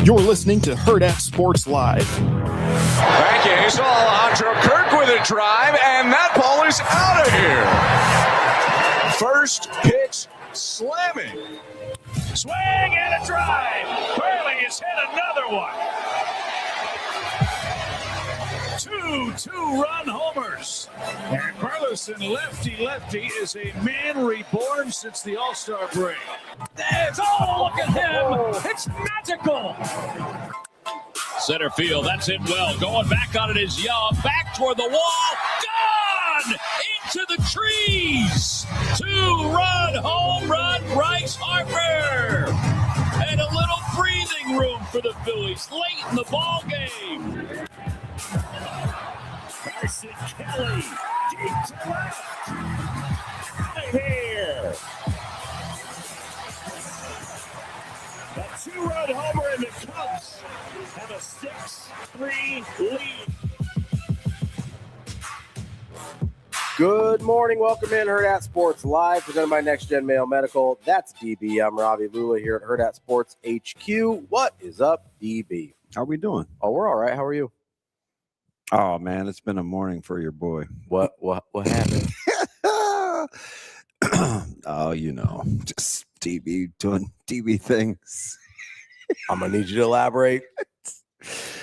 You're listening to Hurrdat Sports Live. Thank you, Hazel. Alejandro Kirk with a drive, and that ball is out of here. First pitch slamming. Swing and a drive. Curling has hit another one. 2 two-run homers. And Burleson, lefty, is a man reborn since the All-Star break. Oh, look at him. It's magical. Center field, that's hit well. Going back on it is Young. Back toward the wall. Gone! Into the trees. 2-run home run, Bryce Harper. And a little breathing room for the Phillies late in the ball game. Carson Kelly, deep to left. Right here. A 2-run homer, and the Cubs have a 6-3 lead. Good morning. Welcome in Hurrdat Sports Live, presented by Next Gen Mayo Medical. That's DB. I'm Ravi, Lulla here at Hurrdat Sports HQ. What is up, DB? How we doing? Oh, we're all right. How are you? Oh man, it's been a morning for your boy. What happened? Oh, just DB doing DB things. I'm gonna need you to elaborate.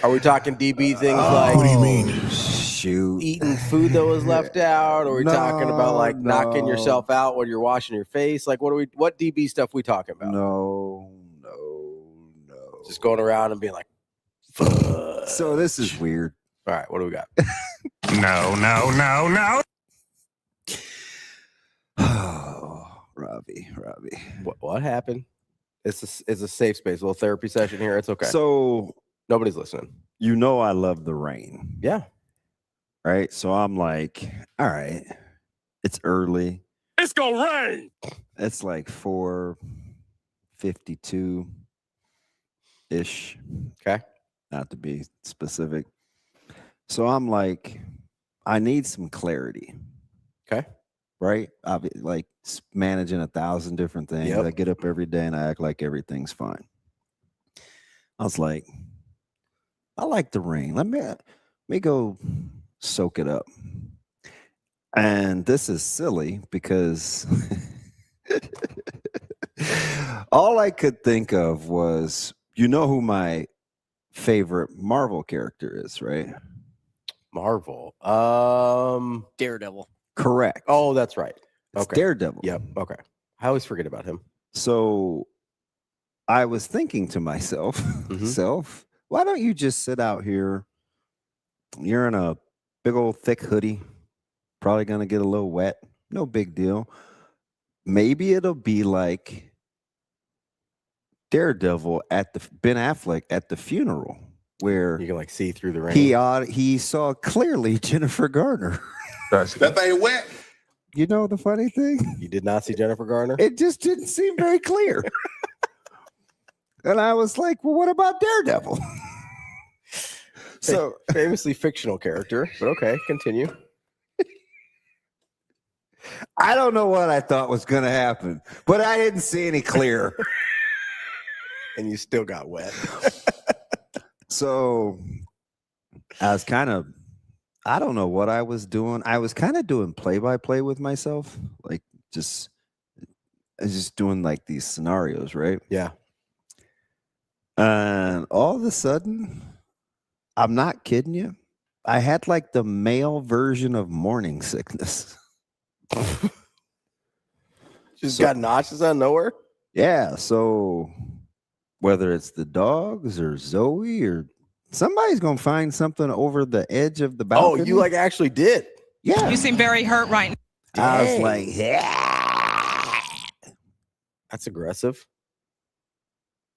Are we talking DB things like? What do you mean? Shoot, eating food that was left out? Or are we talking about like knocking yourself out when you're washing your face? Like what DB stuff we talking about? No. Just going around and being like, fuck. So this is weird. All right, what do we got? No. Oh, Ravi. What happened? It's a safe space, a little therapy session here. It's okay. So nobody's listening. I love the rain. Yeah. Right. So I'm like, all right, it's early. It's gonna rain. It's like 4:52 ish. Okay. Not to be specific. So I'm like, I need some clarity. Okay. Right? I've like managing 1,000 different things. Yep. I get up every day and I act like everything's fine. I was like, I like the rain. Let me go soak it up. And this is silly because all I could think of was, who my favorite Marvel character is, right? Marvel. Daredevil. Correct. Oh, that's right. It's Okay. Daredevil. Yep. Okay. I always forget about him. So I was thinking to myself, why don't you just sit out here? You're in a big old thick hoodie, probably going to get a little wet. No big deal. Maybe it'll be like Daredevil at the Ben Affleck at the funeral, where you can like see through the rain. He saw clearly Jennifer Garner. That thing wet. You know the funny thing? You did not see Jennifer Garner? It just didn't seem very clear. And I was like, well, what about Daredevil? So famously fictional character, but okay, continue. I don't know what I thought was going to happen, but I didn't see any clear. And you still got wet. So I was I don't know what I was doing. I was kind of doing play-by-play with myself, like just doing like these scenarios, right? Yeah. And all of a sudden, I'm not kidding you, I had like the male version of morning sickness. Just got nauseous out of nowhere? Yeah, so whether it's the dogs or Zoe or somebody's going to find something over the edge of the balcony. Oh, you like actually did? Yeah. You seem very hurt right now. I was like, yeah. That's aggressive.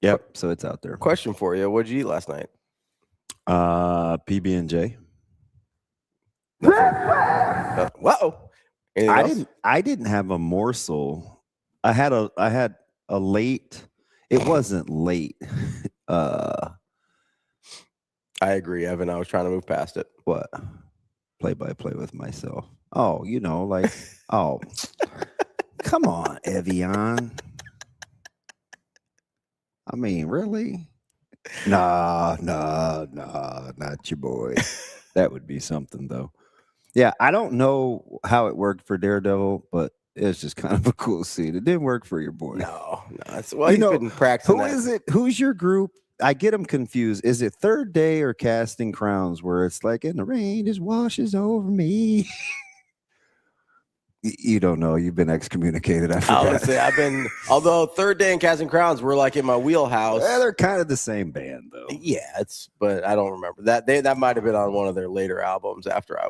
Yep, so it's out there. Question for you. What did you eat last night? PB&J. Whoa. I didn't have a morsel. I had a late. It wasn't late. I agree, Evan. I was trying to move past it. What? Play by play with myself. Oh, Come on, Evian. I mean, really? Nah, not your boy. That would be something, though. Yeah, I don't know how it worked for Daredevil, but it's just kind of a cool scene. It didn't work for your boy. No. Well, he's been practicing. Who is it? Who's your group? I get them confused. Is it Third Day or Casting Crowns where it's like, and the rain just washes over me? You don't know. You've been excommunicated. I forgot. Honestly, although Third Day and Casting Crowns were like in my wheelhouse. Well, they're kind of the same band, though. Yeah, but I don't remember that. That might have been on one of their later albums after I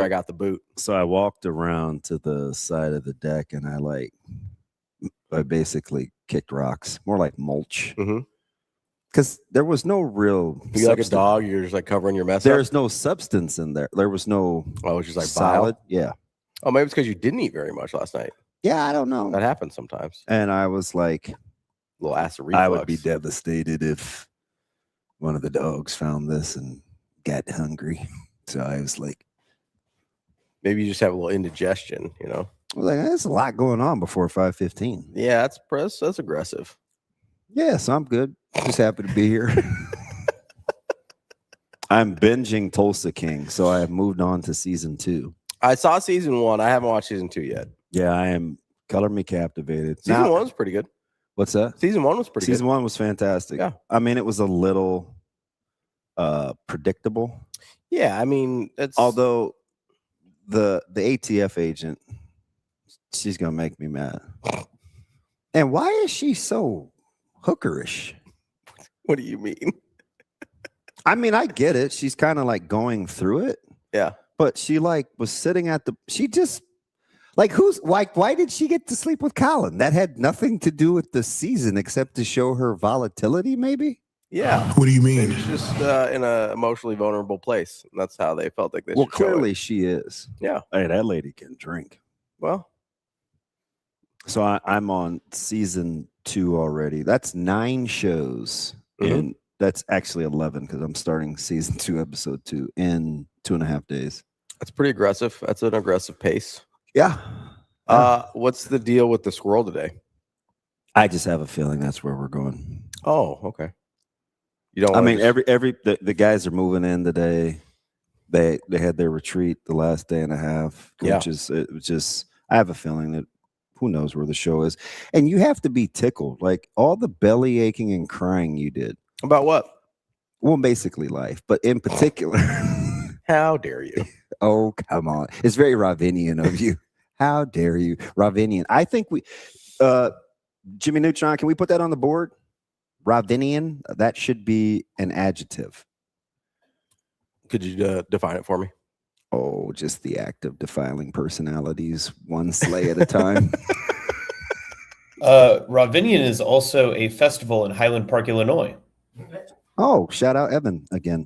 got the boot. So I walked around to the side of the deck and I basically kicked rocks, more like mulch. Because there was no real. You like a dog? You're just like covering your mess. There's no substance in there. There was no. Oh, it was just like solid. bile? Yeah. Oh, maybe it's because you didn't eat very much last night. Yeah, I don't know. That happens sometimes. And I was like, a little acid reflux. I would be devastated if one of the dogs found this and got hungry. So I was like, maybe you just have a little indigestion, you know? I was like, there's a lot going on before 5:15. Yeah, that's aggressive. Yeah, so I'm good. Just happy to be here. I'm binging Tulsa King, so I have moved on to season 2. I saw season 1. I haven't watched season 2 yet. Yeah, I am. Color me captivated. Season 1 was pretty good. What's that? Season 1 was pretty good. Season 1 was fantastic. Yeah. I mean, it was a little predictable. Yeah, I mean, although the ATF agent, she's gonna make me mad. And why is she so hookerish? What do you mean? I mean, I get it. She's kind of like going through it. Yeah. But she was sitting at she just why did she get to sleep with Colin? That had nothing to do with the season except to show her volatility, maybe? Yeah. What do you mean? She's just in an emotionally vulnerable place. And that's how they felt like they should clearly show it. she is. Yeah. Hey, that lady can drink. Well. So I'm on season 2 already. That's 9 shows. And that's actually 11 because I'm starting season 2, episode 2 in 2.5 days. That's pretty aggressive. That's an aggressive pace. Yeah. What's the deal with the squirrel today? I just have a feeling that's where we're going. Oh, okay. You don't. I mean, the guys are moving in today. They had their retreat the last day and a half. Yeah. It was just. I have a feeling that who knows where the show is, and you have to be tickled. Like all the belly aching and crying you did about what? Well, basically life, but in particular. How dare you? Oh, come on. It's very Ravinian of you. How dare you? Ravinian. I think Jimmy Neutron, can we put that on the board? Ravinian, that should be an adjective. Could you define it for me? Oh, just the act of defiling personalities, one sleigh at a time. Ravinian is also a festival in Highland Park, Illinois. Oh, shout out Evan again.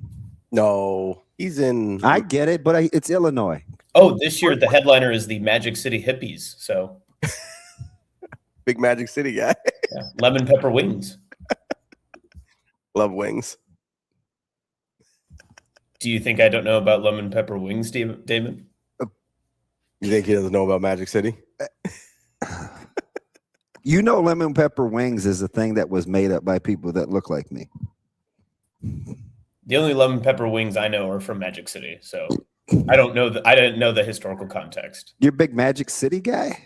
No, he's in. I get it, but it's Illinois. Oh, this year the headliner is the Magic City Hippies. So, big Magic City guy. Yeah. Lemon pepper wings. Love wings. Do you think I don't know about lemon pepper wings, Damon? You think he doesn't know about Magic City? You know, lemon pepper wings is a thing that was made up by people that look like me. The only lemon pepper wings I know are from Magic City, so I didn't know the historical context. You're a big Magic City guy?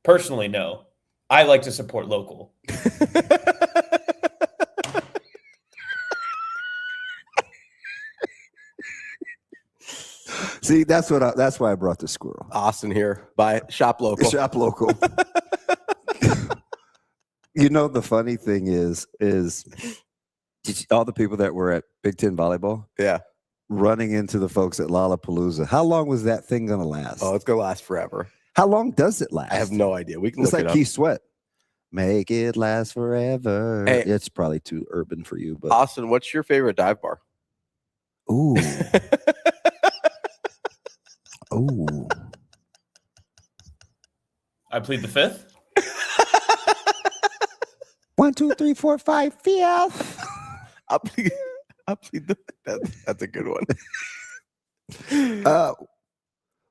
Personally, no. I like to support local. See, that's why I brought the squirrel. Austin here. Buy shop local. Shop local. You know, the funny thing is all the people that were at Big Ten volleyball, yeah, running into the folks at Lollapalooza. How long was that thing gonna last? Oh, it's gonna last forever. How long does it last? I have no idea. We can It's look like it up. Keith Sweat. Make it last forever. Hey, it's probably too urban for you, but Austin, what's your favorite dive bar? Ooh. Ooh. I plead the fifth. 1, 2, 3, 4, 5, 5. I'll plead the. That's a good one.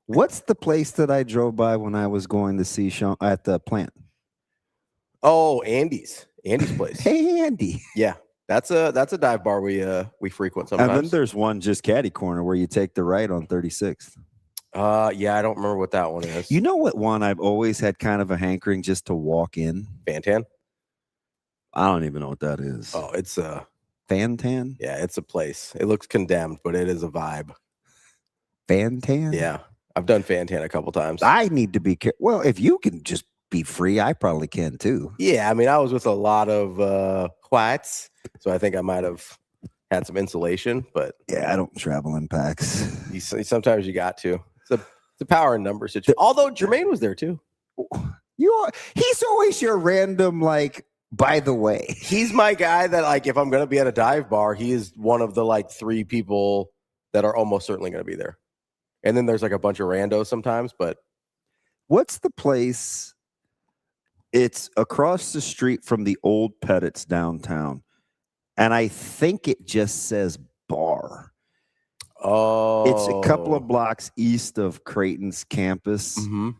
What's the place that I drove by when I was going to see Sean at the plant? Oh, Andy's place. Hey, Andy. Yeah, that's a dive bar we frequent sometimes. And then there's one just caddy corner where you take the right on 36th. Yeah, I don't remember what that one is. You know what one I've always had kind of a hankering just to walk in? Fantan? I don't even know what that is. Oh, it's a Fantan? Yeah, it's a place. It looks condemned, but it is a vibe. Fantan? Yeah, I've done Fantan a couple times. I need to be careful. Well, if you can just be free, I probably can too. Yeah, I mean, I was with a lot of whites, so I think I might have had some insulation, but yeah, I don't travel in packs. Sometimes you got to. It's a power in numbers situation. Although Jermaine was there too. He's always your random, like, by the way. He's my guy that, like, if I'm going to be at a dive bar, he is one of the, like, 3 people that are almost certainly going to be there. And then there's, like, a bunch of randos sometimes, but. What's the place? It's across the street from the old Pettit's downtown. And I think it just says bar. Oh. It's a couple of blocks east of Creighton's campus. Mm-hmm.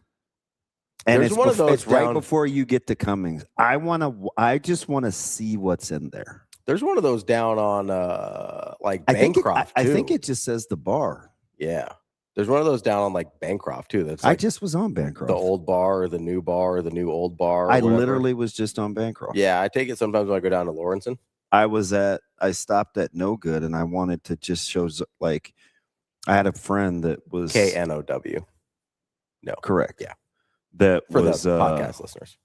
And there's one of those it's right before you get to Cummings. I just want to see what's in there. There's one of those down on like Bancroft. I think it just says the bar. Yeah. There's one of those down on like Bancroft too. That's like I just was on Bancroft. The old bar or the new bar or the new old bar. I literally was just on Bancroft. Yeah, I take it sometimes when I go down to Lawrenson. I stopped at No Good and I wanted to just show, like, I had a friend that was KNOW. No. Correct. Yeah. That for was the podcast listeners.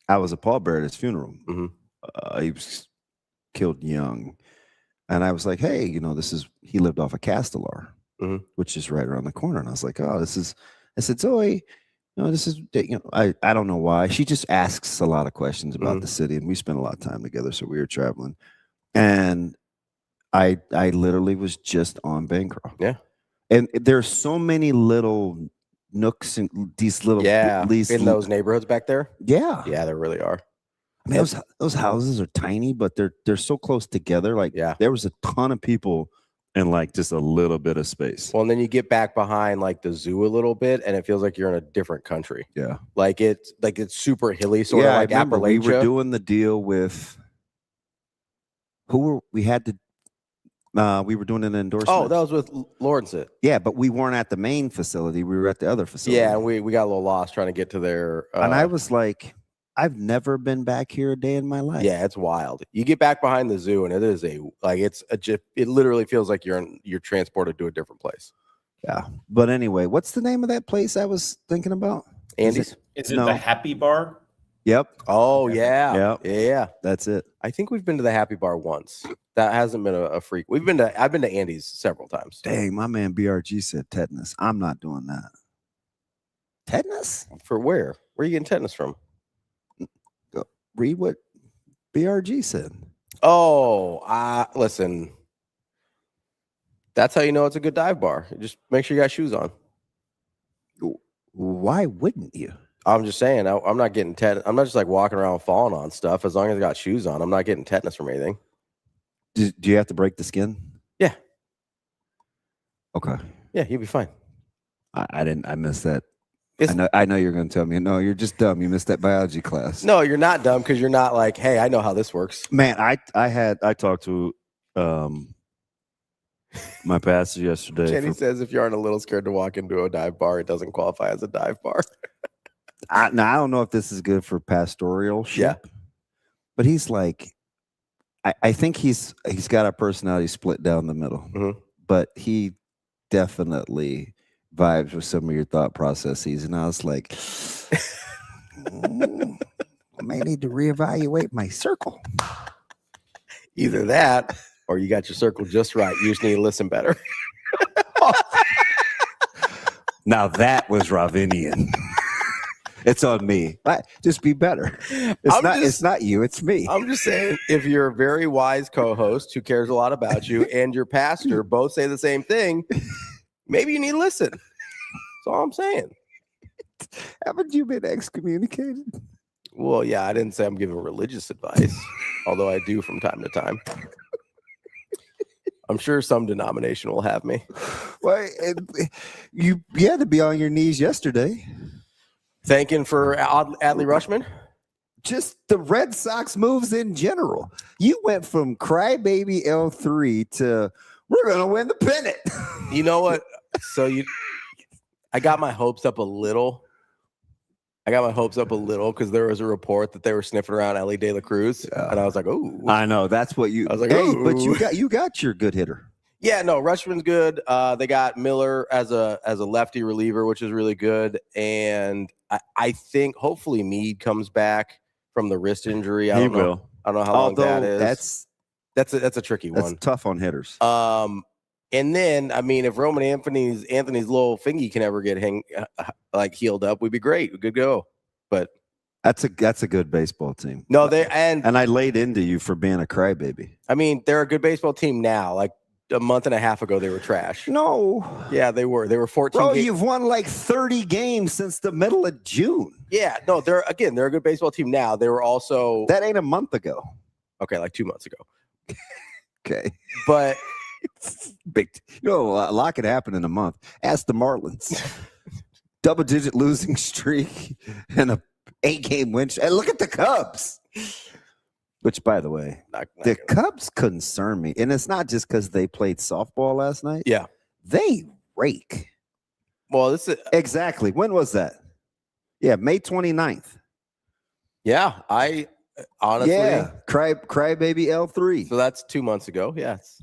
I was a pallbearer at his funeral. Mm-hmm. He was killed young. And I was like, hey, he lived off of Castellar, mm-hmm. which is right around the corner. And I was like, I said, Zoe, this is, I don't know why. She just asks a lot of questions about mm-hmm. the city. And we spent a lot of time together. So we were traveling. And I literally was just on Bancroft. Yeah. And there's so many little nooks and these little in those neighborhoods back there. Yeah. Yeah, there really are. I mean, those houses are tiny, but they're so close together. Like, there was a ton of people in like just a little bit of space. Well, and then you get back behind like the zoo a little bit, and it feels like you're in a different country. Yeah, like it's super hilly, sort of like Appalachia. We were doing the deal with we were doing an endorsement. Oh, that was with Lawrence. Yeah, but we weren't at the main facility. We were at the other facility. Yeah, and we got a little lost trying to get to their. And I was like, I've never been back here a day in my life. Yeah, it's wild. You get back behind the zoo, and it is it literally feels like you're transported to a different place. Yeah, but anyway, what's the name of that place I was thinking about? Andy's. Is it the Happy Bar? Yep. Oh yeah. Yeah. That's it. I think we've been to the Happy Bar once. That hasn't been a freak. I've been to Andy's several times. Dang, my man BRG said tetanus. I'm not doing that. Tetanus? For where? Where are you getting tetanus from? Read what BRG said. Oh, listen. That's how you know it's a good dive bar. Just make sure you got shoes on. Why wouldn't you? I'm just saying, I'm not getting tetanus. I'm not just like walking around falling on stuff. As long as I got shoes on, I'm not getting tetanus from anything. Do you have to break the skin? Yeah. Okay. Yeah, you'll be fine. I missed that. I know you're going to tell me, no, you're just dumb. You missed that biology class. No, you're not dumb because you're not like, hey, I know how this works. Man, I talked to my pastor yesterday. Jenny says if you aren't a little scared to walk into a dive bar, it doesn't qualify as a dive bar. Now, I don't know if this is good for pastoralship. Yeah. But he's like, I think he's got a personality split down the middle. Mm-hmm. But he definitely vibes with some of your thought processes. And I was like, I may need to reevaluate my circle. Either that or you got your circle just right. You just need to listen better. Now that was Ravinian. It's on me. Just be better. It's not you. It's me. I'm just saying, if you're a very wise co-host who cares a lot about you and your pastor both say the same thing, maybe you need to listen. That's all I'm saying. Haven't you been excommunicated? Well, yeah, I didn't say I'm giving religious advice, although I do from time to time. I'm sure some denomination will have me. Well, you had to be on your knees yesterday. Thanking for Adley Rushman? Just the Red Sox moves in general. You went from crybaby L3 to we're going to win the pennant. You know what? So I got my hopes up a little. Because there was a report that they were sniffing around Ellie De La Cruz, and I was like, "Oh, I know that's what you." I was like, "Hey, ooh. but you got your good hitter." Yeah, no, Rushman's good. They got Miller as a lefty reliever, which is really good, and I think hopefully Meade comes back from the wrist injury. I don't know how long that is. That's a tricky one. That's tough on hitters. And then, I mean, if Roman Anthony's little fingy can ever get healed up, we'd be great. We could go. But that's a good baseball team. No, and I laid into you for being a crybaby. I mean, they're a good baseball team now. Like a month and a half ago, they were trash. No. Yeah, they were. They were 14 Bro, games. you've won like 30 games since the middle of June. Yeah, no, they're a good baseball team now. They were also that ain't a month ago. Okay, like 2 months ago. Okay, but. Big, a lot could happen in a month. Ask the Marlins. Double-digit losing streak and a 8-game win. And look at the Cubs. Which, by the way, the Cubs concern me. And it's not just because they played softball last night. Yeah. They rake. Well, this is exactly. When was that? Yeah, May 29th. Yeah, I honestly. Yeah, crybaby L3. So that's 2 months ago. Yes.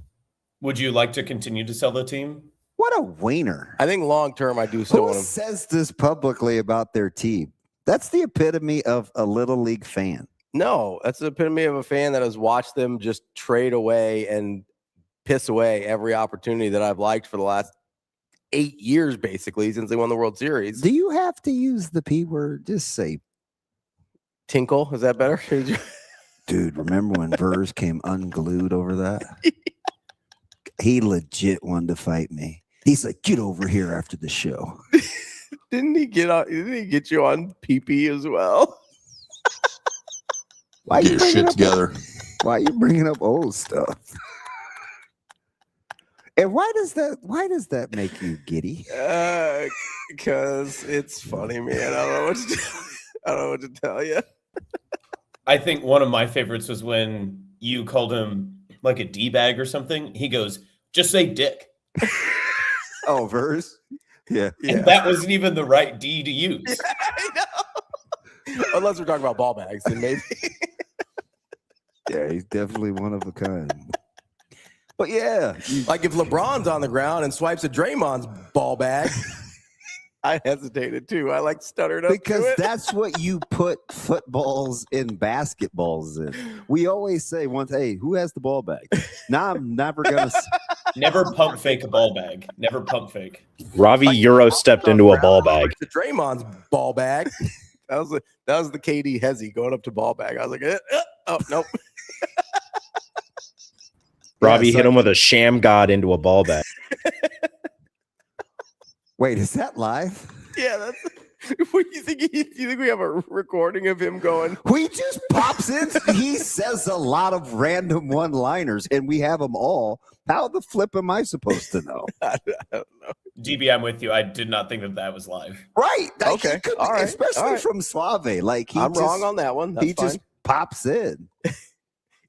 Would you like to continue to sell the team? What a wiener. I think long term, I do still want to. Who says this publicly about their team? That's the epitome of a little league fan. No, that's the epitome of a fan that has watched them just trade away and piss away every opportunity that I've liked for the last 8 years, basically, since they won the World Series. Do you have to use the P word? Just say tinkle. Is that better? Dude, remember when Vers came unglued over that? He legit wanted to fight me. He's like, get over here after the show. Didn't he get you on PP as well? Why get your shit together? Why are you bringing up old stuff? And why does that make you giddy? Because it's funny, man. I don't know what to tell you. I think one of my favorites was when you called him like a D-bag or something. He goes, just say dick. Oh, Vers? Yeah. And that wasn't even the right D to use. Yeah, I know. Unless we're talking about ball bags, then maybe. Yeah, he's definitely one of a kind. But yeah. Like if LeBron's on the ground and swipes a Draymond's ball bag, I hesitated too. I like stuttered up because that's what you put footballs and basketballs in. We always say once, hey, who has the ball bag? Now I'm never gonna never pump fake a ball bag. Never pump fake. Ravi Euro stepped into a ball bag. The Draymond's ball bag. That was the KD Hezzy going up to ball bag. I was like, oh nope. Ravi hit him with a sham god into a ball bag. Wait, is that live? Yeah, that's. What do you think? You think we have a recording of him going? He just pops in. He says a lot of random one-liners, and we have them all. How the flip am I supposed to know? I don't know. DB, I'm with you. I did not think that was live. Right. Okay. All right. Especially from Suave. Like I'm wrong on that one. That's fine. Just pops in.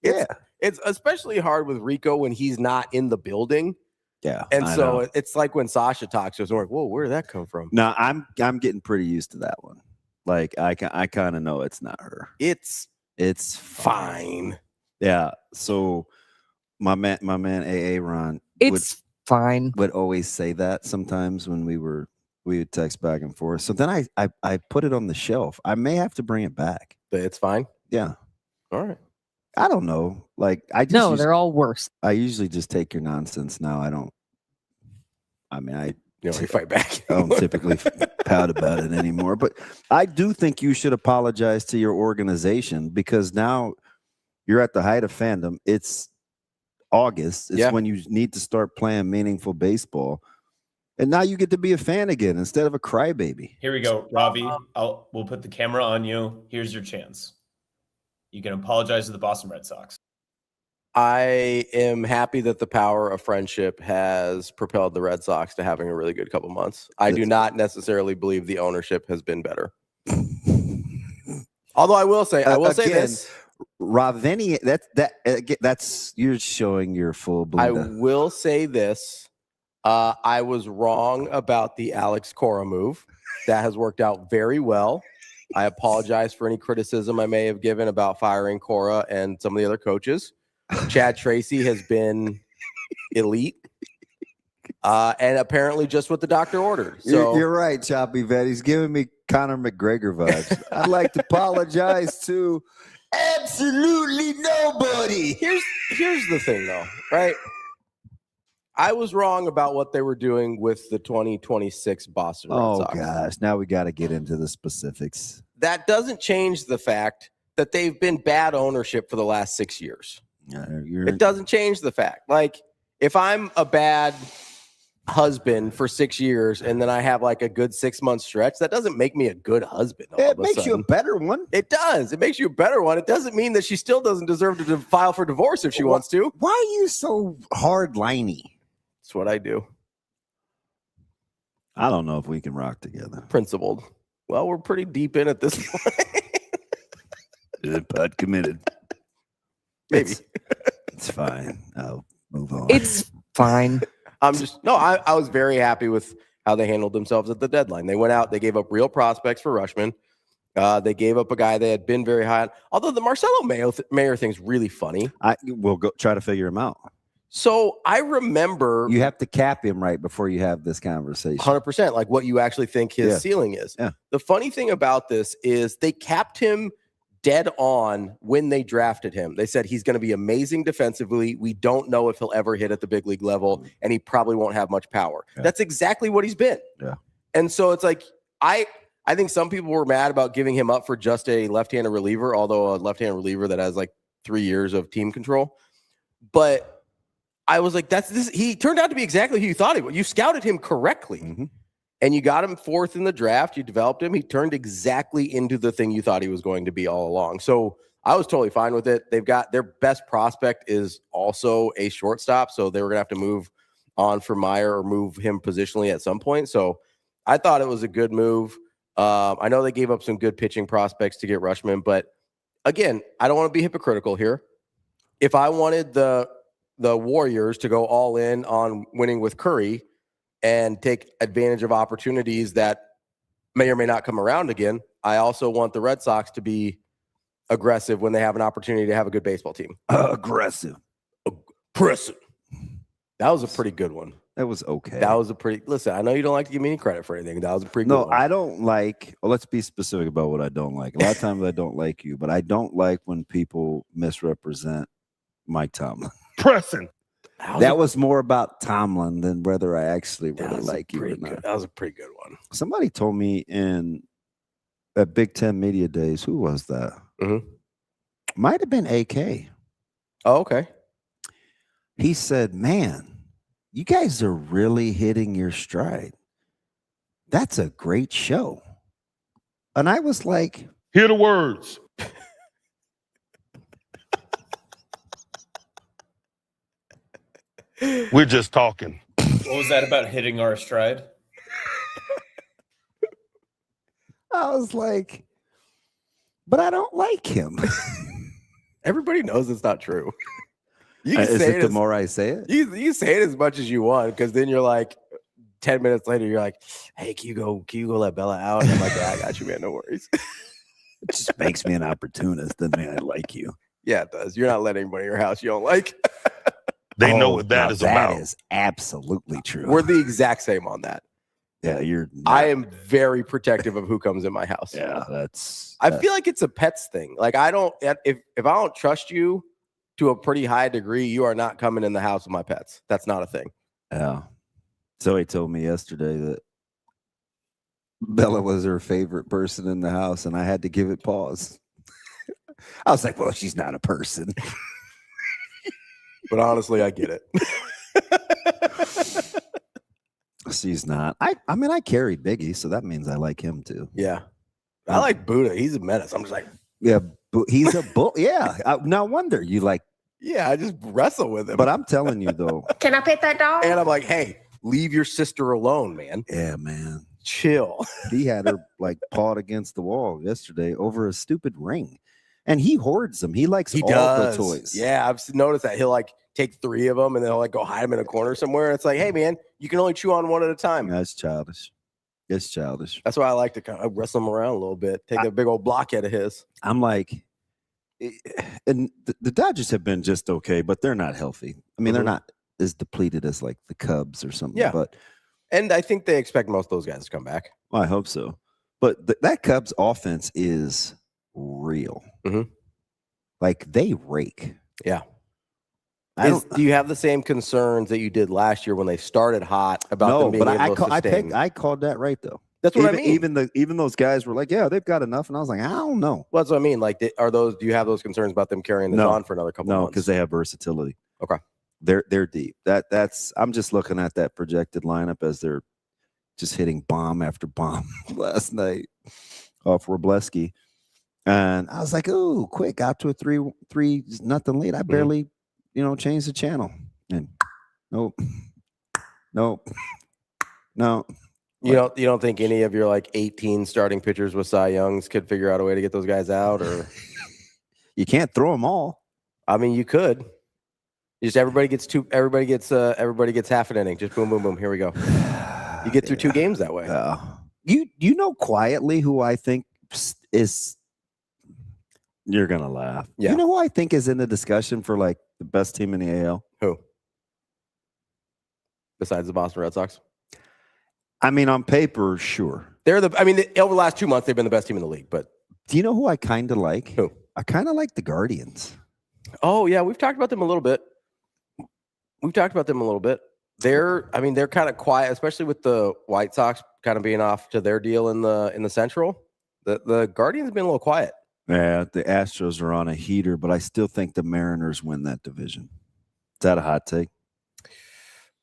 It's especially hard with Rico when he's not in the building. Yeah. And so it's like when Sasha talks, it's like, whoa, where did that come from? No, I'm getting pretty used to that one. Like I kind of know it's not her. It's fine. Yeah. So my man AA Ron fine. Would always say that sometimes when we would text back and forth. So then I put it on the shelf. I may have to bring it back. But it's fine. Yeah. All right. I don't know. Like they're all worse. I usually just take your nonsense now. You fight back. I don't typically pout about it anymore. But I do think you should apologize to your organization because now you're at the height of fandom. It's August. It's when you need to start playing meaningful baseball. And now you get to be a fan again instead of a crybaby. Here we go, Ravi. We'll put the camera on you. Here's your chance. You can apologize to the Boston Red Sox. I am happy that the power of friendship has propelled the Red Sox to having a really good couple months. I do not necessarily believe the ownership has been better. Although I will say this. Ravi, that's you're showing your full I Buddha. will say this. I was wrong about the Alex Cora move. That has worked out very well. I apologize for any criticism I may have given about firing Cora and some of the other coaches. Chad Tracy has been elite. And apparently just what the doctor ordered. So You're right, Choppy Vet. He's giving me Conor McGregor vibes. I'd like to apologize to absolutely nobody. Here's the thing, though, right? I was wrong about what they were doing with the 2026 Boston Red Sox. Oh, gosh. Now we got to get into the specifics. That doesn't change the fact that they've been bad ownership for the last 6 years. It doesn't change the fact. Like, if I'm a bad husband for 6 years and then I have like a good 6 month stretch, that doesn't make me a good husband. It makes you a better one. It does. It makes you a better one. It doesn't mean that she still doesn't deserve to file for divorce if she wants to. Why are you so hard-liney? That's what I do. I don't know if we can rock together. Principled. Well, we're pretty deep in at this point. Putt committed. Maybe. It's fine. I'll move on. It's fine. I was very happy with how they handled themselves at the deadline. They went out, they gave up real prospects for Rushman. They gave up a guy they had been very high on. Although the Marcelo Mayer thing's really funny. We'll go try to figure him out. So I remember you have to cap him right before you have this conversation. 100%, like what you actually think his ceiling is. Yeah. The funny thing about this is they capped him dead on when they drafted him. They said he's going to be amazing defensively. We don't know if he'll ever hit at the big league level, and he probably won't have much power. Yeah. That's exactly what he's been. Yeah. And so it's like I think some people were mad about giving him up for just a left-handed reliever, although a left-handed reliever that has like 3 years of team control. But I was like, he turned out to be exactly who you thought he would. You scouted him correctly. Mm-hmm. And you got him fourth in the draft. You developed him. He turned exactly into the thing you thought he was going to be all along. So I was totally fine with it. They've got their best prospect is also a shortstop. So they were going to have to move on for Meyer or move him positionally at some point. So I thought it was a good move. I know they gave up some good pitching prospects to get Rushman. But again, I don't want to be hypocritical here. If I wanted the Warriors to go all in on winning with Curry and take advantage of opportunities that may or may not come around again, I also want the Red Sox to be aggressive when they have an opportunity to have a good baseball team. Aggressive. That was a pretty good one. That was okay. Listen, I know you don't like to give me any credit for anything. That was a pretty good one. No, I don't like, let's be specific about what I don't like. A lot of times I don't like you, but I don't like when people misrepresent Mike Tomlin. Pressing. That was more about Tomlin than whether I actually really like you or not. That was a pretty good one. Somebody told me at Big Ten Media Days, who was that? Mm-hmm. Might have been AK. Oh, okay. He said, man, you guys are really hitting your stride. That's a great show. And I was like, hear the words. We're just talking. What was that about hitting our stride? I was like, but I don't like him. Everybody knows it's not true. You can Is say it the more I say it? You say it as much as you want, because then you're like 10 minutes later, you're like, hey, can you go let Bella out? And I'm like, yeah, I got you, man. No worries. It just makes me an opportunist. Doesn't mean I like you. Yeah, it does. You're not letting anybody in your house you don't like. They know what that is about. That is absolutely true. We're the exact same on that. Yeah, I am very protective of who comes in my house. Yeah, I feel like it's a pets thing. Like if I don't trust you to a pretty high degree, you are not coming in the house with my pets. That's not a thing. Yeah. Zoe told me yesterday that Bella was her favorite person in the house, and I had to give it pause. I was like, well, she's not a person. But honestly, I get it. She's not. I mean, I carry Biggie, so that means I like him too. Yeah. I like Buddha. He's a menace. I'm just like, yeah, he's a bull. Yeah. No wonder you like Yeah, I just wrestle with him. But I'm telling you though. Can I pet that dog? And I'm like, hey, leave your sister alone, man. Yeah, man. Chill. He had her like pawed against the wall yesterday over a stupid ring. And he hoards them. He likes all the toys. Yeah, I've noticed that. He'll like take 3 of them and then he'll like go hide them in a corner somewhere. It's like, hey, man, you can only chew on one at a time. That's childish. It's childish. That's why I like to kind of wrestle him around a little bit. Take a big old blockhead of his. I'm like, and the Dodgers have been just okay, but they're not healthy. I mean, they're not as depleted as like the Cubs or something. Yeah. And I think they expect most of those guys to come back. Well, I hope so. But that Cubs offense is real. Like they rake. Yeah. Do you have the same concerns that you did last year when they started hot about them being able to sustain? I called that right though. That's what I mean. Even those guys were like, yeah, they've got enough, and I was like, I don't know. Well, that's what I mean. Like, do you have those concerns about them carrying this on for another couple of months? No, because they have versatility. Okay, they're deep. That's I'm just looking at that projected lineup as they're just hitting bomb after bomb last night off Wroblewski, and I was like, oh, quick, got to a 3-0 lead. I barely, changed the channel, and nope. You don't think any of your like 18 starting pitchers with Cy Youngs could figure out a way to get those guys out, or you can't throw them all? I mean, you could. Just everybody gets half an inning. Just boom, boom, boom. Here we go. You get through 2 games that way. You know quietly who I think is. You're gonna laugh. Yeah. You know who I think is in the discussion for like the best team in the AL? Who? Besides the Boston Red Sox? I mean, on paper, sure. Over the last 2 months, they've been the best team in the league. But do you know who I kind of like? Who? I kind of like the Guardians. Oh yeah, we've talked about them a little bit. They're kind of quiet, especially with the White Sox kind of being off to their deal in the Central. The Guardians have been a little quiet. Yeah, the Astros are on a heater, but I still think the Mariners win that division. Is that a hot take?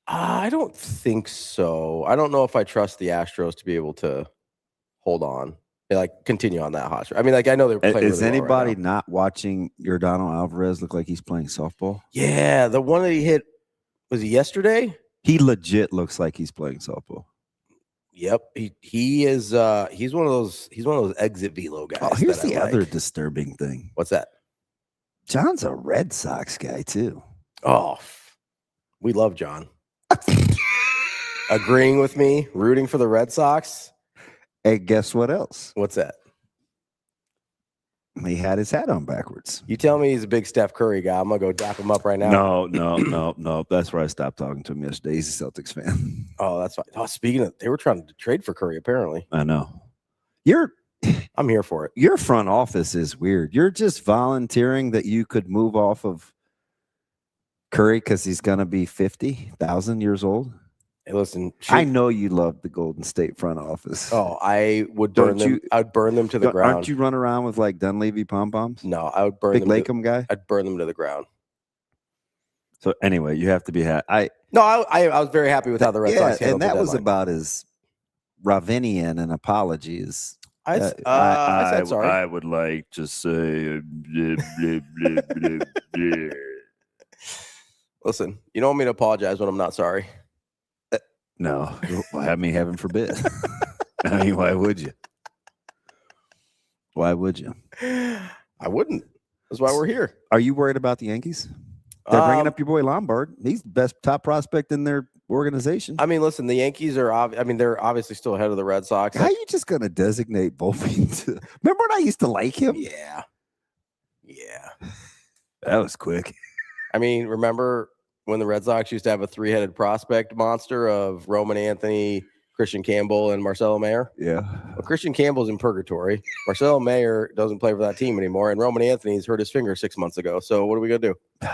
I don't think so. I don't know if I trust the Astros to be able to hold on. Continue on that hot streak. I mean, I know they're playing really Is anybody well not watching Yordan Alvarez look like he's playing softball? Yeah, the one that he hit, was he yesterday? He legit looks like he's playing softball. Yep, he is. He's one of those exit velo guys. Oh, here's the other disturbing thing. What's that? John's a Red Sox guy too. Oh, we love John. Agreeing with me, rooting for the Red Sox. Hey, guess what else? What's that? He had his hat on backwards. You tell me he's a big Steph Curry guy. I'm gonna go dap him up right now. No. That's where I stopped talking to him yesterday. He's a Celtics fan. Oh, that's fine. Oh, speaking of, they were trying to trade for Curry. Apparently, I know. I'm here for it. Your front office is weird. You're just volunteering that you could move off of Curry because he's gonna be 50,000 years old. Hey, listen, I know you love the Golden State front office. Oh, I would burn them. I'd burn them to the ground. Aren't you running around with like Dunleavy pom poms? No, I would burn Big them. Lakem guy. I'd burn them to the ground. So anyway, you have to be happy. I was very happy with how the Red Sox handled and that the was deadline. about as Ravinian an apology as. I said sorry. I would like to say. Listen, you don't want me to apologize when I'm not sorry. No, heaven forbid. I mean, why would you? Why would you? I wouldn't. That's why we're here. Are you worried about the Yankees? They're bringing up your boy Lombard. He's the best top prospect in their organization. I mean, listen, the Yankees are they're obviously still ahead of the Red Sox. How are you just going to designate Volpe? Remember when I used to like him? Yeah. That was quick. I mean, remember when the Red Sox used to have a 3-headed prospect monster of Roman Anthony, Christian Campbell, and Marcelo Mayer? Yeah. Well, Christian Campbell's in purgatory. Marcelo Mayer doesn't play for that team anymore, and Roman Anthony's hurt his finger 6 months ago. So what are we going to do?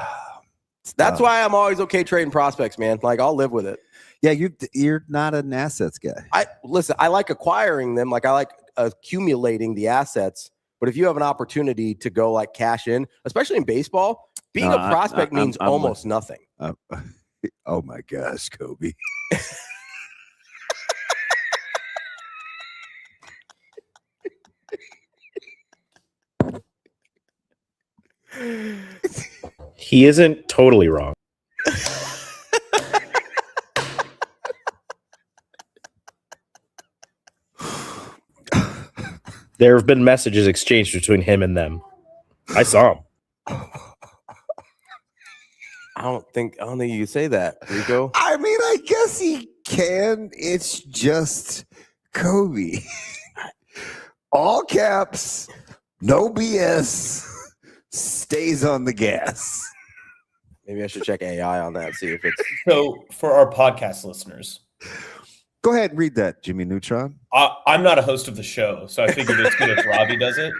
That's why I'm always okay trading prospects, man. I'll live with it. Yeah, you're not an assets guy. I like acquiring them. I like accumulating the assets. But if you have an opportunity to go cash in, especially in baseball, being a prospect means almost nothing. Oh my gosh, Kobe. He isn't totally wrong. There have been messages exchanged between him and them. I saw him. I don't think you say that, Rico. I mean, I guess he can. It's just Kobe. All caps, no BS, stays on the gas. Maybe I should check AI on that, see if it's. So for our podcast listeners, go ahead and read that, Jimmy Neutron. I'm not a host of the show, so I figured it's good if Ravi does it.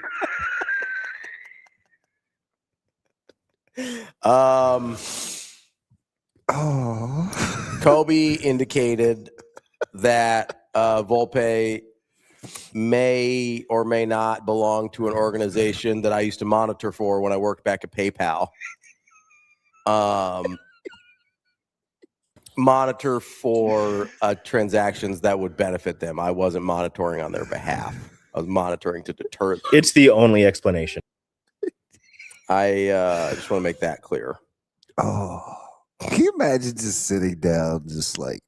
Kobe indicated that Volpe may or may not belong to an organization that I used to monitor for when I worked back at PayPal. Monitor for transactions that would benefit them. I wasn't monitoring on their behalf. I was monitoring to deter them. It's the only explanation. I just want to make that clear. Oh, can you imagine just sitting down, just like?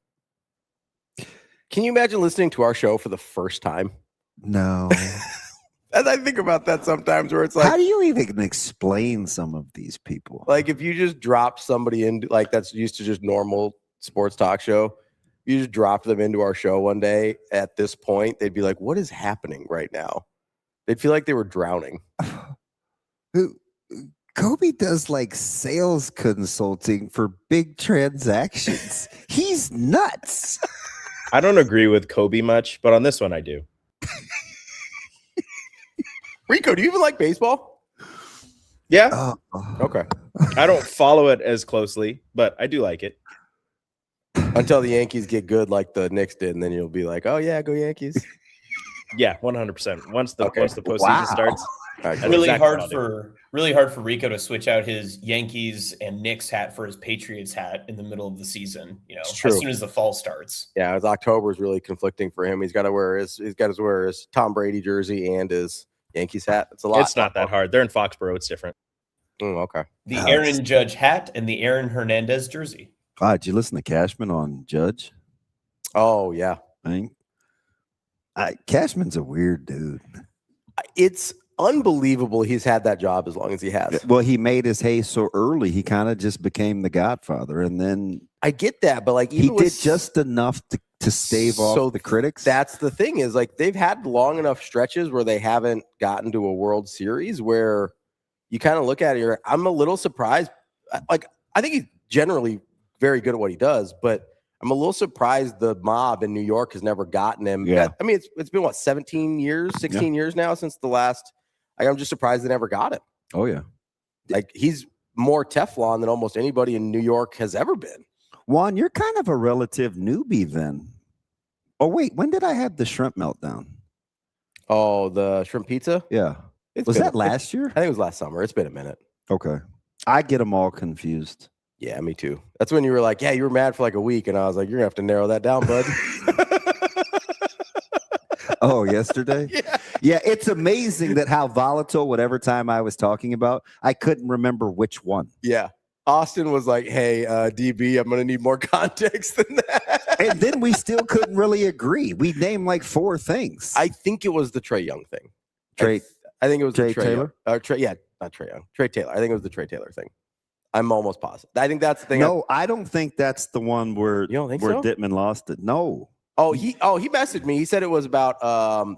Can you imagine listening to our show for the first time? No. As I think about that sometimes, where it's like, how do you even explain some of these people? Like, if you just drop somebody in, like that's used to just normal sports talk show, you just drop them into our show one day at this point, they'd be like, what is happening right now? They'd feel like they were drowning. Kobe does like sales consulting for big transactions. He's nuts. I don't agree with Kobe much, but on this one I do. Rico, do you even like baseball? Yeah. Okay. I don't follow it as closely, but I do like it. Until the Yankees get good like the Knicks did, and then you'll be like, oh, yeah, go Yankees. Yeah, 100%. Once the postseason starts. Really hard for Rico to switch out his Yankees and Knicks hat for his Patriots hat in the middle of the season. You know, as soon as the fall starts. Yeah, his October is really conflicting for him. He's got to wear his Tom Brady jersey and his Yankees hat. It's a lot. It's not that hard. They're in Foxborough. It's different. Okay. The Aaron Judge hat and the Aaron Hernandez jersey. Did you listen to Cashman on Judge? Oh yeah. Cashman's a weird dude. It's unbelievable he's had that job as long as he has. Well, he made his hay so early. He kind of just became the Godfather, and then I get that, but like he did just enough to stave off the critics. That's the thing, is like they've had long enough stretches where they haven't gotten to a World Series where you kind of look at it. I'm a little surprised. Like, I think he's generally very good at what he does, but I'm a little surprised the mob in New York has never gotten him. Yeah. I mean, it's been what, 16 years now since the last. I'm just surprised they never got him. Oh yeah, like he's more Teflon than almost anybody in New York has ever been. Juan, you're kind of a relative newbie then. Oh wait, when did I have the shrimp meltdown? Oh, the shrimp pizza? Yeah. Was that last year? I think it was last summer. It's been a minute. Okay. I get them all confused. Yeah, me too. That's when you were like, yeah, you were mad for like a week. And I was like, you're going to have to narrow that down, bud. Oh, yesterday? Yeah, it's amazing that how volatile, whatever time I was talking about, I couldn't remember which one. Yeah. Austin was like, hey, DB, I'm going to need more context than that. And then we still couldn't really agree. We named like 4 things. I think it was the Trae Young thing. I think it was Trey the Taylor? not Trae Young. Trey Taylor. I think it was the Trey Taylor thing. I'm almost positive. I think that's the thing. No, I don't think that's the one where Dittman lost it. No. Oh, he messaged me. He said it was about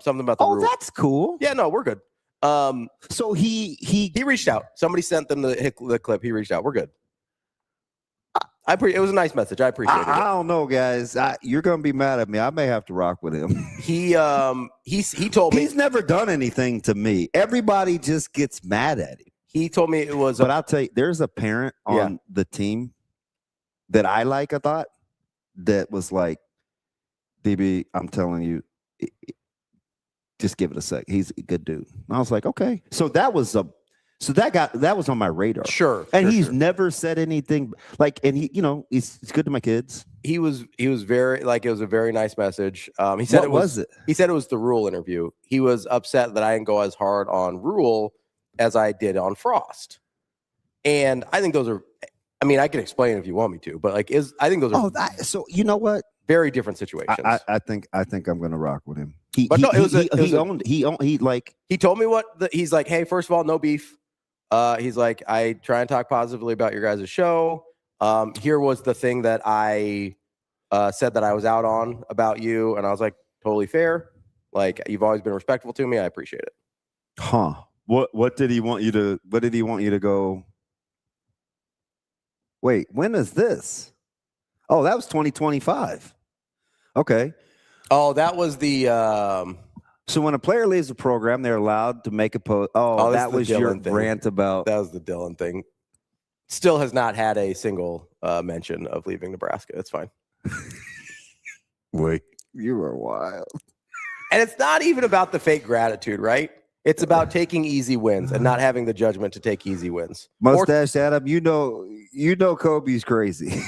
something about the rule. That's cool. Yeah, no, we're good. So he reached out. Somebody sent them the clip. He reached out. We're good. It was a nice message. I appreciate it. I don't know, guys. You're gonna be mad at me. I may have to rock with him. He told me he's never done anything to me. Everybody just gets mad at him. He told me it was. But I'll tell you, there's a parent on the team that I like. I thought that was like, DB, I'm telling you, just give it a sec. He's a good dude. And I was like, okay. So that was on my radar. Sure. And he's never said anything like, and he's good to my kids. He was very, like, it was a very nice message. He said He said it was the Rhule interview. He was upset that I didn't go as hard on Rhule as I did on Frost. And I think those are. I mean, I can explain if you want me to, but like, I think those are. So you know what? Very different situations. I think I'm gonna rock with him. He told me he's like, hey, first of all, no beef. He's like, I try and talk positively about your guys' show. Here was the thing that I said that I was out on about you, and I was like, totally fair. Like, you've always been respectful to me. I appreciate it. Huh? What did he want you to? What did he want you to go? Wait, when is this? Oh, that was 2025. Okay. Oh, that was the. So when a player leaves the program, they're allowed to make a post. Oh, that was your rant about. That was the Dylan thing. Still has not had a single mention of leaving Nebraska. It's fine. Wait, you are wild. And it's not even about the fake gratitude, right? It's about taking easy wins and not having the judgment to take easy wins. Mustache Adam, you know Kobe's crazy.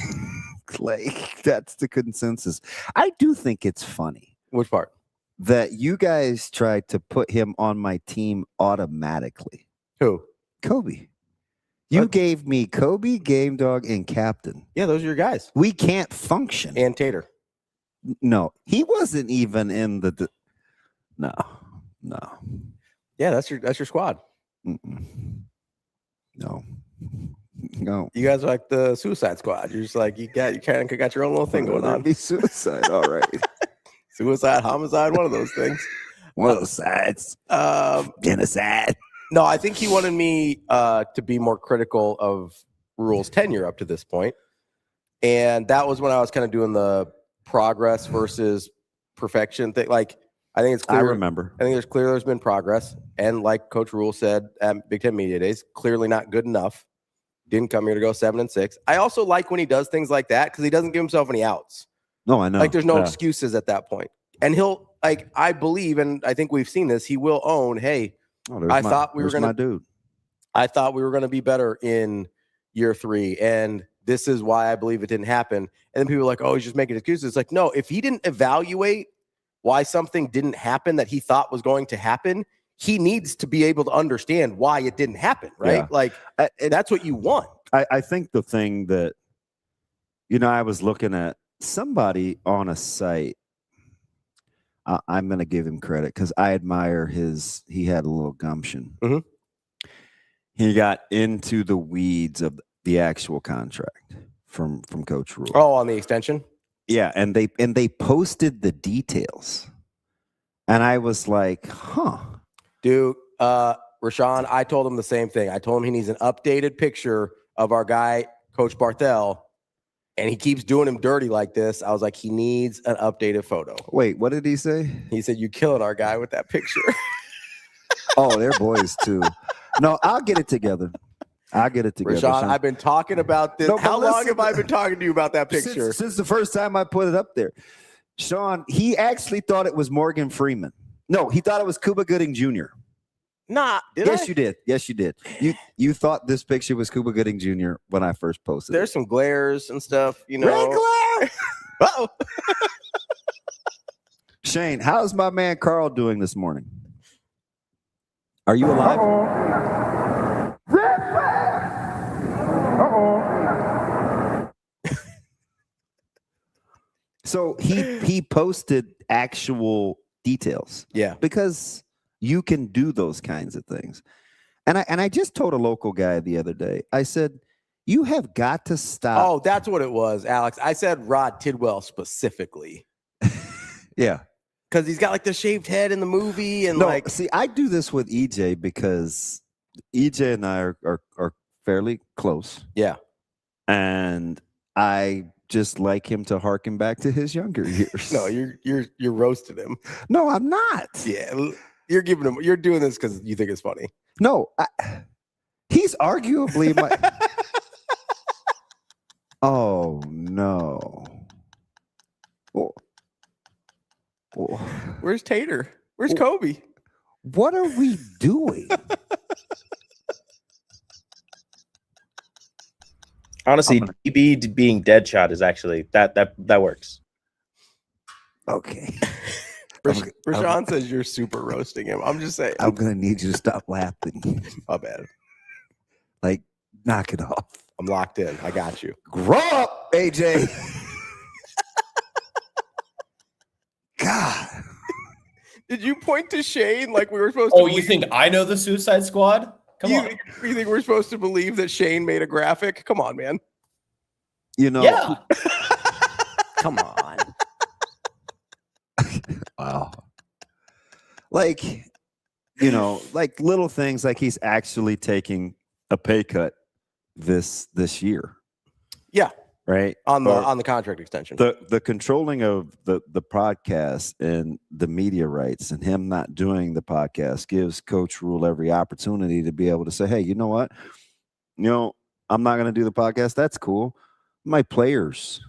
Like, that's the consensus. I do think it's funny. Which part? That you guys tried to put him on my team automatically. Who? Kobe. You gave me Kobe, Game Dog, and Captain. Yeah, those are your guys. We can't function. And Tater. No, he wasn't even in the no. Yeah, that's your squad. Mm-mm. No. You guys are like the Suicide Squad. You're just like you kind of got your own little thing going on. Be suicide, all right. Suicide, homicide, one of those things. One of those sides. Genocide. No, I think he wanted me to be more critical of Rhule's tenure up to this point. And that was when I was kind of doing the progress versus perfection thing. Like, I think it's clear. I remember. I think there's been progress. And like Coach Rhule said at Big Ten Media Days, clearly not good enough. Didn't come here to go 7-6. I also like when he does things like that because he doesn't give himself any outs. No, I know. Like, there's no excuses at that point. And he'll, like, I believe, and I think we've seen this, he will own, hey, I thought we were going to be better in year 3. And this is why I believe it didn't happen. And then people are like, oh, he's just making excuses. It's like, no, if he didn't evaluate why something didn't happen that he thought was going to happen, he needs to be able to understand why it didn't happen, right? Yeah. Like, that's what you want. I think the thing that, I was looking at somebody on a site. I'm going to give him credit because I admire he had a little gumption. Mm-hmm. He got into the weeds of the actual contract from Coach Rhule. Oh, on the extension? Yeah, and they posted the details. And I was like, huh. Dude, Rashawn, I told him the same thing. I told him he needs an updated picture of our guy, Coach Barthel, and he keeps doing him dirty like this. I was like, he needs an updated photo. Wait, what did he say? He said, you killing our guy with that picture. Oh, they're boys too. No, I'll get it together. Rashawn, I've been talking about this. No, How long have I been talking to you about that picture? Since the first time I put it up there. Sean, he actually thought it was Morgan Freeman. No, he thought it was Cuba Gooding Jr. Nah, Yes, you did. Yes, you did. You thought this picture was Cuba Gooding Jr. when I first posted There's some glares and stuff, Red glare! Uh-oh. Shane, how's my man Carl doing this morning? Are you alive? So he posted actual details. Yeah. Because you can do those kinds of things. And I just told a local guy the other day, I said, you have got to stop. Oh, that's what it was, Alex. I said Rod Tidwell specifically. Yeah. Because he's got like the shaved head in the movie. And see, I do this with EJ because EJ and I are fairly close. Yeah. And I just like him to harken back to his younger years. No, you're roasting him. No, I'm not. Yeah. You're doing this because you think it's funny. No, he's arguably my. Oh no! Oh. Where's Tater? Where's Kobe? What are we doing? Honestly, DB being Deadshot is actually that works. Okay. Rashawn says you're super roasting him. I'm just saying. I'm gonna need you to stop laughing. My bad. Like Knock it off. I'm locked in. I got you. Grow up, AJ. God. Did you point to Shane like we were supposed to? Oh, you think I know the Suicide Squad? Come on. You think we're supposed to believe that Shane made a graphic? Come on, man. You know. Yeah. Come on. Wow. Like, you know, like little things like he's actually taking a pay cut this year. Yeah. Right. On the contract extension. The controlling of the podcast and the media rights and him not doing the podcast gives Coach Rhule every opportunity to be able to say, hey, you know what? You know, I'm not going to do the podcast. That's cool. My players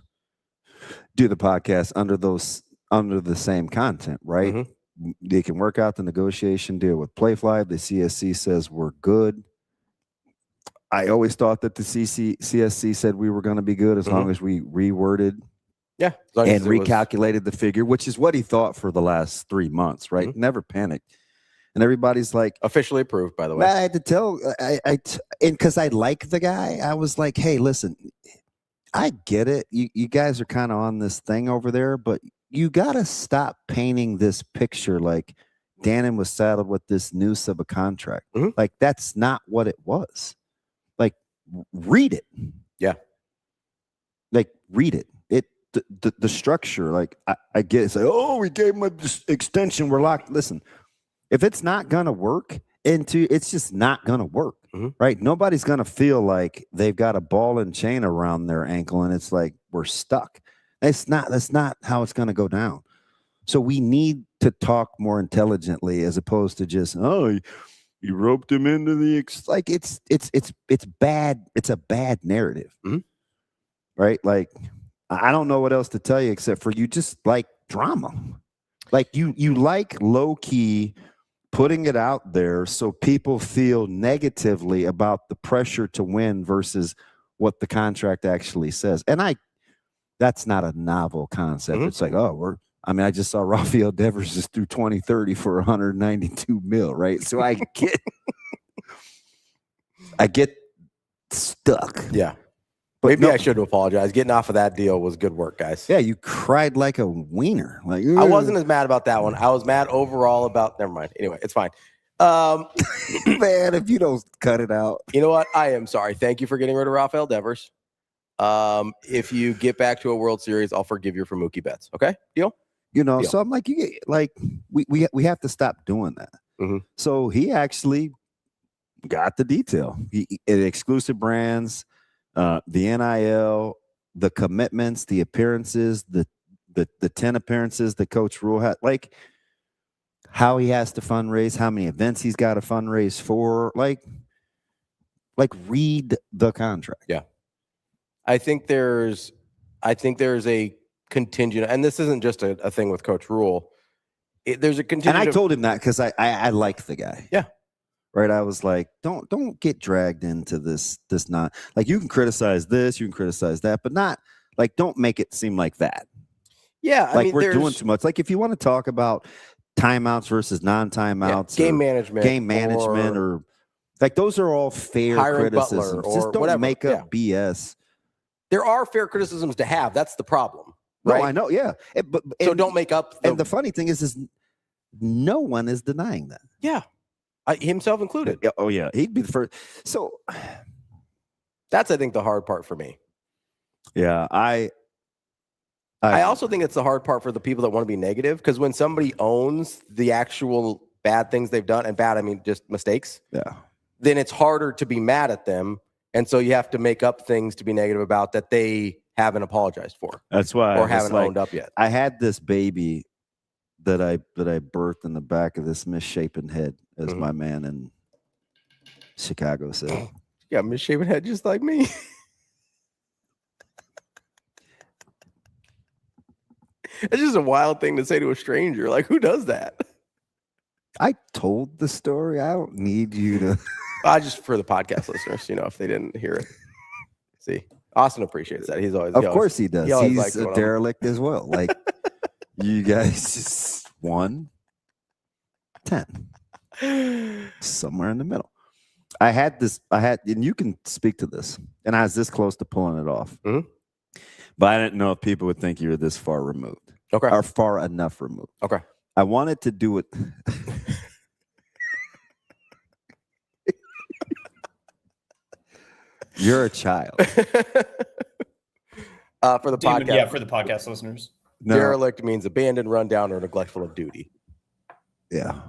do the podcast under the same content, right? Mm-hmm. They can work out the negotiation deal with Playfly. The CSC says we're good. I always thought that the CSC said we were going to be good as long as we reworded and recalculated the figure, which is what he thought for the last 3 months, right? Mm-hmm. Never panicked. And everybody's like... Officially approved, by the way. I had to tell... and because I like the guy, I was like, hey, listen, I get it. You guys are kind of on this thing over there, but you got to stop painting this picture like Dannon was saddled with this noose of a contract. Mm-hmm. Like, that's not what it was. Like, read it. Yeah. Like, read it. The structure, like, I get it. It's like, oh, we gave him an extension. We're locked. Listen, if it's not going to work, it's just not going to work, right? Nobody's going to feel like they've got a ball and chain around their ankle and it's like we're stuck. That's not how it's going to go down. So we need to talk more intelligently as opposed to just, oh, you roped him into the like it's bad. It's a bad narrative, right? Like I don't know what else to tell you except for you just like drama, like you like low key putting it out there so people feel negatively about the pressure to win versus what the contract actually says. And that's not a novel concept. It's like, I just saw Rafael Devers just threw 20-30 for 192 mil, right? So I get stuck. Yeah. But maybe I should apologize. Getting off of that deal was good work, guys. Yeah, you cried like a wiener. Like I wasn't as mad about that one. I was mad overall about. Never mind. Anyway, it's fine. Man, if you don't cut it out, you know what? I am sorry. Thank you for getting rid of Rafael Devers. If you get back to a World Series, I'll forgive you for Mookie Betts. Okay, deal. You know, so I'm like, we have to stop doing that. Mm-hmm. So he actually got the detail. Exclusive brands. The NIL, the commitments, the appearances, the 10 appearances that Coach Rhule had, like how he has to fundraise, how many events he's got to fundraise for, like read the contract. Yeah. I think there's a contingent, and this isn't just a thing with Coach Rhule. There's a contingent. And I told him that because I like the guy. Yeah. Right. I was like, don't get dragged into this not like you can criticize this, you can criticize that, but not like don't make it seem like that. Yeah. Like we're doing too much. Like if you want to talk about timeouts versus non-timeouts, game management, or like those are all fair criticisms. Just don't make up BS. There are fair criticisms to have. That's the problem. Right? No, I know. Yeah. So don't make up. And the funny thing is no one is denying that. Yeah. Himself included. Oh, yeah. He'd be the first. So that's, I think, the hard part for me. Yeah. I also think it's the hard part for the people that want to be negative, because when somebody owns the actual bad things they've done, and bad, I mean just mistakes, then it's harder to be mad at them. And so you have to make up things to be negative about that they haven't apologized for. That's why or haven't owned up yet. I had this baby that I birthed in the back of this misshapen head, as my man in Chicago said. Yeah, misshapen head just like me. It's just a wild thing to say to a stranger. Like, who does that? I told the story. I don't need you to. Just for the podcast listeners, if they didn't hear it. See, Austin apprecites that. He's always. Of course he does. He's a derelict as well. Like, you guys just 1-10. Somewhere in the middle. and you can speak to this, and I was this close to pulling it off. But I didn't know if people would think you were this far removed. Okay. Or far enough removed. Okay. I wanted to do it. You're a child. For the Damon, podcast. yeah, for the podcast listeners. No. Derelict means abandoned, run down, or neglectful of duty. Yeah.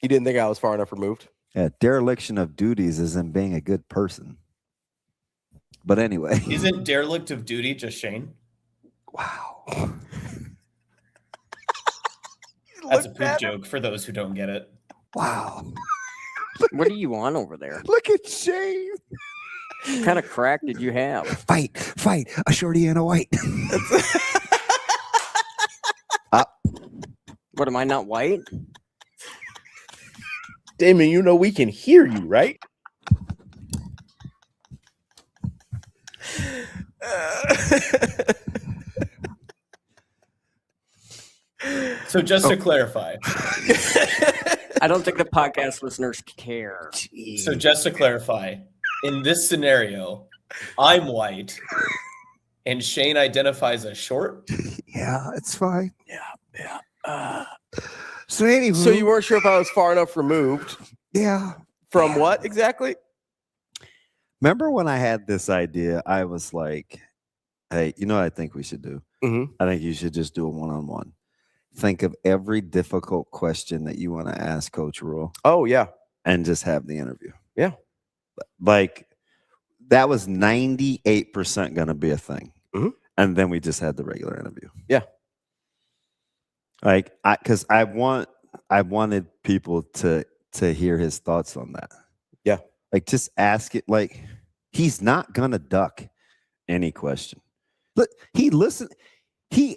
You didn't think I was far enough removed? Yeah. Dereliction of duties is in being a good person. But anyway. Isn't derelict of duty just Shane? Wow. That's a poop joke for those who don't get it. Wow. What do you want over there? Look at Shane. What kind of crack did you have? Fight. A shorty and a white. What, am I not white? Damon, you know we can hear you, right? So just to clarify. I don't think the podcast listeners care. So just to clarify, in this scenario, I'm white and Shane identifies as short. Yeah, it's fine. Yeah. So anyway. So you weren't sure if I was far enough removed? Yeah. From what exactly? Remember when I had this idea, I was like, hey, you know what I think we should do? I think you should just do a one-on-one. Think of every difficult question that you want to ask Coach Rhule. Oh, yeah. And just have the interview. Yeah. Like, that was 98% going to be a thing. And then we just had the regular interview. Yeah. Like, because I wanted people to hear his thoughts on that. Yeah. Like, just ask it. Like, he's not going to duck any question. Look, he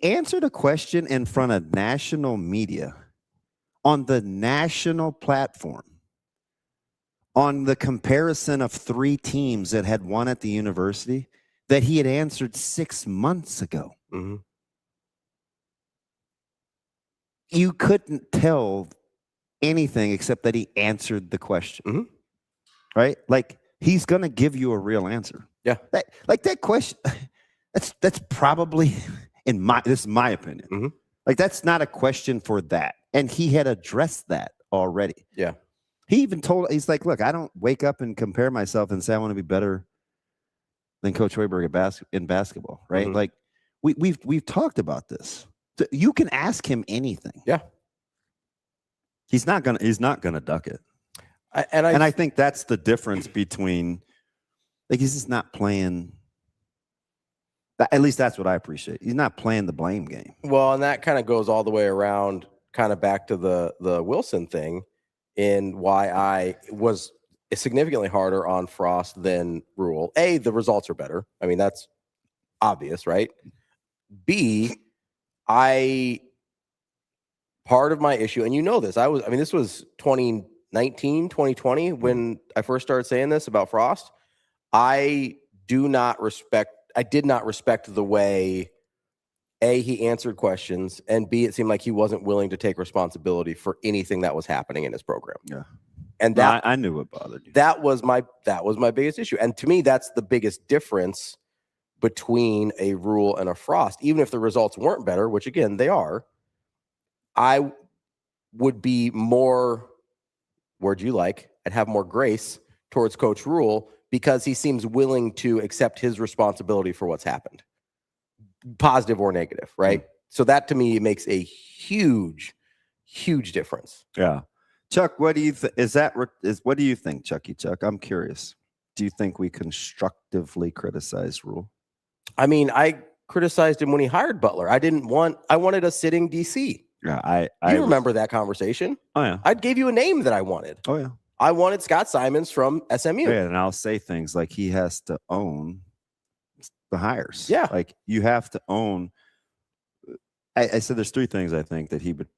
answered a question in front of national media on the national platform on the comparison of 3 teams that had won at the university that he had answered 6 months ago. You couldn't tell anything except that he answered the question. Right? Like, he's going to give you a real answer. Yeah. That question, that's probably, this is my opinion. Like, that's not a question for that. And he had addressed that already. Yeah. He even told, he's like, look, I don't wake up and compare myself and say I want to be better than Coach Hoiberg in basketball, right? Like, we've talked about this. You can ask him anything. Yeah. He's not gonna duck it. And I think that's the difference between, like, he's just not playing. At least that's what I appreciate. He's not playing the blame game. Well, and that kind of goes all the way around, kind of back to the Wilson thing, in why I was significantly harder on Frost than Rhule. A, the results are better. I mean, that's obvious, right? B, part of my issue, and you know this, this was 2019, 2020 when I first started saying this about Frost. I did not respect the way A, he answered questions, and B, it seemed like he wasn't willing to take responsibility for anything that was happening in his program. Yeah. And that I knew what bothered you. That was my biggest issue. And to me, that's the biggest difference between a Rhule and a Frost. Even if the results weren't better, which again they are, I would be more, I'd have more grace towards Coach Rhule because he seems willing to accept his responsibility for what's happened, positive or negative, right? So that to me makes a huge, huge difference. Yeah. Chuck, what do you think? What do you think, Chucky Chuck? I'm curious. Do you think we constructively criticize Rhule? I mean, I criticized him when he hired Butler. I wanted a sitting DC. Yeah, you remember that conversation? Oh yeah. I gave you a name that I wanted. Oh yeah. I wanted Scott Simons from SMU. Yeah, and I'll say things like he has to own the hires. Yeah. Like you have to own. I said there's 3 things I think that he would,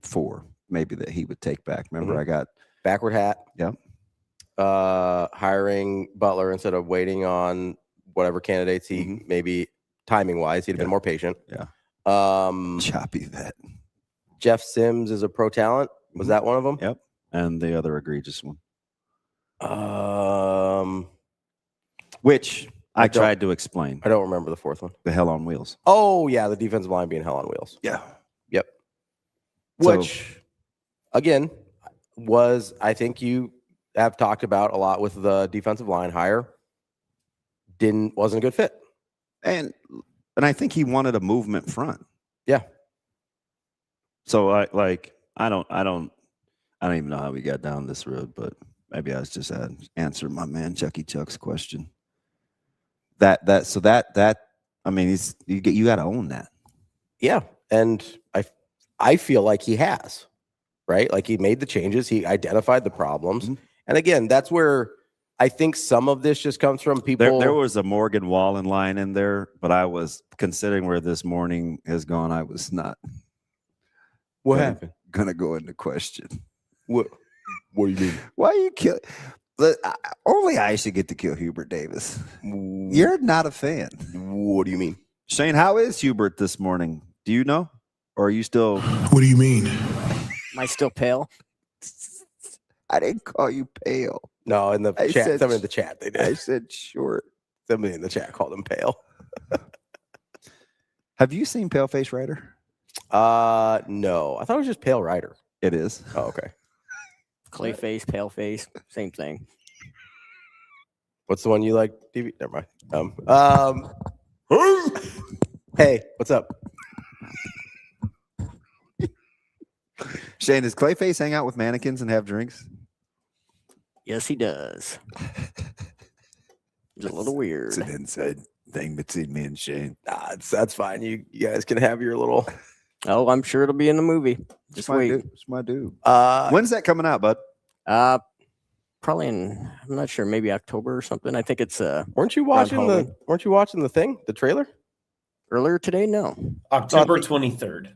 4 maybe that he would take back. Remember, I got backward hat. Yep. Hiring Butler instead of waiting on whatever candidates he maybe timing wise, he'd have been more patient. Yeah. Choppy vet. Jeff Sims is a pro talent. Was that one of them? Yep. And the other egregious one. Which I tried to explain. I don't remember the fourth one. The hell on wheels. Oh, yeah, the defensive line being hell on wheels. Yeah. Yep. So, Which, again, was I think you have talked about a lot with the defensive line hire. Wasn't a good fit. And I think he wanted a movement front. Yeah. So I don't even know how we got down this road, but maybe I was just answering my man Chucky Chuck's question. I mean, you got to own that. Yeah, and I feel like he has, right? Like he made the changes, he identified the problems, Mm-hmm. and again, that's where I think some of this just comes from people. There was a Morgan Wallen line in there, but I was considering where this morning has gone. I was not. What happened? Gonna go into question. What do you mean? Why you kill? Only I should get to kill Hubert Davis. You're not a fan. What do you mean? Shane, how is Hubert this morning? Do you know? Or are you still... What do you mean? Am I still pale? I didn't call you pale. No, in the chat. Somebody in the chat, they did. I said short. Somebody in the chat called him pale. Have you seen Paleface Rider? No. I thought it was just Pale Rider. It is. Oh, okay. Clay face, pale face, same thing. What's the one you like? TV? Never mind. Hey, what's up? Shane, does Clayface hang out with mannequins and have drinks? Yes, he does. It's a little weird. It's an inside thing between me and Shane. Nah, that's fine. You guys can have your little. Oh, I'm sure it'll be in the movie. Just wait. It's my dude. When's that coming out, bud? Probably in, I'm not sure, maybe October or something. I think it's Weren't you watching the thing, the trailer? Earlier today? No. October 23rd.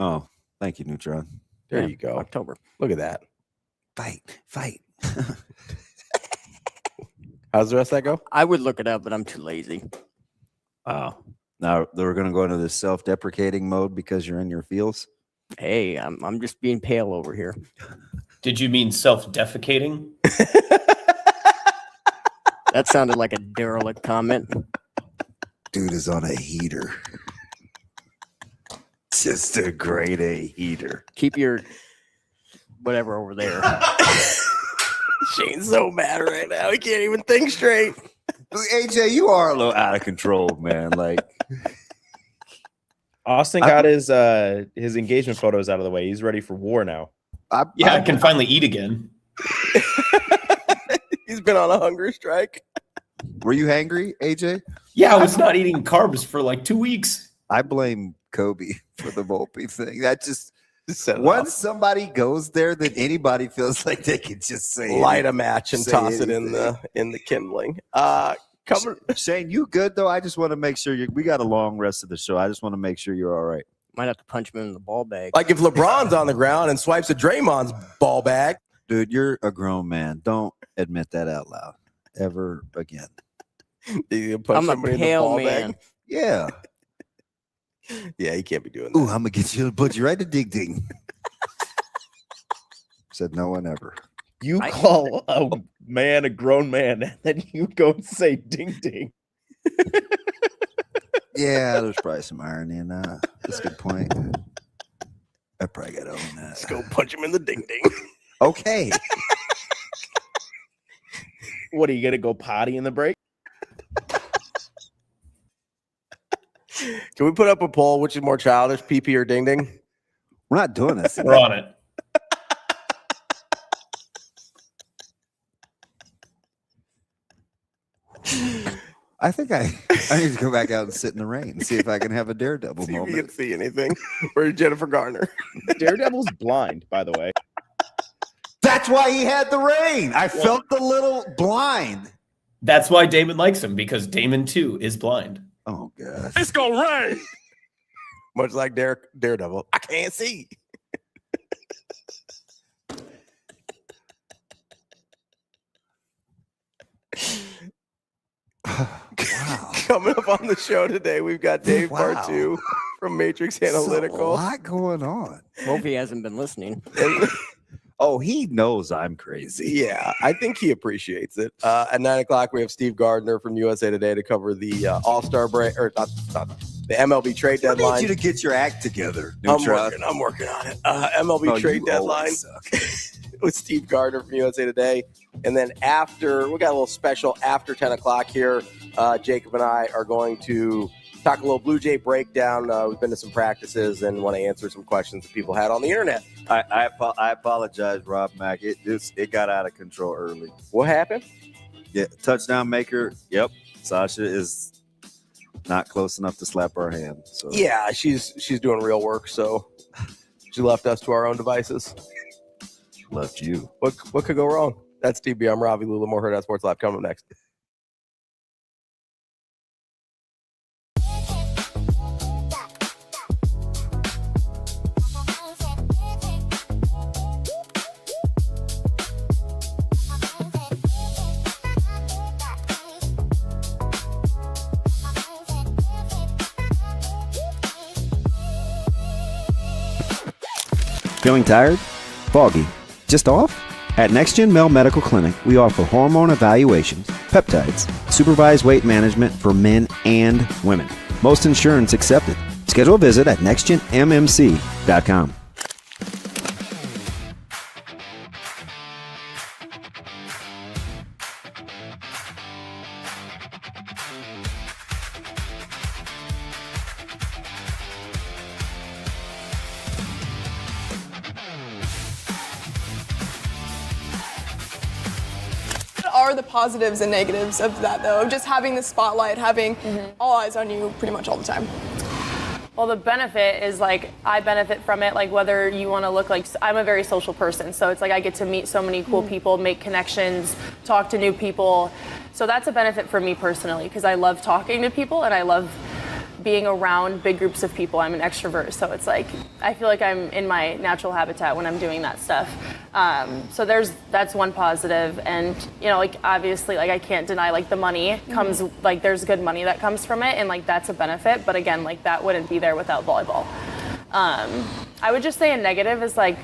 Oh, thank you, Neutron. There you go. October. Look at that. Fight. How's the rest of that go? I would look it up, but I'm too lazy. Wow. Now we're going to go into this self-deprecating mode because you're in your feels. Hey, I'm just being pale over here. Did you mean self-defecating? That sounded like a derelict comment. Dude is on a heater. Just a grade A heater. Keep your whatever over there. Shane's so mad right now. He can't even think straight. AJ, you are a little out of control, man. Like Austin got his engagement photos out of the way. He's ready for war now. I can finally eat again. He's been on a hunger strike. Were you hangry, AJ? Yeah, I was not eating carbs for like 2 weeks. I blame Kobe for the Volpe thing. That just set once somebody goes there, then anybody feels like they can just say light a match and toss it in the kindling. Shane, you good though? I just want to make sure we got a long rest of the show. I just want to make sure you're all right. Might have to punch him in the ball bag. Like if LeBron's on the ground and swipes a Draymond's ball bag. Dude, you're a grown man. Don't admit that out loud ever again. I'm a pale man. Bag? Yeah. Yeah, he can't be doing that. Ooh, I'm gonna get you, put you right to ding ding. Said no one ever. You call a man a grown man, and then you go and say ding ding. Yeah, there's probably some irony in that. That's a good point. I probably got to own that. Let's go punch him in the ding ding. Okay. What are you gonna go potty in the break? Can we put up a poll? Which is more childish, PP or ding ding? We're not doing this. We're on it. I think I need to go back out and sit in the rain and see if I can have a Daredevil See moment. if you can see anything. Or Jennifer Garner. Daredevil's blind, by the way. That's why he had the rain. I felt a little blind. That's why Damon likes him, because Damon too is blind. Oh god. It's gonna rain. Much like Daredevil. I can't see. Wow. Coming up on the show today, we've got Dave BARTOO from Matrix Analytical. A lot going on. Hope he hasn't been listening. Oh, he knows I'm crazy. Yeah, I think he appreciates it. At 9 o'clock, we have Steve Gardner from USA Today to cover the All-Star break, or not the MLB trade deadline. I need you to get your act together. I'm working on it. MLB trade deadline with Steve Gardner from USA Today. And then after, we got a little special after 10 o'clock here. Jacob and I are going to talk a little Bluejay Breakdown. We've been to some practices and want to answer some questions that people had on the internet. I apologize, Rob Mack. It got out of control early. What happened? Yeah, touchdown maker. Yep, Sasha is not close enough to slap our hand. So yeah, she's doing real work. So she left us to our own devices. Left you. What could go wrong? That's DB. I'm Ravi. Lulla. More Hurrdat Sports Live coming up next. Feeling tired? Foggy? Just off? At NextGen Male Medical Clinic, we offer hormone evaluations, peptides, supervised weight management for men and women. Most insurance accepted. Schedule a visit at nextgenmmc.com. Are the positives and negatives of that, though, of just having the spotlight, having all eyes on you pretty much all the time? Well, the benefit is, like, I benefit from it, like, whether you want to look like, I'm a very social person, so it's like I get to meet so many cool people, make connections, talk to new people. So that's a benefit for me personally, because I love talking to people and I love being around big groups of people. I'm an extrovert, so it's like I feel like I'm in my natural habitat when I'm doing that stuff. So that's one positive, and you know, like obviously, like I can't deny, like the money comes, like there's good money that comes from it, and like that's a benefit. But again, like that wouldn't be there without volleyball. I would just say a negative is like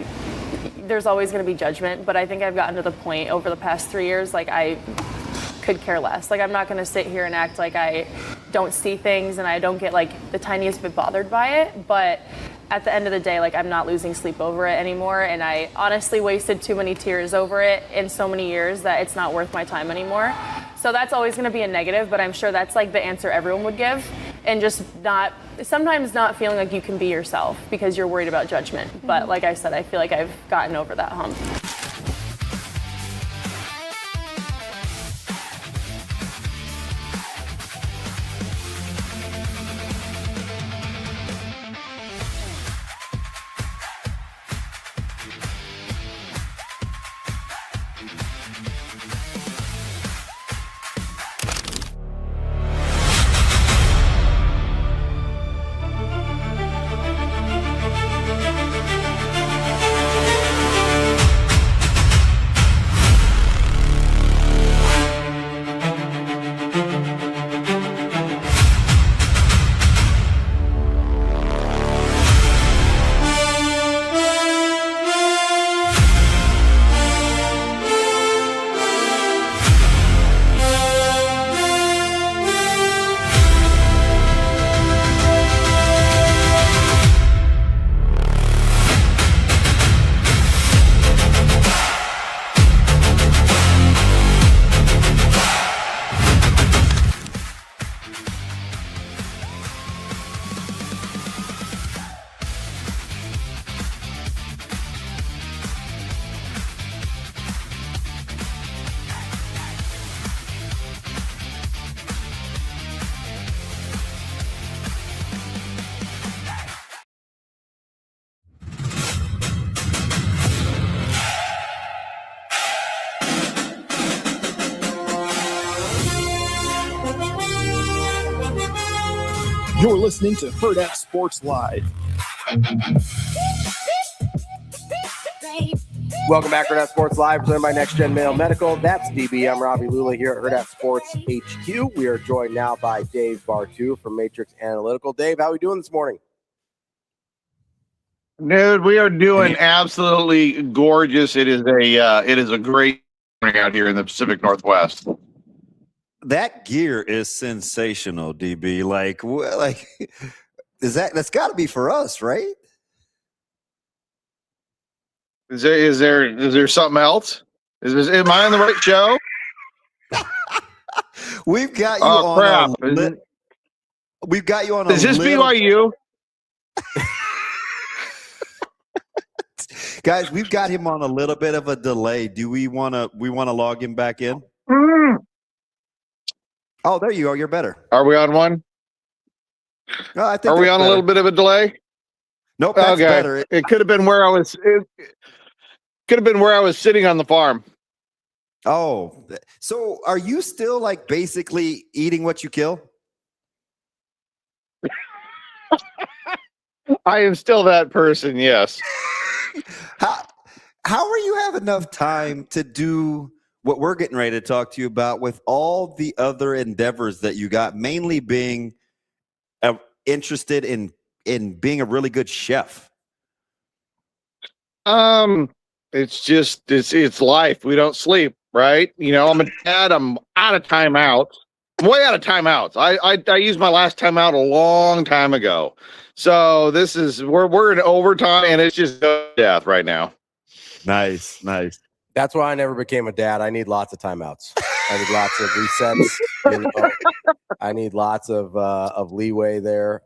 there's always going to be judgment, but I think I've gotten to the point over the past 3 years, like I could care less. Like I'm not going to sit here and act like I don't see things and I don't get like the tiniest bit bothered by it, but at the end of the day, like I'm not losing sleep over it anymore, and I honestly wasted too many tears over it in so many years that it's not worth my time anymore. So that's always going to be a negative, but I'm sure that's like the answer everyone would give, and just sometimes not feeling like you can be yourself because you're worried about judgment. But like I said, I feel like I've gotten over that hump. You're listening to Hurrdat Sports Live. Welcome back to Hurrdat Sports Live, presented by Next Gen Male Medical. That's DB. I'm Ravi Lulla here at Hurrdat Sports HQ. We are joined now by Dave BARTOO from Matrix Analytical. Dave, how are we doing this morning? Dude, we are doing absolutely gorgeous. It is a great morning out here in the Pacific Northwest. That gear is sensational, DB. Like that's got to be for us, right? Is there something else? Am I on the right show? We've got you on. Crap. We've got you on. Is this BYU? Guys, we've got him on a little bit of a delay. Do we want to log him back in? Oh, there you go. You're better. Are we on one? No, I think Are we on better. a little bit of a delay? Nope, that's better. It could have been where I was. It could have been where I was sitting on the farm. Oh, so are you still like basically eating what you kill? I am still that person. Yes. How are you have enough time to do what we're getting ready to talk to you about with all the other endeavors that you got, mainly being interested in being a really good chef? It's just it's life. We don't sleep, right? You know, I'm a dad. I'm out of timeouts. I'm way out of timeouts. I used my last timeout a long time ago. So this is we're in overtime, and it's just death right now. Nice. That's why I never became a dad. I need lots of timeouts. I need lots of resets. You know? I need lots of leeway there.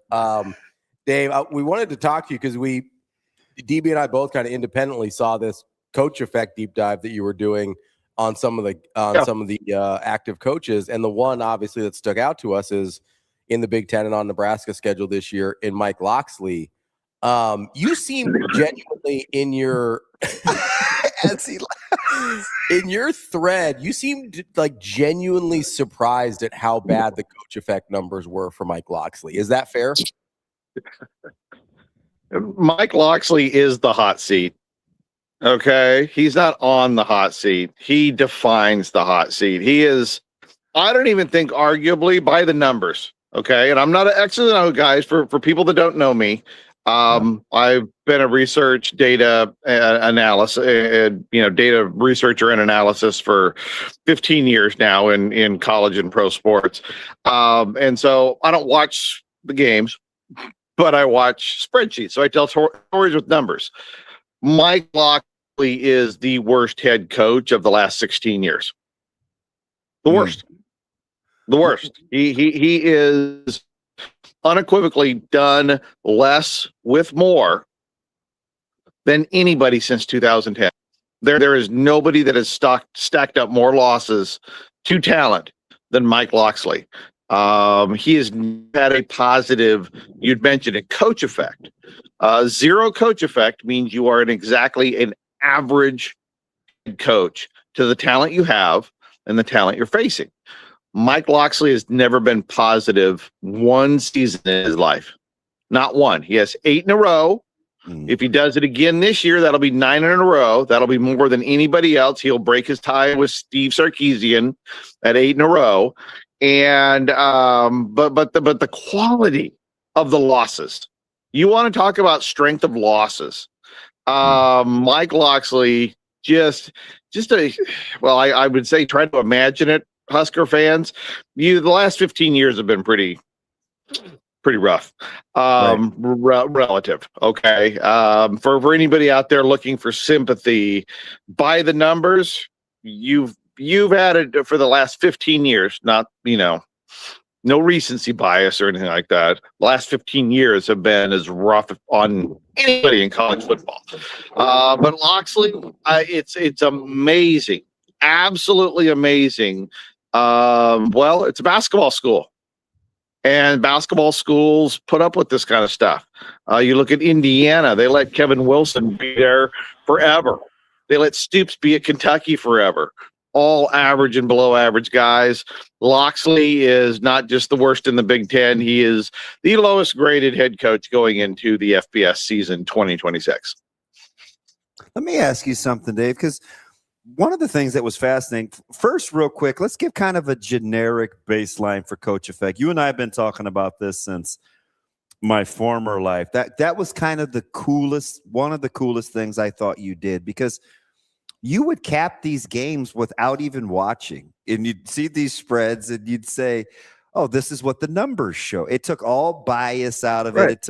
Dave, we wanted to talk to you because DB and I both kind of independently saw this coach effect deep dive that you were doing on some of the active coaches, and the one obviously that stuck out to us is in the Big Ten and on Nebraska schedule this year in Mike Locksley. You seem genuinely in your in your thread, you seemed like genuinely surprised at how bad the coach effect numbers were for Mike Locksley. Is that fair? Mike Locksley is the hot seat. Okay. He's not on the hot seat. He defines the hot seat. He is, I don't even think arguably by the numbers. Okay. And I'm not an X and O guys for people that don't know me. I've been a research data analysis, data researcher and analysis for 15 years now in college and pro sports. And so I don't watch the games, but I watch spreadsheets. So I tell stories with numbers. Mike Locksley is the worst head coach of the last 16 years. The worst. The worst. He is unequivocally done less with more than anybody since 2010. There is nobody that has stacked up more losses to talent than Mike Locksley. He has had a positive, you'd mentioned a coach effect. Zero coach effect means you are exactly an average coach to the talent you have and the talent you're facing. Mike Locksley has never been positive one season in his life. Not one. He has 8 in a row. If he does it again this year, that'll be 9 in a row. That'll be more than anybody else. He'll break his tie with Steve Sarkisian at 8 in a row. And but the quality of the losses. You want to talk about strength of losses. Mike Locksley I would say try to imagine it, Husker fans. The last 15 years have been pretty rough, relative. Okay. For anybody out there looking for sympathy, by the numbers, you've had it for the last 15 years, not, no recency bias or anything like that. The last 15 years have been as rough on anybody in college football. But Locksley, it's amazing. Absolutely amazing. It's a basketball school. And basketball schools put up with this kind of stuff. You look at Indiana, they let Kevin Wilson be there forever. They let Stoops be at Kentucky forever. All average and below average guys. Locksley is not just the worst in the Big Ten. He is the lowest graded head coach going into the FBS season 2026. Let me ask you something, Dave, because one of the things that was fascinating, first, real quick, let's give kind of a generic baseline for coach effect. You and I have been talking about this since my former life. That was kind of one of the coolest things I thought you did, because you would cap these games without even watching, and you'd see these spreads and you'd say, oh, this is what the numbers show. It took all bias out of it.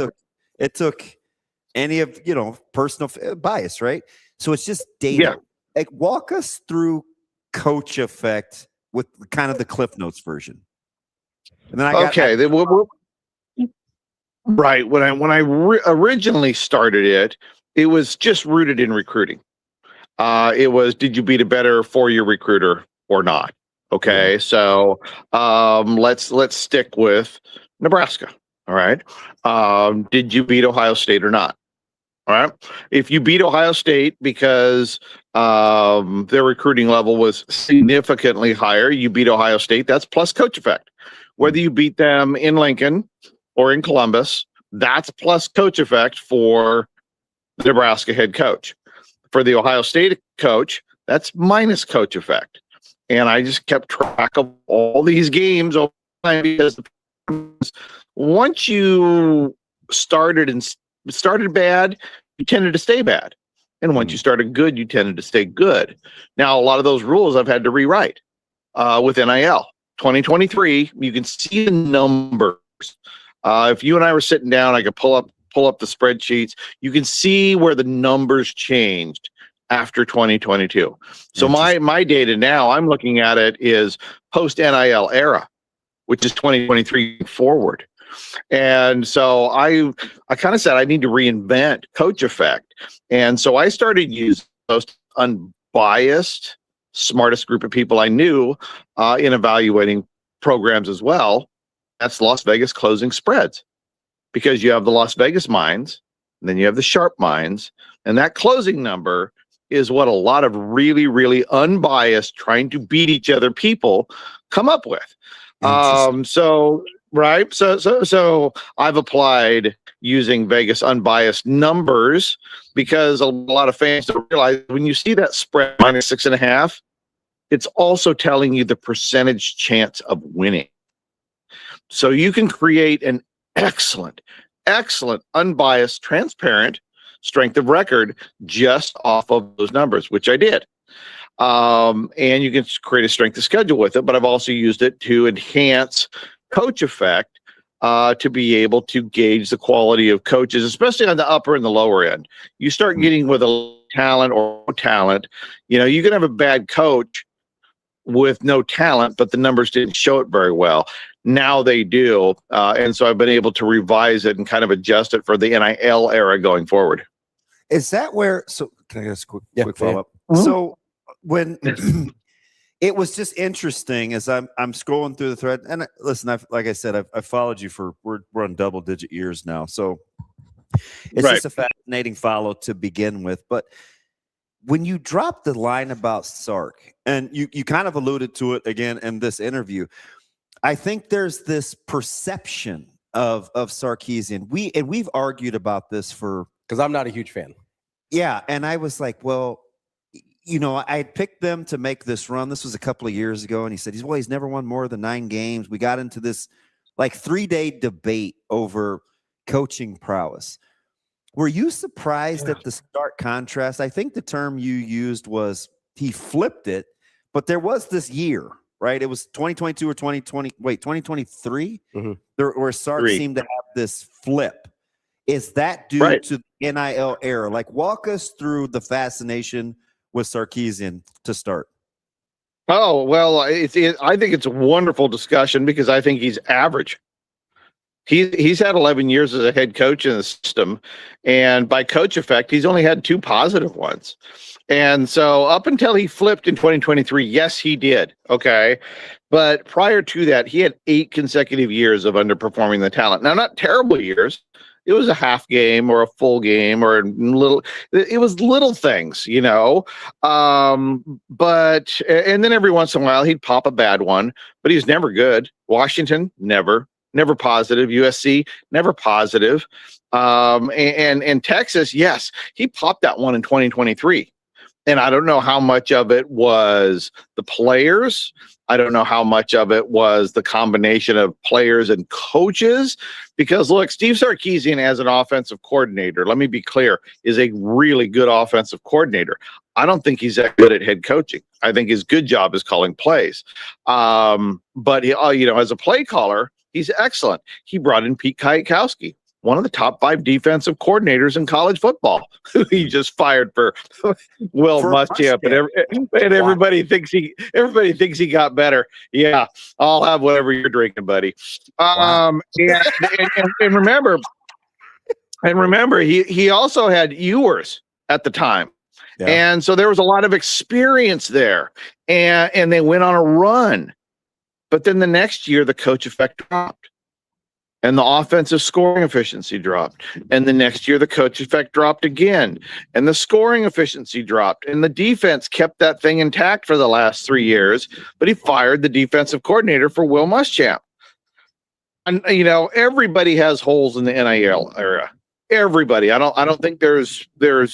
It took any of, personal bias, right? So it's just data. Yeah. Like, walk us through coach effect with kind of the Cliff Notes version. And then right. When I originally started it was just rooted in recruiting. It was, did you beat a better 4-year recruiter or not? Okay. Yeah. So let's stick with Nebraska. All right. Did you beat Ohio State or not? All right. If you beat Ohio State because their recruiting level was significantly higher, you beat Ohio State, that's plus coach effect. Whether you beat them in Lincoln or in Columbus, that's plus coach effect for the Nebraska head coach. For the Ohio State coach, that's minus coach effect. And I just kept track of all these games over time, because once you started bad, you tended to stay bad. And once you started good, you tended to stay good. Now, a lot of those rules I've had to rewrite with NIL. 2023, you can see the numbers. If you and I were sitting down, I could pull up the spreadsheets. You can see where the numbers changed after 2022. So my data now, I'm looking at it, is post NIL era, which is 2023 forward. And so I kind of said I need to reinvent coach effect. And so I started using the most unbiased, smartest group of people I knew in evaluating programs as well. That's Las Vegas closing spreads, because you have the Las Vegas minds, and then you have the sharp minds, and that closing number is what a lot of really, really unbiased, trying to beat each other people come up with. So I've applied using Vegas unbiased numbers, because a lot of fans don't realize when you see that spread minus 6.5, it's also telling you the percentage chance of winning. So you can create an excellent, unbiased, transparent strength of record just off of those numbers, which I did. And you can create a strength of schedule with it, but I've also used it to enhance coach effect, to be able to gauge the quality of coaches, especially on the upper and the lower end. You start getting with a talent or no talent, you can have a bad coach with no talent, but the numbers didn't show it very well. Now they do. And so I've been able to revise it and kind of adjust it for the NIL era going forward. Is that where, so can I just quick follow-up? Mm-hmm. So when it was just interesting as I'm scrolling through the thread, and listen, like I said, I've followed you we're on double-digit years now. So it's just a fascinating follow to begin with. But when you drop the line about Sark, and you kind of alluded to it again in this interview, I think there's this perception of Sarkisian. We've argued about this because I'm not a huge fan. Yeah, and I was like, well, I had picked them to make this run. This was a couple of years ago, and he said he's never won more than 9 games. We got into this 3-day debate over coaching prowess. Were you surprised at the stark contrast? I think the term you used was he flipped it, but there was this year, right? It was 2022 or 2023, where Sark seemed to have this flip. Is that due to the NIL era? Walk us through the fascination with Sarkisian to start. Oh, well, I think it's a wonderful discussion, because I think he's average. He's had 11 years as a head coach in the system, and by coach effect, he's only had 2 positive ones. And so up until he flipped in 2023, yes, he did. Okay. But prior to that, he had 8 consecutive years of underperforming the talent. Now, not terrible years. It was a half game or a full game or it was little things, but, and then every once in a while he'd pop a bad one, but he was never good. Washington, never positive. USC, never positive. And Texas, yes, he popped that one in 2023. And I don't know how much of it was the players. I don't know how much of it was the combination of players and coaches. Because, look, Steve Sarkisian as an offensive coordinator, let me be clear, is a really good offensive coordinator. I don't think he's that good at head coaching. I think his good job is calling plays. But, he, as a play caller, he's excellent. He brought in Pete Kwiatkowski, one of the top 5 defensive coordinators in college football, who he just fired for Will Muschamp, and everybody thinks he got better. Yeah, I'll have whatever you're drinking, buddy. Wow. And remember, he also had Ewers at the time. Yeah. And so there was a lot of experience there, and they went on a run. But then the next year, the coach effect dropped. And the offensive scoring efficiency dropped. And the next year, the coach effect dropped again. And the scoring efficiency dropped. And the defense kept that thing intact for the last 3 years. But he fired the defensive coordinator for Will Muschamp. And, everybody has holes in the NIL era. Everybody. I don't think there's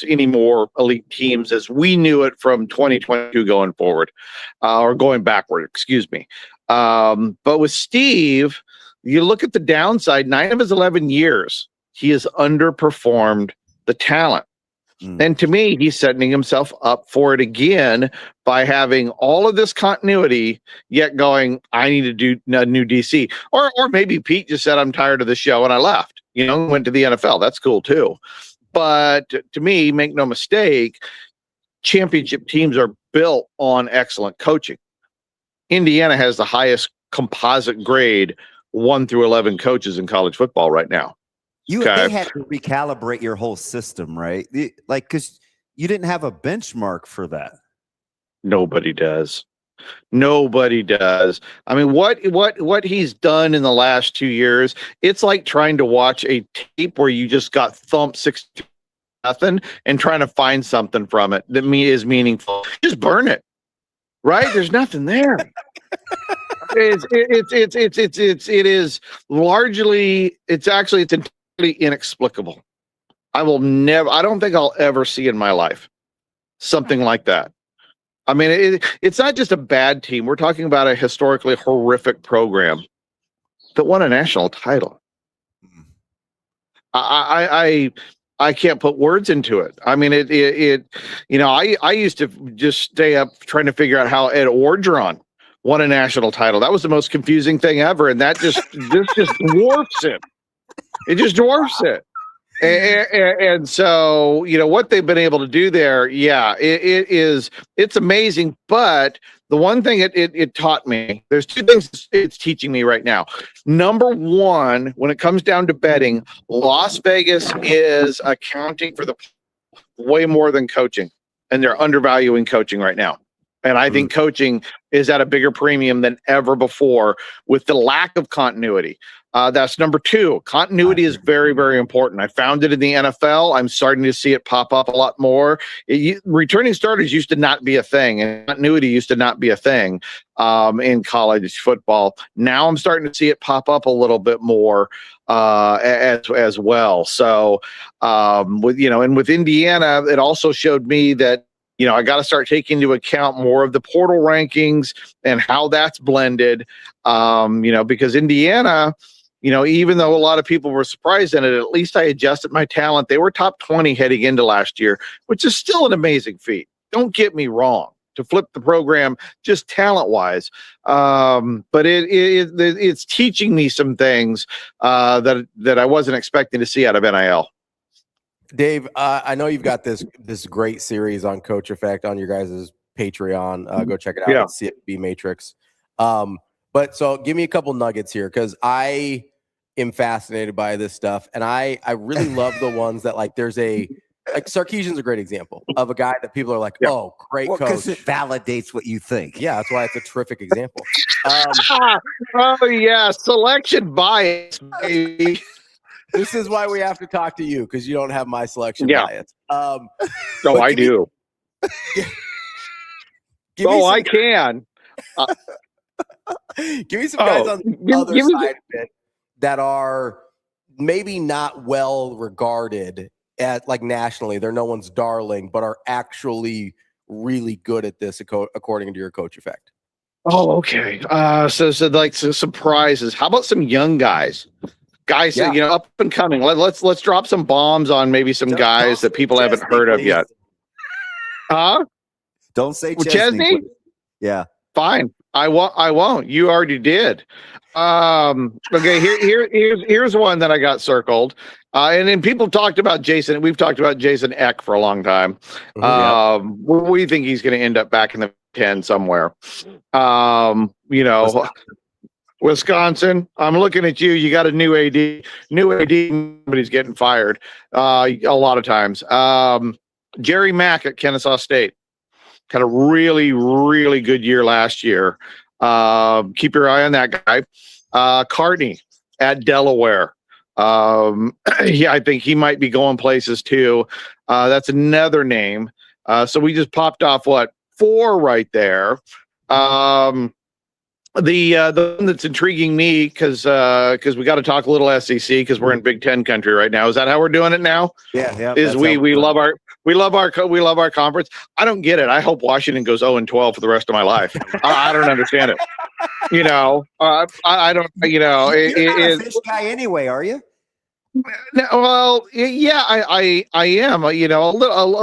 any more elite teams as we knew it from 2022 going forward, or going backward, excuse me. But with Steve, you look at the downside, 9 of his 11 years, he has underperformed the talent. And to me, he's setting himself up for it again by having all of this continuity, yet going, I need to do a new DC. Or maybe Pete just said, I'm tired of the show and I left, went to the NFL. That's cool too. But to me, make no mistake, championship teams are built on excellent coaching. Indiana has the highest composite grade 1 through 11 coaches in college football right now. They had to recalibrate your whole system, right? Because you didn't have a benchmark for that. Nobody does. I mean, what he's done in the last 2 years, it's like trying to watch a tape where you just got thumped 6-0 and trying to find something from it that is meaningful. Just burn it, right? There's nothing there. It's entirely inexplicable. I don't think I'll ever see in my life something like that. I mean, it's not just a bad team. We're talking about a historically horrific program that won a national title. I can't put words into it. I mean, I used to just stay up trying to figure out how Ed Orgeron won a national title. That was the most confusing thing ever, and this just dwarfs it. It just dwarfs it. And so, what they've been able to do there, it's amazing. But the one thing it taught me, there's 2 things it's teaching me right now. Number one, when it comes down to betting, Las Vegas is accounting for the way more than coaching, and they're undervaluing coaching right now. And I think coaching is at a bigger premium than ever before with the lack of continuity. That's number 2. Continuity is very, very important. I found it in the NFL. I'm starting to see it pop up a lot more. Returning starters used to not be a thing, and continuity used to not be a thing in college football. Now I'm starting to see it pop up a little bit more as well. So with Indiana, it also showed me that I got to start taking into account more of the portal rankings and how that's blended, because Indiana, even though a lot of people were surprised in it, at least I adjusted my talent. They were top 20 heading into last year, which is still an amazing feat. Don't get me wrong, to flip the program just talent-wise. But it's teaching me some things that I wasn't expecting to see out of NIL. Dave, I know you've got this great series on Coach Effect on your guys' Patreon. Go check it out. CFB Matrix. But so give me a couple nuggets here, because I am fascinated by this stuff, and I really love the ones that there's Sarkisian's a great example of a guy that people are like, oh, great coach. Because it validates what you think. Yeah, that's why it's a terrific example. Selection bias, baby. This is why we have to talk to you, because you don't have my selection bias. I do. I can. Give me some guys on the other side of it that are maybe not well regarded at nationally. They're no one's darling, but are actually really good at this, according to your coach effect? Oh, okay. So surprises. How about some young guys? Guys, Yeah. up and coming. Let's drop some bombs on maybe some guys that people haven't heard of yet. Huh? Don't say Chesney. Yeah. Fine. I won't. You already did. Okay. Here's one that I got circled. And then people talked about Jason. We've talked about Jason Eck for a long time. We think he's going to end up back in the 10 somewhere. Wisconsin. I'm looking at you. You got a new AD. But he's getting fired a lot of times. Jerry Mack at Kennesaw State. Had a really, really good year last year. Keep your eye on that guy. Cartney at Delaware. I think he might be going places too. That's another name. So we just popped off 4 right there. The one that's intriguing me because we got to talk a little SEC because we're in Big Ten country right now. Is that how we're doing it now? Yeah. Is we love our conference. I don't get it. I hope Washington goes 0-12 for the rest of my life. I don't understand it. I don't. You're not a fish guy anyway, are you? Well, yeah, I am. A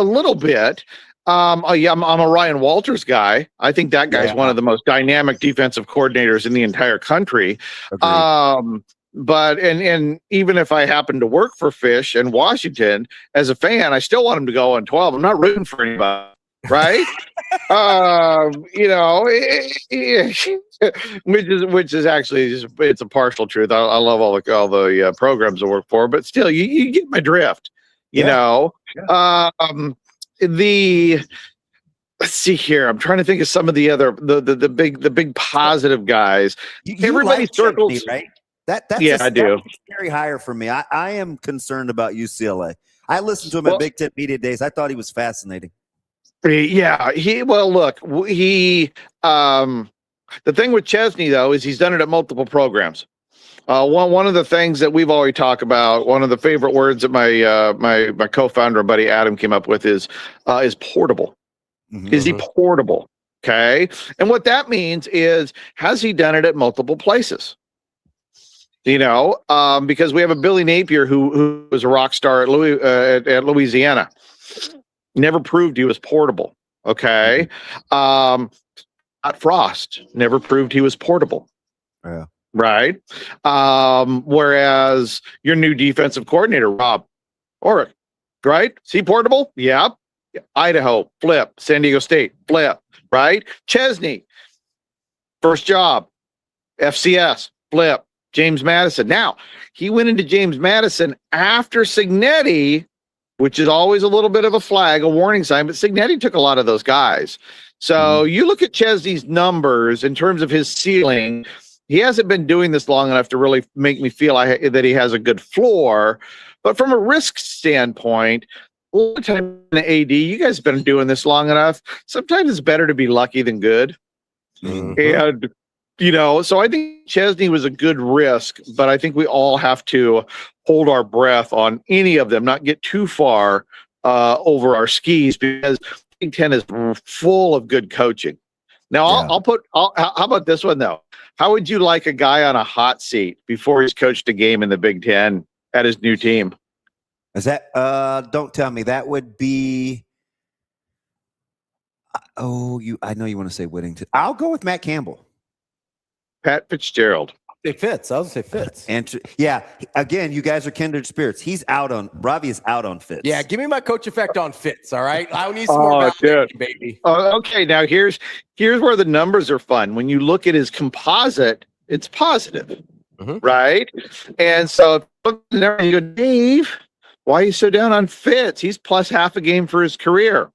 little bit. I'm a Ryan Walters guy. I think that guy's one of the most dynamic defensive coordinators in the entire country. Agreed. But even if I happen to work for Fish and Washington as a fan, I still want him to go on 12. I'm not rooting for anybody, right? Which is actually it's a partial truth. I love all the programs I work for, but still, you get my drift. Let's see here. I'm trying to think of some of the other the big positive guys. Everybody like circles, Chesney, right? I do. Very higher for me. I am concerned about UCLA. I listened to him at Big Ten Media Days. I thought he was fascinating. Yeah, the thing with Chesney though is he's done it at multiple programs. One of the things that we've always talked about, one of the favorite words that my co-founder and buddy Adam came up with is portable. Mm-hmm. Is he portable? Okay, and what that means is has he done it at multiple places? Because we have a Billy Napier who was a rock star at Louisiana. Never proved he was portable. Okay. Scott Frost never proved he was portable. Yeah. Right. Whereas your new defensive coordinator, Rob Orrick, right? Is he portable? Yeah. Idaho, flip. San Diego State, flip. Right. Chesney, first job. FCS, flip. James Madison. Now, he went into James Madison after Cignetti, which is always a little bit of a flag, a warning sign, but Cignetti took a lot of those guys. So you look at Chesney's numbers in terms of his ceiling, he hasn't been doing this long enough to really make me feel that he has a good floor. But from a risk standpoint, a lot of time in the AD, you guys have been doing this long enough. Sometimes it's better to be lucky than good. Mm-hmm. And so I think Chesney was a good risk, but I think we all have to hold our breath on any of them, not get too far over our skis because Big Ten is full of good coaching. Now, how about this one, though? How would you like a guy on a hot seat before he's coached a game in the Big Ten at his new team? Is that, don't tell me, that would be, I know you want to say Whittington. I'll go with Matt Campbell. Pat Fitzgerald. It fits. I was going to say Fitz. And again, you guys are kindred spirits. Ravi is out on Fitz. Yeah, give me my coach effect on Fitz, all right? I need some more validation, baby. Okay, now here's where the numbers are fun. When you look at his composite, it's positive, right? And so you go, Dave, why are you so down on Fitz? He's plus half a game for his career.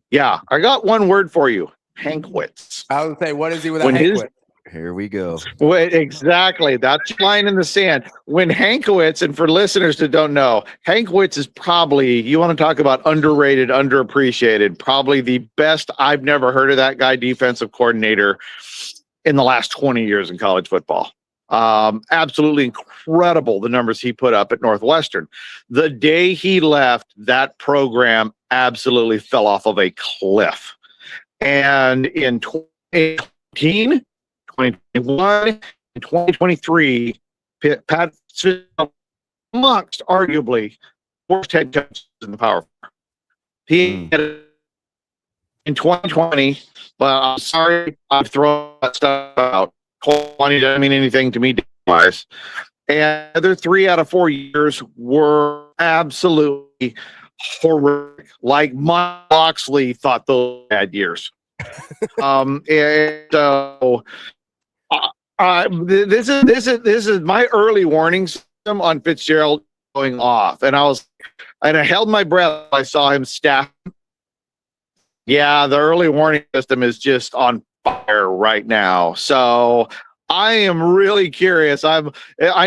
Yeah, I got one word for you. Hankwitz. I would say, what is he without Hankwitz? Here we go. Wait, exactly. That's line in the sand. When Hankwitz, and for listeners that don't know, Hankwitz is probably, you want to talk about underrated, underappreciated, probably the best, I've never heard of that guy, defensive coordinator in the last 20 years in college football. Absolutely incredible, the numbers he put up at Northwestern. The day he left, that program absolutely fell off of a cliff. And in 2019, 2021, and 2023, Pat Fitzgerald amongst arguably worst head coaches in the Power Four. He had in 2020, but I'm sorry, I've thrown that stuff out. 2020 doesn't mean anything to me, guys. And the other 3 out of 4 years were absolutely horrific. Like Mike Loxley thought those bad years. And so this is my early warning system on Fitzgerald going off, and I held my breath. I saw him staff. Yeah, the early warning system is just on fire right now. So I am really curious. I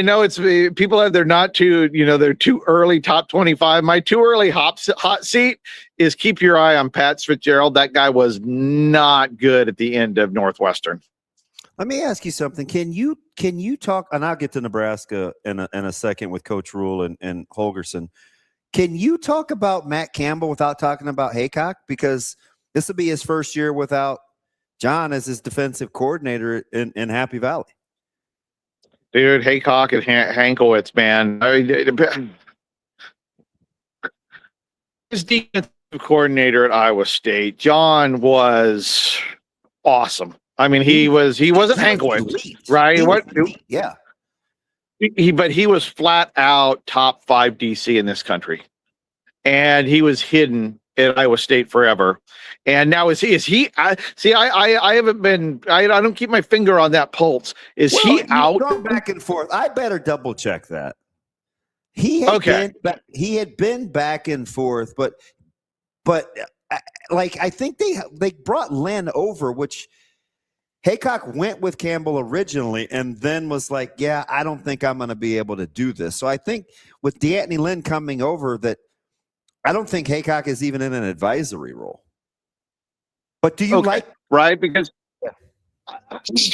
know it's people have they're not too, they're too early top 25. My too early hot seat is keep your eye on Pat Fitzgerald. That guy was not good at the end of Northwestern. Let me ask you something. Can you talk, and I'll get to Nebraska in a second with Coach Rhule and Holgorsen. Can you talk about Matt Campbell without talking about Haycock? Because this will be his first year without John as his defensive coordinator in Happy Valley. Dude, Haycock and Hankowitz, man. His defensive coordinator at Iowa State, John, was awesome. I mean, he wasn't Hankowitz, right? Yeah. But he was flat out top 5 DC in this country, and he was hidden at Iowa State forever. And now I haven't been. I don't keep my finger on that pulse. Is he out? Going back and forth. I better double check that. He had been back and forth, but I think they brought Lynn over, which Haycock went with Campbell originally and then was like, yeah, I don't think I'm going to be able to do this. So I think with DeAnthony Lynn coming over, that I don't think Haycock is even in an advisory role. But do you like – right? Because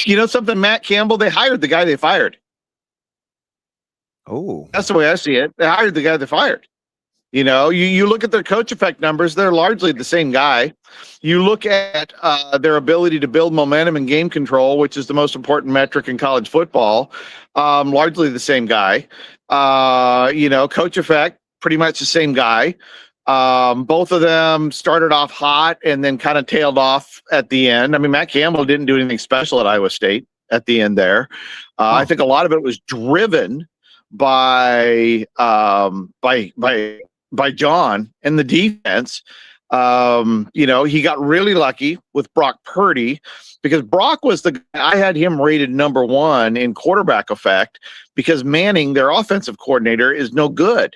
you know something, Matt Campbell, they hired the guy they fired. Oh. That's the way I see it. They hired the guy they fired. You know, you look at their coach effect numbers, they're largely the same guy. You look at their ability to build momentum and game control, which is the most important metric in college football, largely the same guy. Coach effect, pretty much the same guy. Both of them started off hot and then kind of tailed off at the end. I mean, Matt Campbell didn't do anything special at Iowa State at the end there. I think a lot of it was driven by John and the defense. He got really lucky with Brock Purdy because Brock was I had him rated number 1 in quarterback effect because Manning, their offensive coordinator, is no good.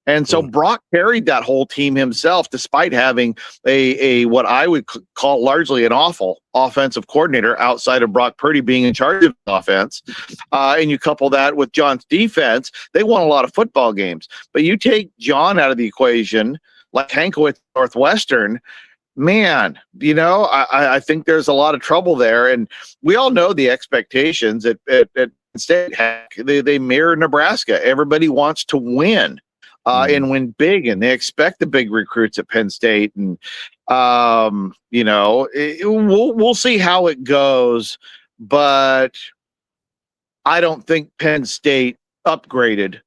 And so Brock carried that whole team himself, despite having a what I would call largely an awful offensive coordinator outside of Brock Purdy being in charge of the offense. And you couple that with John's defense, they won a lot of football games. But you take John out of the equation, like Hankowitz Northwestern, man, I think there's a lot of trouble there. And we all know the expectations at State. They mirror Nebraska. Everybody wants to win. And win big, and they expect the big recruits at Penn State, and we'll see how it goes. But I don't think Penn State upgraded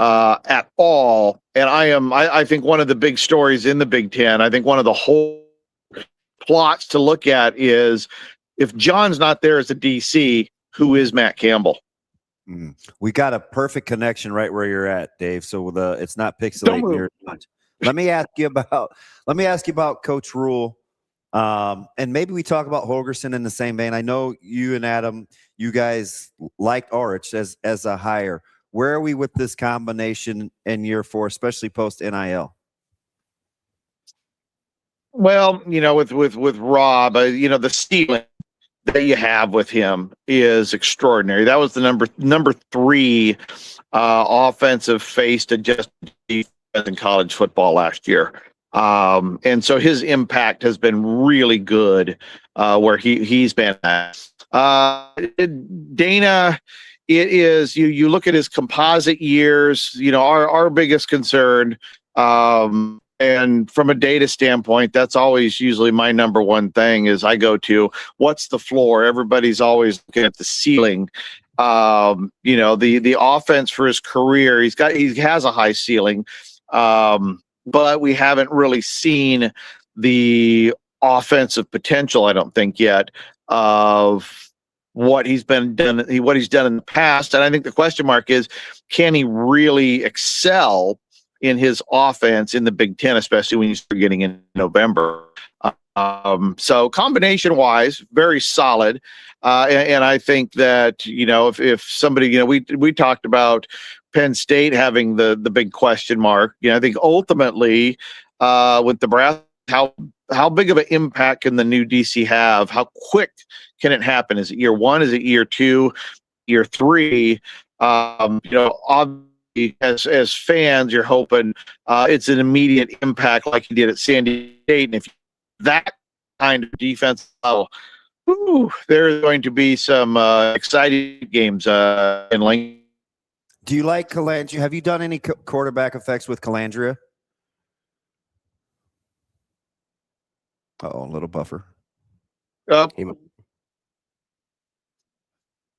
at all. And I think one of the big stories in the Big Ten, I think one of the whole plots to look at is if John's not there as a DC, who is Matt Campbell? We got a perfect connection right where you're at, Dave. So it's not pixelating near much. Let me ask you about Coach Rhule, and maybe we talk about Holgorsen in the same vein. I know you and Adam, you guys liked Orich as a hire. Where are we with this combination in year 4, especially post NIL? Well, with Rob, the ceiling that you have with him is extraordinary. That was the number 3 offensive face to just defense in college football last year. And so his impact has been really good where he's been at. Dana, it is, you look at his composite years, our biggest concern And from a data standpoint, that's always usually my number one thing is I go to what's the floor. Everybody's always looking at the ceiling. The offense for his career, he has a high ceiling, but we haven't really seen the offensive potential, I don't think yet, of what he's done in the past. And I think the question mark is, can he really excel in his offense in the Big Ten, especially when you start getting in November? So combination wise, very solid. And I think that, if somebody, we talked about Penn State having the big question mark. I think ultimately with Nebraska, how big of an impact can the new DC have? How quick can it happen? Is it year one? Is it year two? Year three? Obviously, as fans, you're hoping it's an immediate impact like he did at San Diego State. And if that kind of defense level, there's going to be some exciting games in Lincoln. Do you like Calandria? Have you done any quarterback effects with Calandria? Uh-oh, a little buffer. He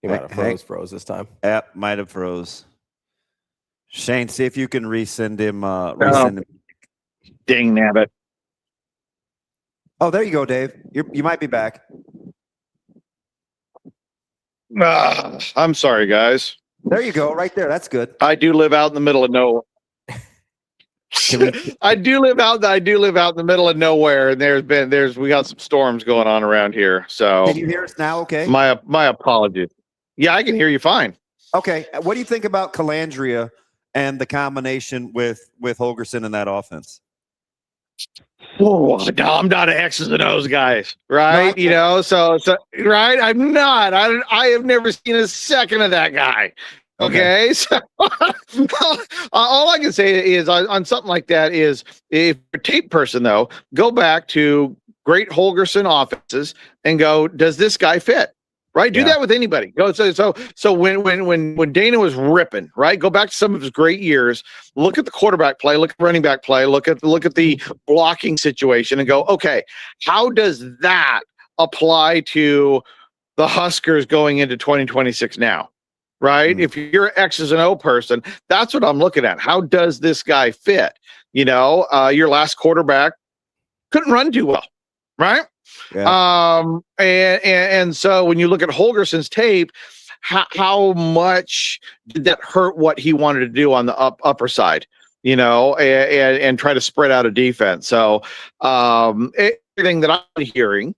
might have froze this time. Yep, might have froze. Shane, see if you can resend him. Dang nabbit. Oh, there you go, Dave. You might be back. I'm sorry, guys. There you go, right there. That's good. I do live out in the middle of nowhere. I do live out in the middle of nowhere, and we got some storms going on around here. So can you hear us now? Okay. My apologies. Yeah, I can hear you fine. Okay. What do you think about Calandria and the combination with Holgorsen in that offense? Oh, I'm not an X's and O's guys, right? So right. I'm not. I have never seen a second of that guy. Okay. So all I can say is on something like that is, if you're a tape person though, go back to great Holgorsen offenses and go, does this guy fit? Right? Do that with anybody. Go so when Dana was ripping, right? Go back to some of his great years, look at the quarterback play, look at running back play, look at the blocking situation and go, okay, how does that apply to the Huskers going into 2026 now? Right? If you're an X's and O person, that's what I'm looking at. How does this guy fit? Your last quarterback couldn't run too well, right? Yeah. And so when you look at Holgorsen's tape, how much did that hurt what he wanted to do on the upper side, and try to spread out a defense? So everything that I'm hearing,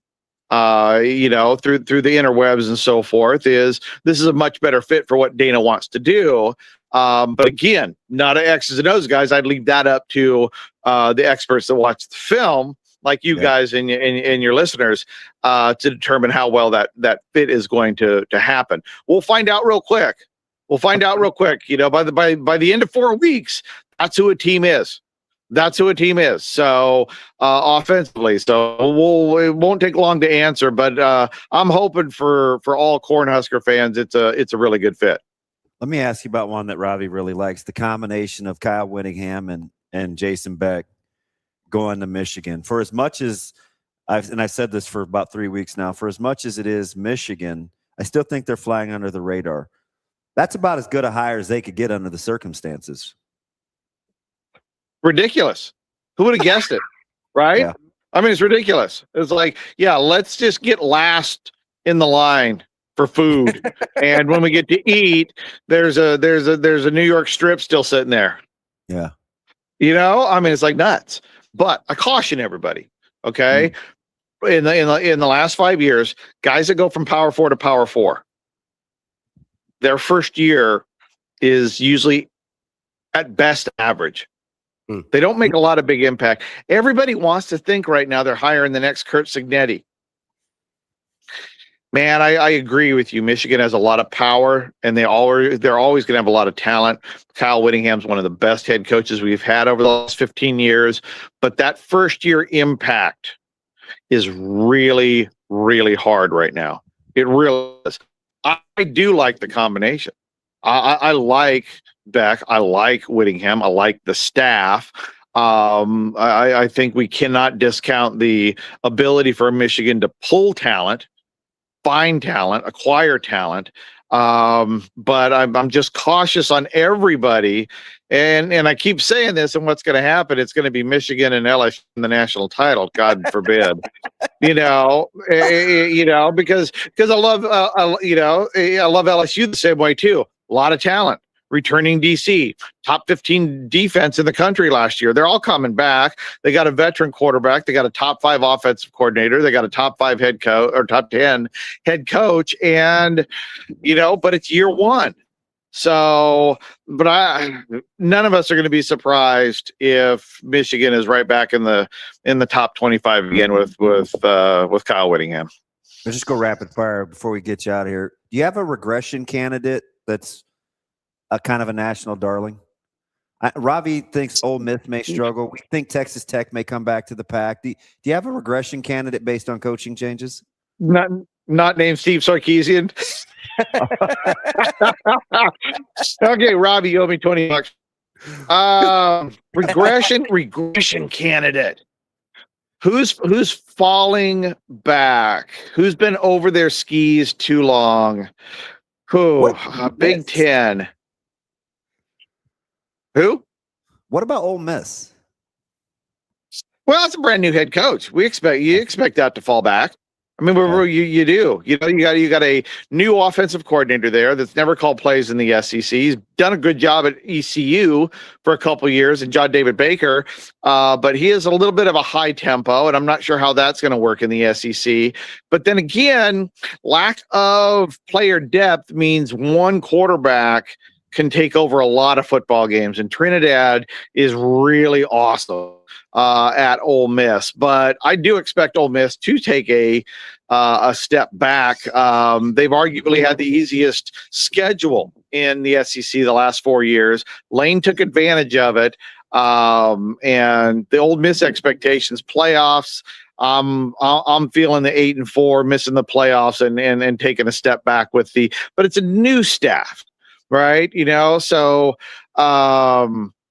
through the interwebs and so forth, is this is a much better fit for what Dana wants to do. But again, not an X's and O's guys. I'd leave that up to the experts that watch the film, like you guys and your listeners, to determine how well that fit is going to happen. We'll find out real quick. By the end of 4 weeks, that's who a team is. So offensively, so it won't take long to answer. But I'm hoping for all Cornhusker fans, it's a really good fit. Let me ask you about one that Ravi really likes: the combination of Kyle Whittingham and Jason Beck going to Michigan. For as much as I've said this for about 3 weeks now, for as much as it is Michigan, I still think they're flying under the radar. That's about as good a hire as they could get under the circumstances. Ridiculous. Who would have guessed it? Right? Yeah. I mean, it's ridiculous. It's like, let's just get last in the line for food. And when we get to eat, there's a New York strip still sitting there. Yeah. I mean, it's like nuts. But I caution everybody, okay? In the last 5 years, guys that go from Power 4 to Power 4, their first year is usually at best average. They don't make a lot of big impact. Everybody wants to think right now they're hiring the next Curt Cignetti. Man, I agree with you. Michigan has a lot of power, and they're always going to have a lot of talent. Kyle Whittingham's one of the best head coaches we've had over the last 15 years. But that first year impact is really, really hard right now. It really is. I do like the combination. I like Beck. I like Whittingham. I like the staff. I think we cannot discount the ability for Michigan to pull talent, find talent, acquire talent. But I'm just cautious on everybody. And I keep saying this, and what's going to happen? It's going to be Michigan and LSU in the national title. God forbid. Because I love I love LSU the same way too. A lot of talent. Returning DC, top 15 defense in the country last year. They're all coming back. They got a veteran quarterback. They got a top 5 offensive coordinator. They got a top 5 head coach or top 10 head coach. And, but it's year one. So, none of us are going to be surprised if Michigan is right back in the top 25 again with Kyle Whittingham. Let's just go rapid fire before we get you out of here. Do you have a regression candidate that's a kind of a national darling? Ravi thinks Ole Miss may struggle. We think Texas Tech may come back to the pack. Do you have a regression candidate based on coaching changes? Not named Steve Sarkisian. Okay, Ravi, you owe me $20. Regression candidate. Who's falling back? Who's been over their skis too long? Big Ten. Who? What about Ole Miss? Well, it's a brand new head coach. You expect that to fall back. I mean, you do. You got a new offensive coordinator there that's never called plays in the SEC. He's done a good job at ECU for a couple of years, and John David Baker. But he is a little bit of a high tempo, and I'm not sure how that's going to work in the SEC. But then again, lack of player depth means one quarterback can take over a lot of football games, and Trinidad is really awesome at Ole Miss. But I do expect Ole Miss to take a step back. They've arguably had the easiest schedule in the SEC the last 4 years. Lane took advantage of it, and the Ole Miss expectations, playoffs. I'm feeling the 8-4, missing the playoffs, and taking a step back but it's a new staff, right? So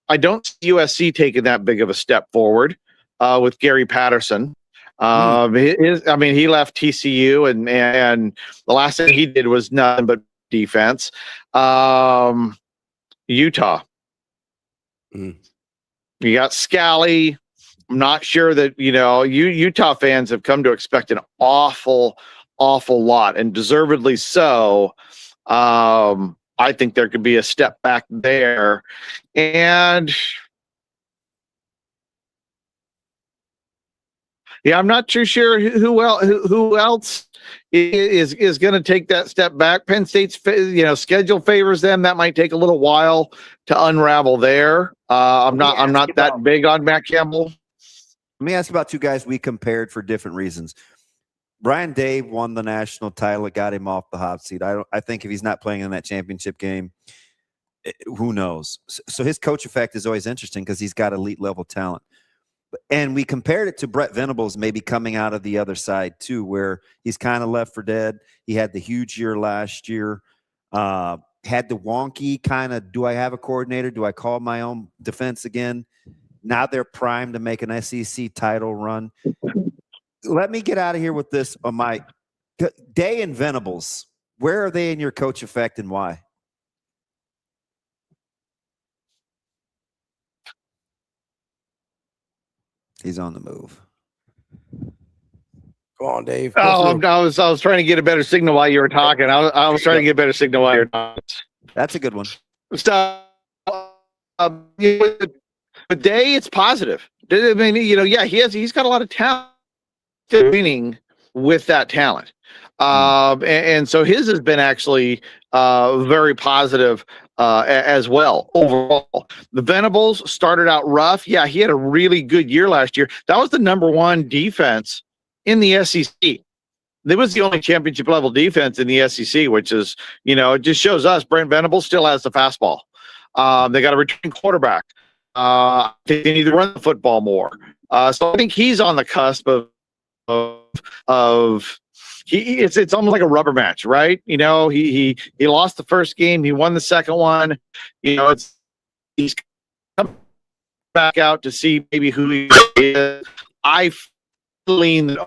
I don't see USC taking that big of a step forward with Gary Patterson. He left TCU and the last thing he did was nothing but defense. Utah. You got Scally. I'm not sure that, Utah fans have come to expect an awful lot, and deservedly so. I think there could be a step back there. And I'm not too sure who else is going to take that step back. Penn State's schedule favors them. That might take a little while to unravel there. I'm not that big on Matt Campbell. Let me ask you about two guys we compared for different reasons. Brian Day won the national title. It got him off the hot seat. I think if he's not playing in that championship game, who knows? So his coach effect is always interesting because he's got elite level talent. And we compared it to Brett Venables maybe coming out of the other side too, where he's kind of left for dead. He had the huge year last year. Had the wonky kind of, do I have a coordinator? Do I call my own defense again? Now they're primed to make an SEC title run. Let me get out of here with this on my Day and Venables. Where are they in your coach effect and why? He's on the move. Go on, Dave. I was trying to get a better signal while you were talking. I was trying to get a better signal while you were talking. That's a good one. So, with Day, it's positive. I mean, he's got a lot of talent. Winning with that talent. And so his has been actually very positive as well overall. The Venables started out rough. Yeah, he had a really good year last year. That was the number one defense in the SEC. It was the only championship level defense in the SEC, which is, it just shows us Brent Venables still has the fastball. They got a returning quarterback. They need to run the football more. So I think he's on the cusp of it's almost like a rubber match, right? He lost the first game, he won the second one. He's back out to see maybe who he is. I lean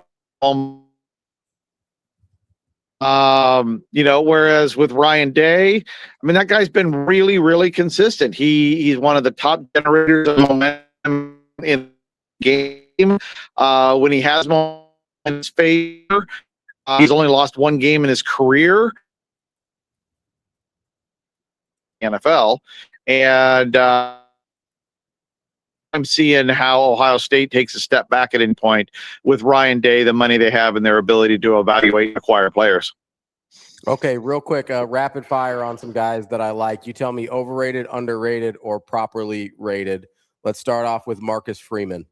whereas with Ryan Day, I mean, that guy's been really, really consistent. He's one of the top generators of momentum in the game. When he has momentum in his favor, he's only lost one game in his career. NFL. And I'm seeing how Ohio State takes a step back at any point with Ryan Day, the money they have, and their ability to evaluate and acquire players. Okay, real quick, rapid fire on some guys that I like. You tell me overrated, underrated, or properly rated. Let's start off with Marcus Freeman.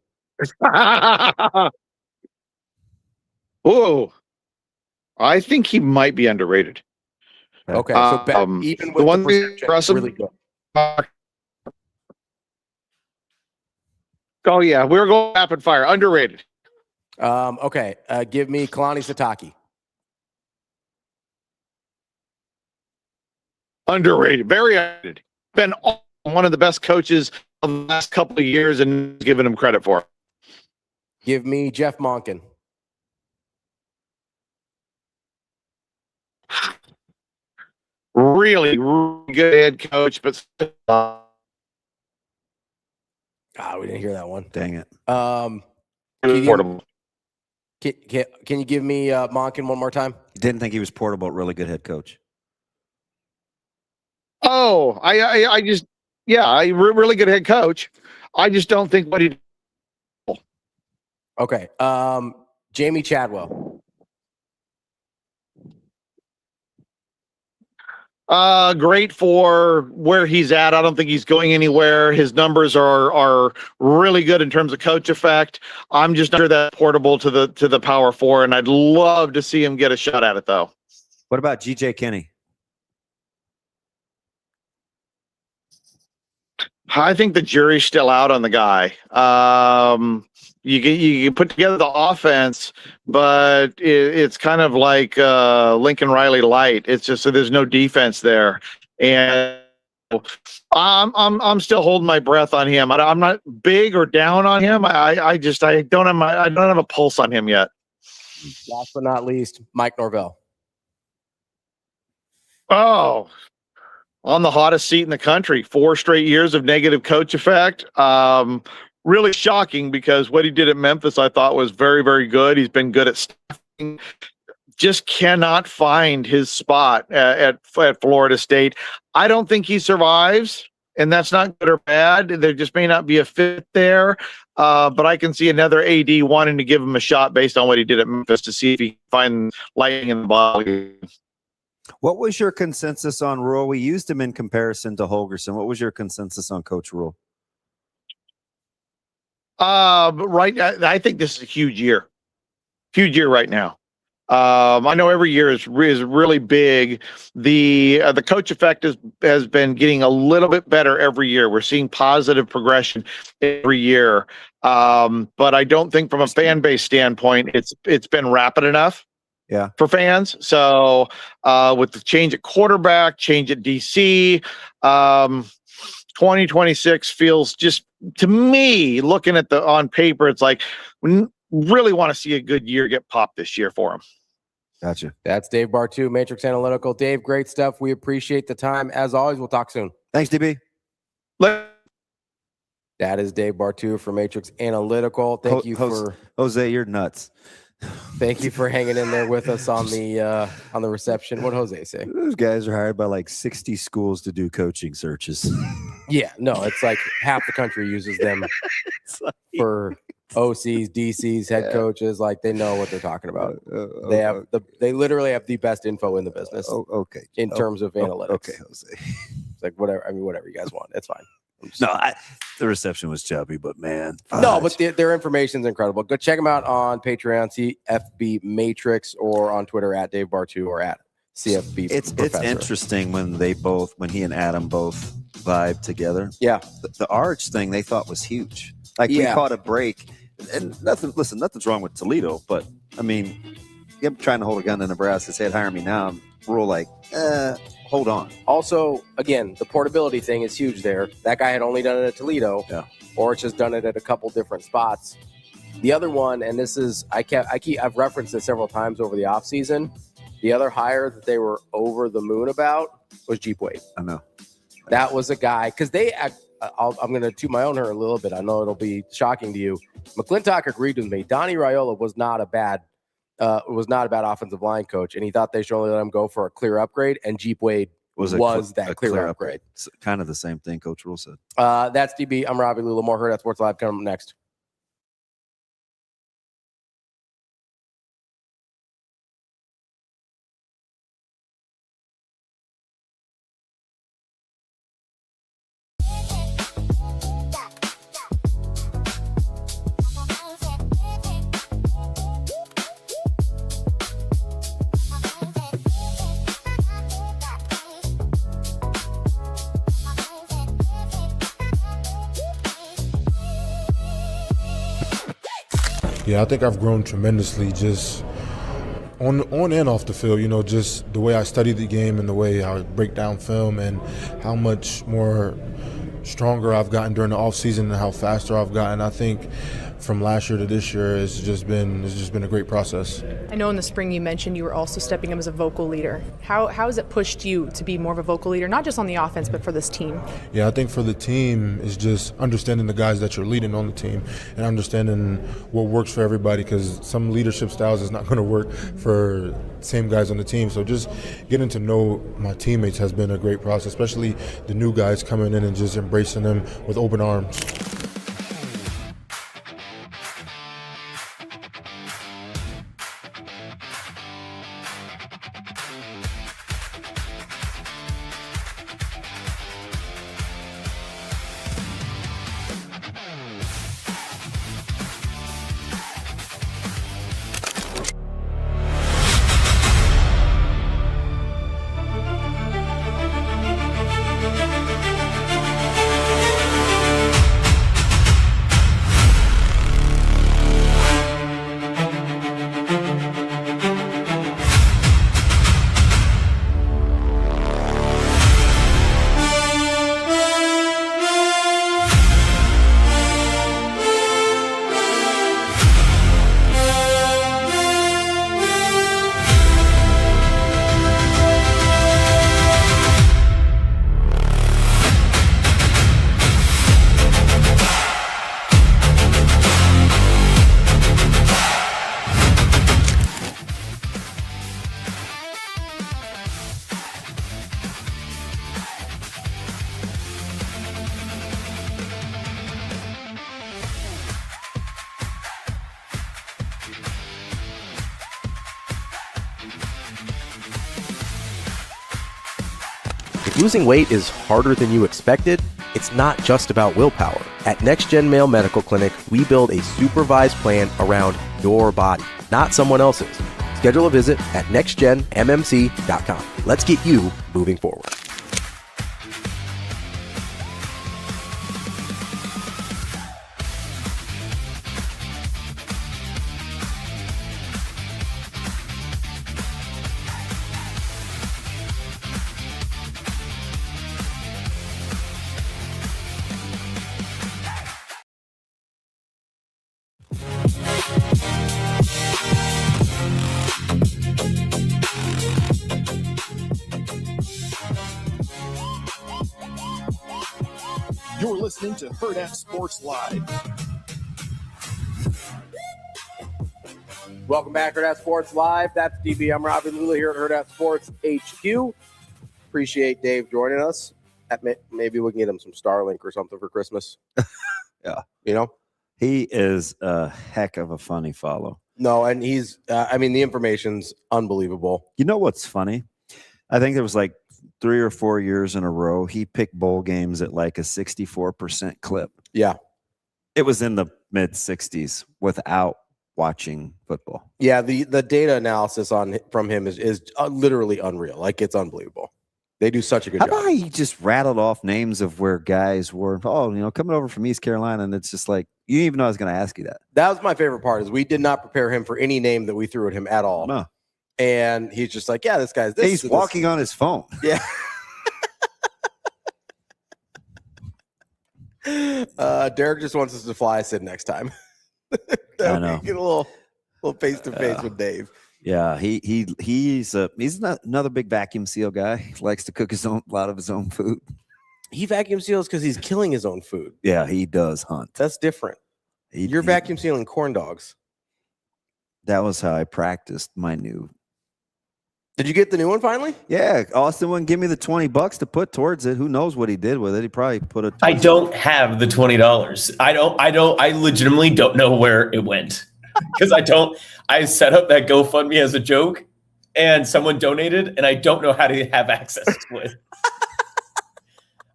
Oh, I think he might be underrated. Okay, so even with the one perception, really good. Oh yeah, we were going rapid fire. Underrated. Okay, give me Kalani Sitake. Underrated, very underrated. Been one of the best coaches of the last couple of years, and giving him credit for. Give me Jeff Monken. Really, really good head coach, but we didn't hear that one. Dang it. Can you give me Monken one more time? Didn't think he was portable. Really good head coach. Oh, I just really good head coach. I just don't think what he. Okay, Jamie Chadwell. Great for where he's at. I don't think he's going anywhere. His numbers are really good in terms of coach effect. I'm just not sure that portable to the Power Four, and I'd love to see him get a shot at it though. What about G.J. Kinney? I think the jury's still out on the guy. You can put together the offense, but it's kind of like Lincoln Riley light. It's just so there's no defense there, and I'm still holding my breath on him. I'm not big or down on him. I don't have a pulse on him yet. Last but not least, Mike Norvell. Oh, on the hottest seat in the country. 4 straight years of negative coach effect. Really shocking because what he did at Memphis, I thought was very, very good. He's been good at staffing. Just cannot find his spot at Florida State. I don't think he survives, and that's not good or bad. There just may not be a fit there. But I can see another AD wanting to give him a shot based on what he did at Memphis to see if he can find lightning in the bottle. What was your consensus on Rhule? We used him in comparison to Holgorsen. What was your consensus on Coach Rhule? I think this is a huge year right now. I know every year is really big. The coach effect has been getting a little bit better every year. We're seeing positive progression every year. But I don't think from a fan base standpoint, it's been rapid enough. Yeah, for fans. So with the change at quarterback, change at DC, 2026 feels just to me, looking at on paper, it's like we really want to see a good year get popped this year for him. Gotcha. That's Dave BARTOO, Matrix Analytical. Dave, great stuff. We appreciate the time. As always, we'll talk soon. Thanks, DB. That is Dave BARTOO for Matrix Analytical. Thank you for Jose. You're nuts. Thank you for hanging in there with us on the reception. What Jose say? Those guys are hired by like 60 schools to do coaching searches. Yeah, no, it's like half the country uses them for OCs, DCs, head coaches. Like they know what they're talking about. They literally have the best info in the business. Okay. In terms of analytics. Okay, Jose. It's like whatever. I mean, whatever you guys want. It's fine. No, the reception was chubby, but man. No, but their information is incredible. Go check them out on Patreon, CFB Matrix, or on Twitter at Dave BARTOO or at CFB. It's interesting when he and Adam both vibe together. Yeah. The Arch thing they thought was huge. Like we caught a break, and nothing's wrong with Toledo, but I mean, I'm trying to hold a gun to Nebraska, said hire me now. Rhule like, hold on. Also, again, the portability thing is huge there. That guy had only done it at Toledo, or it's just done it at a couple different spots. The other one, and this is I've referenced this several times over the offseason. The other hire that they were over the moon about was Jeep Wade. I know. That was a guy, because I'm going to toot my own horn a little bit. I know it'll be shocking to you. McClintock agreed with me. Donnie Raiola was not a bad offensive line coach, and he thought they should only let him go for a clear upgrade, and Jeep Wade was that clear upgrade. It's kind of the same thing Coach Rhule said. That's DB. I'm Ravi. Lulla. More Hurrdat Sports Live coming up next. Yeah, I think I've grown tremendously just on and off the field, just the way I study the game and the way I break down film and how much more stronger I've gotten during the offseason and how faster I've gotten. I think from last year to this year, it's just been a great process. I know in the spring you mentioned you were also stepping up as a vocal leader. How has it pushed you to be more of a vocal leader, not just on the offense, but for this team? Yeah, I think for the team is just understanding the guys that you're leading on the team and understanding what works for everybody, because some leadership styles is not going to work for same guys on the team. So just getting to know my teammates has been a great process, especially the new guys coming in and just embracing them with open arms. Losing weight is harder than you expected. It's not just about willpower. At Next Gen Male Medical Clinic, we build a supervised plan around your body, not someone else's. Schedule a visit at nextgenmmc.com. Let's get you moving forward. You're listening to Hurrdat Sports Live. Welcome back, Hurrdat Sports Live. That's DB. I'm Ravi. Lulla here at Hurrdat Sports HQ. Appreciate Dave joining us. Maybe we can get him some Starlink or something for Christmas. Yeah. He is a heck of a funny follow. No, and he's, the information's unbelievable. You know what's funny? I think there was like 3 or 4 years in a row, he picked bowl games at like a 64% clip. Yeah. It was in the mid 60s without watching football. Yeah, the data analysis from him is literally unreal. Like, it's unbelievable. They do such a good job. How about he just rattled off names of where guys were, coming over from East Carolina, and it's just like, you didn't even know I was going to ask you that. That was my favorite part, is we did not prepare him for any name that we threw at him at all. No. And he's just like, yeah, this guy's this. He's walking on his phone. Yeah. Derek just wants us to fly Sid next time. I know. Get a little face to face with Dave. Yeah, he's not another big vacuum seal guy. He likes to cook a lot of his own food. He vacuum seals because he's killing his own food. Yeah, he does hunt. That's different. You're vacuum sealing corn dogs. That was how I practiced my new. Did you get the new one finally? Yeah, Austin wouldn't give me the $20 to put towards it. Who knows what he did with it? He probably put it. I don't have the $20. I legitimately don't know where it went because I set up that GoFundMe as a joke and someone donated and I don't know how to have access to it.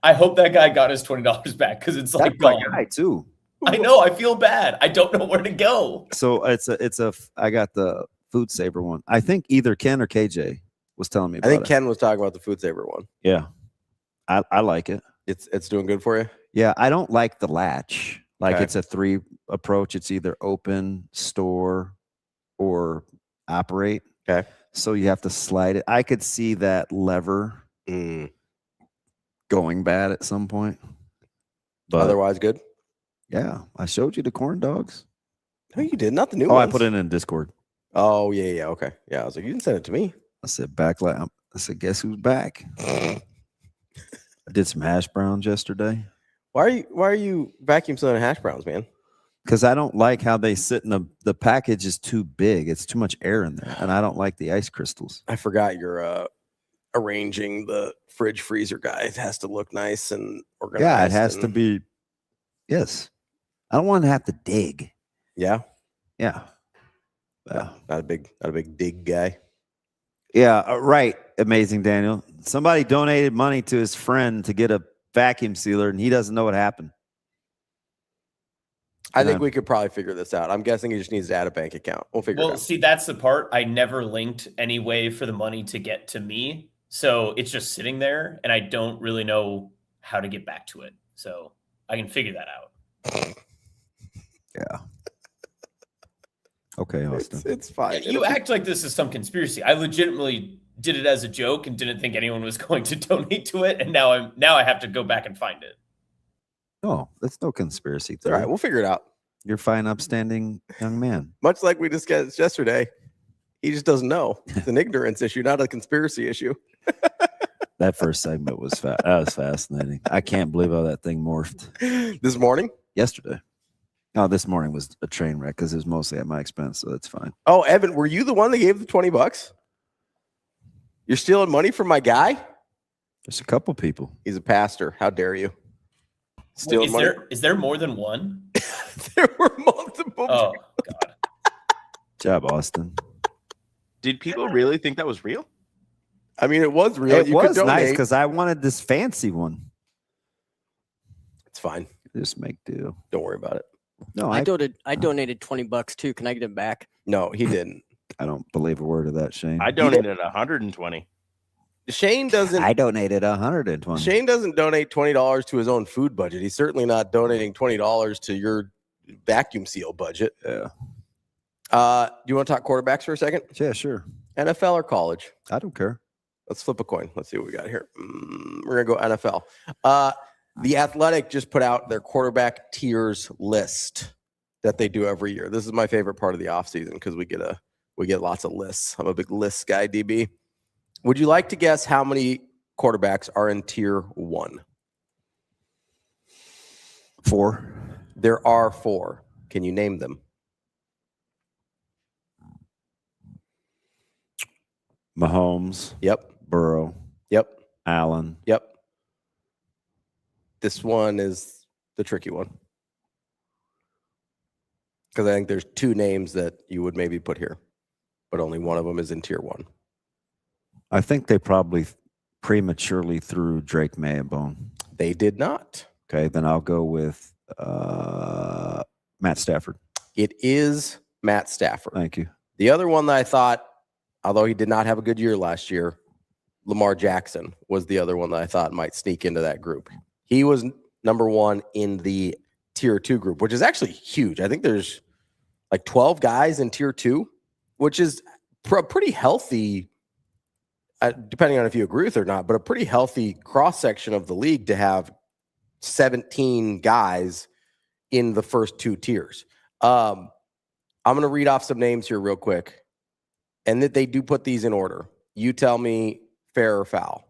I hope that guy got his $20 back because it's like gone. Guy too. I know. I feel bad. I don't know where to go. So I got the Food Saver one. I think either Ken or KJ was telling me about it. Ken was talking about the Food Saver one. Yeah. I like it. It's doing good for you? Yeah. I don't like the latch. Like it's a 3 approach. It's either open, store, or operate. Okay. So you have to slide it. I could see that lever going bad at some point. But otherwise good? Yeah. I showed you the corn dogs. No, you did. Not the new ones. I put it in Discord. Oh, yeah. Okay. Yeah. I was like, you didn't send it to me. I said, backlight. I said, guess who's back? I did some hash browns yesterday. Why are you vacuum sealing hash browns, man? Because I don't like how they sit in the package is too big. It's too much air in there. And I don't like the ice crystals. I forgot you're arranging the fridge freezer guy. It has to look nice and organized. Yeah, it has to be. Yes. I don't want to have to dig. Yeah. Yeah. Not a big dig guy. Yeah, right. Amazing, Daniel. Somebody donated money to his friend to get a vacuum sealer, and he doesn't know what happened. I think we could probably figure this out. I'm guessing he just needs to add a bank account. We'll figure it out. See, that's the part. I never linked any way for the money to get to me. So it's just sitting there, and I don't really know how to get back to it. So I can figure that out. Yeah. Okay, Austin. It's fine. You act like this is some conspiracy. I legitimately did it as a joke and didn't think anyone was going to donate to it, and now I have to go back and find it. No, that's no conspiracy theory. All right, we'll figure it out. You're a fine, upstanding young man. Much like we discussed yesterday, he just doesn't know. It's an ignorance issue, not a conspiracy issue. That first segment was that was fascinating. I can't believe how that thing morphed. This morning? Yesterday. No, this morning was a train wreck because it was mostly at my expense, so that's fine. Oh, Evan, were you the one that gave the $20? You're stealing money from my guy? There's a couple people. He's a pastor. How dare you? Stealing money. Is there more than one? There were multiple. Oh, God. Job, Austin. Did people really think that was real? I mean, it was real. It was nice because I wanted this fancy one. It's fine. Just make do. Don't worry about it. No, I donated $20 too. Can I get it back? No, he didn't. I don't believe a word of that, Shane. I donated 120. Shane doesn't. I donated 120. Shane doesn't donate $20 to his own food budget. He's certainly not donating $20 to your vacuum seal budget. Yeah. Do you want to talk quarterbacks for a second? Yeah, sure. NFL or college? I don't care. Let's flip a coin. Let's see what we got here. We're going to go NFL. The Athletic just put out their quarterback tiers list that they do every year. This is my favorite part of the offseason because we get lots of lists. I'm a big list guy, DB. Would you like to guess how many quarterbacks are in tier 1? 4. There are 4. Can you name them? Mahomes. Yep. Burrow. Yep. Allen. Yep. This one is the tricky one. Because I think there's 2 names that you would maybe put here, but only one of them is in tier 1. I think they probably prematurely threw Drake May a bone. They did not. Okay, then I'll go with Matt Stafford. It is Matt Stafford. Thank you. The other one that I thought, although he did not have a good year last year, Lamar Jackson was the other one that I thought might sneak into that group. He was number 1 in the tier 2 group, which is actually huge. I think there's like 12 guys in tier 2, which is pretty healthy, depending on if you agree with it or not, but a pretty healthy cross-section of the league to have 17 guys in the first 2 tiers. I'm going to read off some names here real quick, and that they do put these in order. You tell me fair or foul.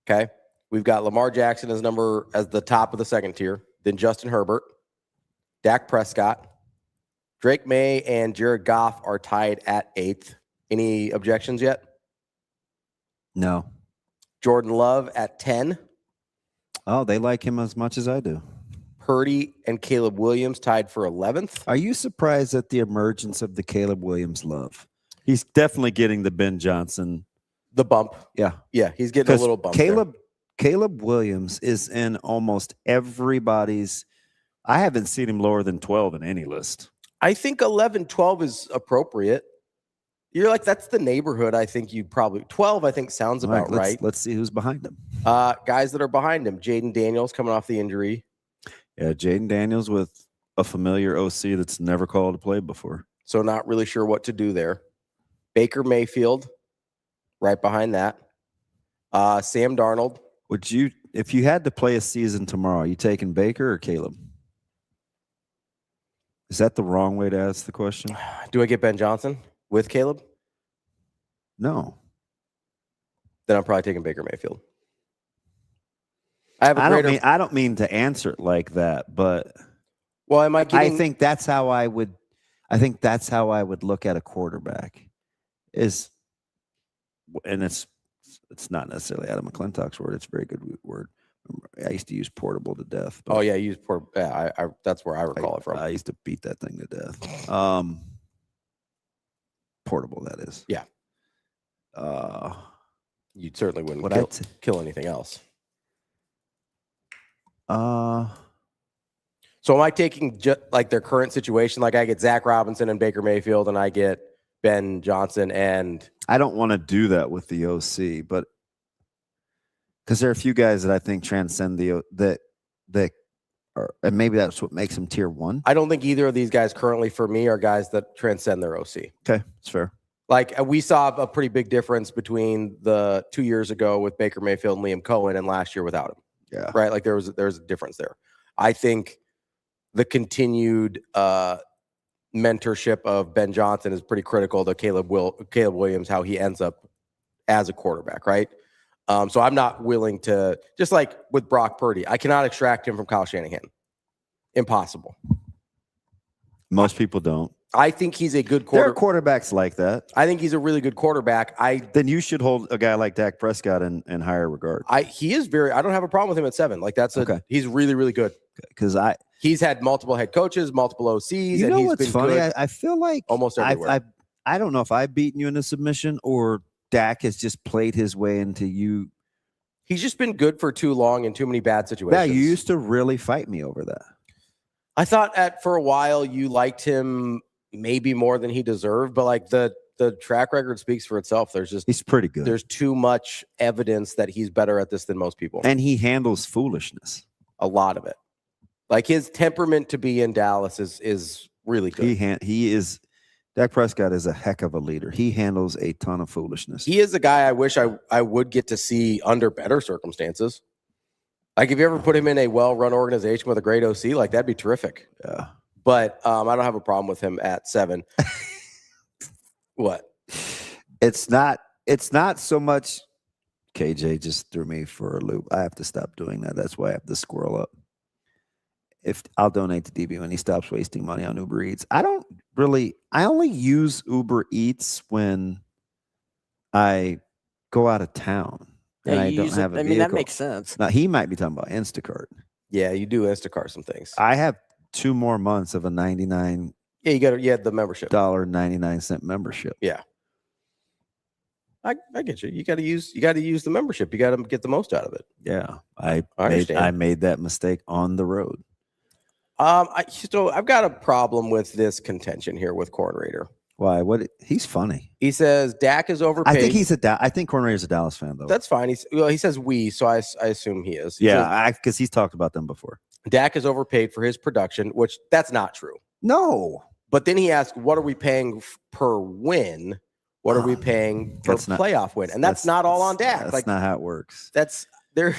Okay? We've got Lamar Jackson as the top of the second tier, then Justin Herbert, Dak Prescott, Drake May, and Jared Goff are tied at 8th. Any objections yet? No. Jordan Love at 10. Oh, they like him as much as I do. Purdy and Caleb Williams tied for 11th. Are you surprised at the emergence of the Caleb Williams love? He's definitely getting the Ben Johnson. The bump. Yeah. Yeah, he's getting a little bump. Caleb Williams is in almost everybody's. I haven't seen him lower than 12 in any list. I think 11, 12 is appropriate. You're like, that's the neighborhood. I think you probably 12, I think sounds about right. Let's see who's behind him. Guys that are behind him. Jaden Daniels coming off the injury. Yeah, Jaden Daniels with a familiar OC that's never called a play before. So not really sure what to do there. Baker Mayfield, right behind that. Sam Darnold. Would you, if you had to play a season tomorrow, are you taking Baker or Caleb? Is that the wrong way to ask the question? Do I get Ben Johnson with Caleb? No. Then I'm probably taking Baker Mayfield. I don't mean to answer it like that, but I think that's how I would look at a quarterback. It's not necessarily Adam McClintock's word. It's a very good word. I used to use portable to death. Oh yeah, you use portable. Yeah, that's where I recall it from. I used to beat that thing to death. Portable, that is. Yeah. You certainly wouldn't kill anything else. So am I taking just like their current situation? Like I get Zach Robinson and Baker Mayfield, and I get Ben Johnson, and I don't want to do that with the OC, but because there are a few guys that I think transcend and maybe that's what makes them tier 1. I don't think either of these guys currently for me are guys that transcend their OC. Okay, that's fair. Like we saw a pretty big difference between the 2 years ago with Baker Mayfield and Liam Cohen and last year without him. Yeah. Right. Like there's a difference there. I think the continued mentorship of Ben Johnson is pretty critical to Caleb Williams, how he ends up as a quarterback. Right. So I'm not willing to, just like with Brock Purdy, I cannot extract him from Kyle Shanahan. Impossible. Most people don't. I think he's a good quarterback. There are quarterbacks like that. I think he's a really good quarterback. Then you should hold a guy like Dak Prescott in higher regard. He is I don't have a problem with him at 7. Like he's really, really good. Because he's had multiple head coaches, multiple OCs. You know what's funny? I feel like almost everywhere. I don't know if I've beaten you in a submission or Dak has just played his way into you. He's just been good for too long in too many bad situations. Yeah, you used to really fight me over that. I thought for a while you liked him maybe more than he deserved, but like the track record speaks for itself. He's pretty good. There's too much evidence that he's better at this than most people. And he handles foolishness. A lot of it. Like his temperament to be in Dallas is really good. Dak Prescott is a heck of a leader. He handles a ton of foolishness. He is a guy I wish I would get to see under better circumstances. Like if you ever put him in a well-run organization with a great OC, like that'd be terrific. Yeah. But I don't have a problem with him at 7. What? It's not so much. KJ just threw me for a loop. I have to stop doing that. That's why I have to squirrel up. If I'll donate to DB when he stops wasting money on Uber Eats. I only use Uber Eats when I go out of town and I don't have a vehicle. That makes sense. Now he might be talking about Instacart. Yeah, you do Instacart some things. I have 2 more months of a $99. Yeah, you had the membership. $99 membership. Yeah. I get you. You got to use the membership. You got to get the most out of it. Yeah. I made that mistake on the road. So I've got a problem with this contention here with Corn Raider. Why? He's funny. He says Dak is overpaid. I think Corn Raider's a Dallas fan though. That's fine. He says we, so I assume he is. Because he's talked about them before. Dak is overpaid for his production, which that's not true. No. But then he asked, what are we paying per win? What are we paying for playoff win? And that's not all on Dak. That's not how it works. That's there.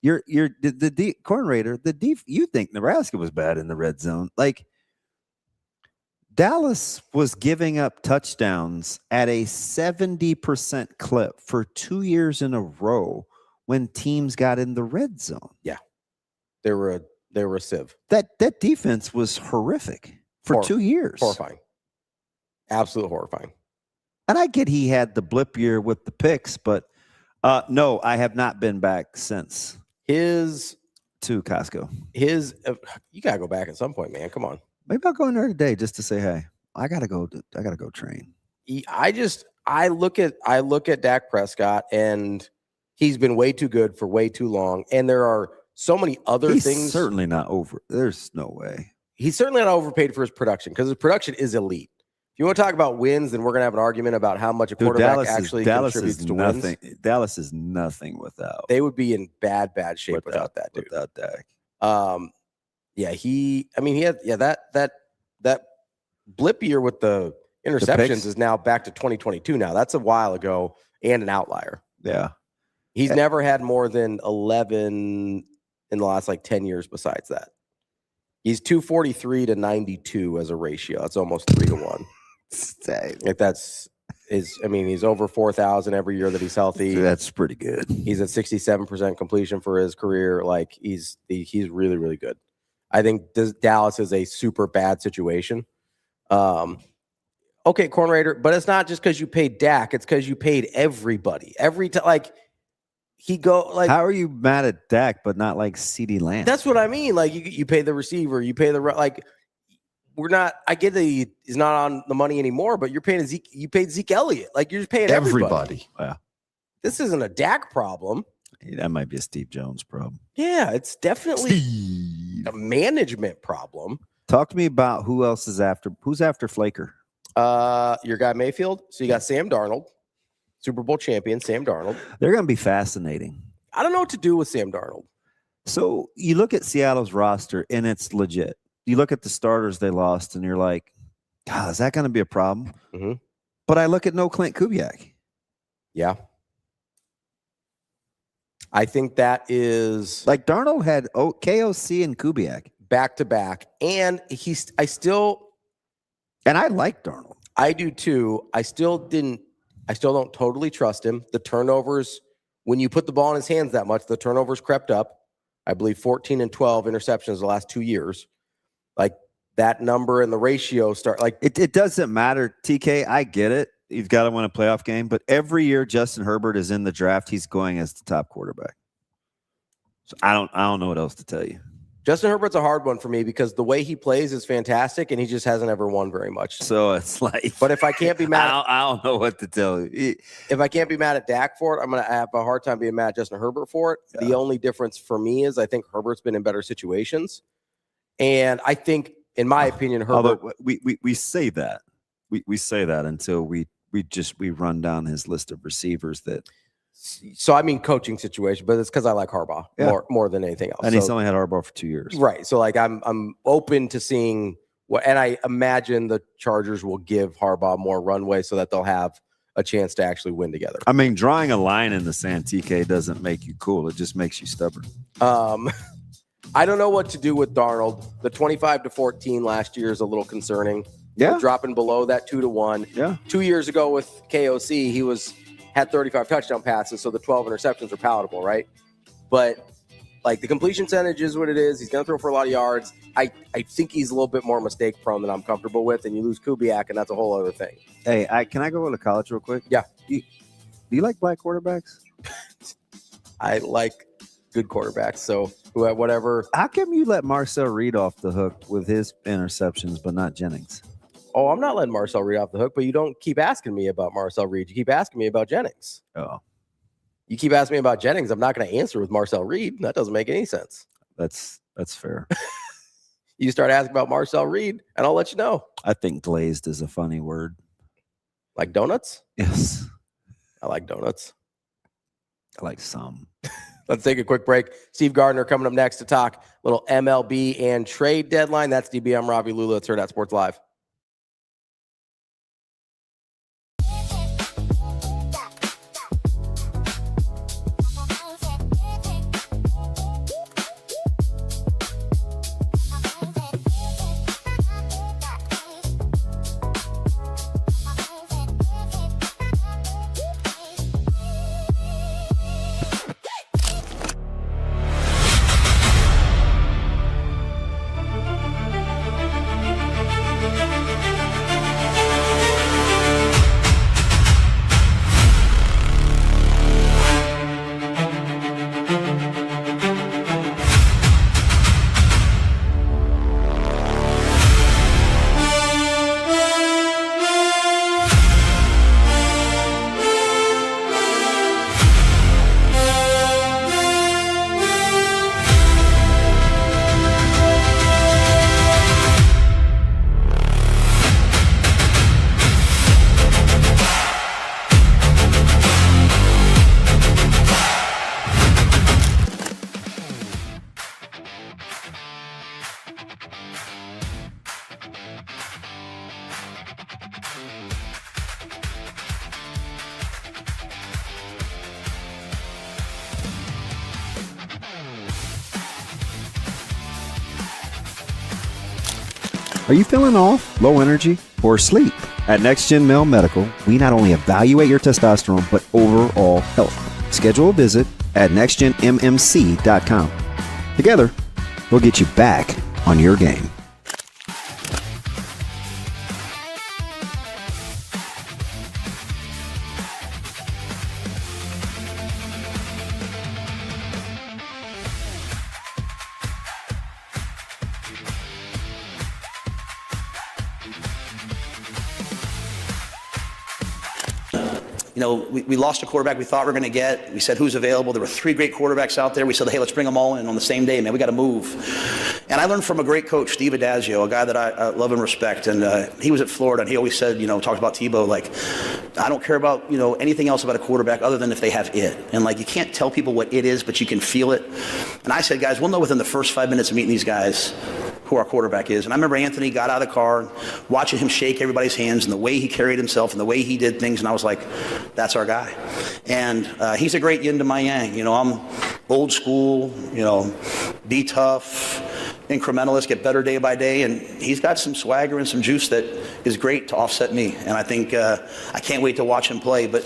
You're the corn raider. You think Nebraska was bad in the red zone? Like Dallas was giving up touchdowns at a 70% clip for 2 years in a row when teams got in the red zone. Yeah, they were a sieve. That defense was horrific for 2 years. Horrifying. Absolutely horrifying. And I get he had the blip year with the picks, but no, I have not been back since. To Costco. You gotta go back at some point, man. Come on. Maybe I'll go in there today just to say, hey, I gotta go train. I look at Dak Prescott, and he's been way too good for way too long. And there are so many other things. Certainly not over. There's no way. He's certainly not overpaid for his production because his production is elite. If you want to talk about wins, then we're going to have an argument about how much a quarterback contributes to wins. Dallas is nothing without. They would be in bad shape without that dude. Without Dak. That blip year with the interceptions is now back to 2022 now. That's a while ago and an outlier. Yeah. He's never had more than 11 in the last 10 years besides that. He's 243 to 92 as a ratio. That's almost 3 to 1. He's over 4,000 every year that he's healthy. That's pretty good. He's at 67% completion for his career. He's really, really good. I think Dallas is a super bad situation. Okay, Corn Raider, but it's not just because you paid Dak. It's because you paid everybody. Every time, how are you mad at Dak, but not CeeDee Lamb? That's what I mean. You pay the receiver, you pay we're not. I get that he's not on the money anymore, but you're paying Zeke. You paid Zeke Elliott. You're just paying everybody. Yeah. This isn't a Dak problem. That might be a Steve Jones problem. Yeah, it's definitely a management problem. Talk to me about who's after Flaker. Your guy Mayfield. So you got Sam Darnold, Super Bowl champion Sam Darnold. They're going to be fascinating. I don't know what to do with Sam Darnold. So you look at Seattle's roster, and it's legit. You look at the starters they lost, and you're like, God, is that going to be a problem? Mm-hmm. But I look at no Clint Kubiak. Yeah. I think that is... Darnold had KOC and Kubiak. Back-to-back. And I like Darnold. I do too. I still don't totally trust him. The turnovers, when you put the ball in his hands that much, the turnovers crept up. I believe 14 and 12 interceptions the last 2 years. That number and the ratio start it doesn't matter. TK, I get it. You've got to win a playoff game, but every year Justin Herbert is in the draft, he's going as the top quarterback. So I don't know what else to tell you. Justin Herbert's a hard one for me because the way he plays is fantastic, and he just hasn't ever won very much. So it's but if I can't be mad, I don't know what to tell you. If I can't be mad at Dak for it, I'm going to have a hard time being mad at Justin Herbert for it. Yeah. The only difference for me is I think Herbert's been in better situations, and I think, in my opinion, Herbert. Although we say that we say that until we run down his list of receivers that. So I mean coaching situation, but it's because I like Harbaugh more than anything else. And he's only had Harbaugh for 2 years, right? So I'm open to seeing what, and I imagine the Chargers will give Harbaugh more runway so that they'll have a chance to actually win together. I mean, drawing a line in the sand, TK, doesn't make you cool; it just makes you stubborn. I don't know what to do with Darnold. The 25-14 last year is a little concerning. Yeah, dropping below that 2 to 1. Yeah, 2 years ago with KOC, he had 35 touchdown passes, so the 12 interceptions are palatable, right? But the completion percentage is what it is. He's going to throw for a lot of yards. I think he's a little bit more mistake prone than I'm comfortable with, and you lose Kubiak, and that's a whole other thing. Hey, can I go to college real quick? Yeah. Do you like black quarterbacks? I like good quarterbacks, so whatever. How come you let Marcel Reed off the hook with his interceptions, but not Jennings? Oh, I'm not letting Marcel Reed off the hook, but you don't keep asking me about Marcel Reed. You keep asking me about Jennings. Oh. You keep asking me about Jennings. I'm not going to answer with Marcel Reed. That doesn't make any sense. That's fair. You start asking about Marcel Reed, and I'll let you know. I think glazed is a funny word. Like donuts? Yes. I like donuts. I like some. Let's take a quick break. Steve Gardner coming up next to talk a little MLB and trade deadline. That's DB. I'm Ravi. Lulla. It's Hurrdat Sports Live. Are you feeling off, low energy, or asleep? At Next Gen Male Medical, we not only evaluate your testosterone, but overall health. Schedule a visit at nextgenmmc.com. Together, we'll get you back on your game. You know, we lost a quarterback we thought we were going to get. We said, who's available? There were 3 great quarterbacks out there. We said, hey, let's bring them all in on the same day, man. We got to move. And I learned from a great coach, Steve Adazio, a guy that I love and respect. And he was at Florida, and he always said, you know, talked about Tebow, like, I don't care about, you know, anything else about a quarterback other than if they have it. And, like, you can't tell people what it is, but you can feel it. And I said, guys, we'll know within the first 5 minutes of meeting these guys who our quarterback is. And I remember Anthony got out of the car, watching him shake everybody's hands and the way he carried himself and the way he did things. And I was like, that's our guy. And he's a great yin to my yang. You know, I'm old school, you know, be tough, incrementalist, get better day by day. And he's got some swagger and some juice that is great to offset me. And I think I can't wait to watch him play. But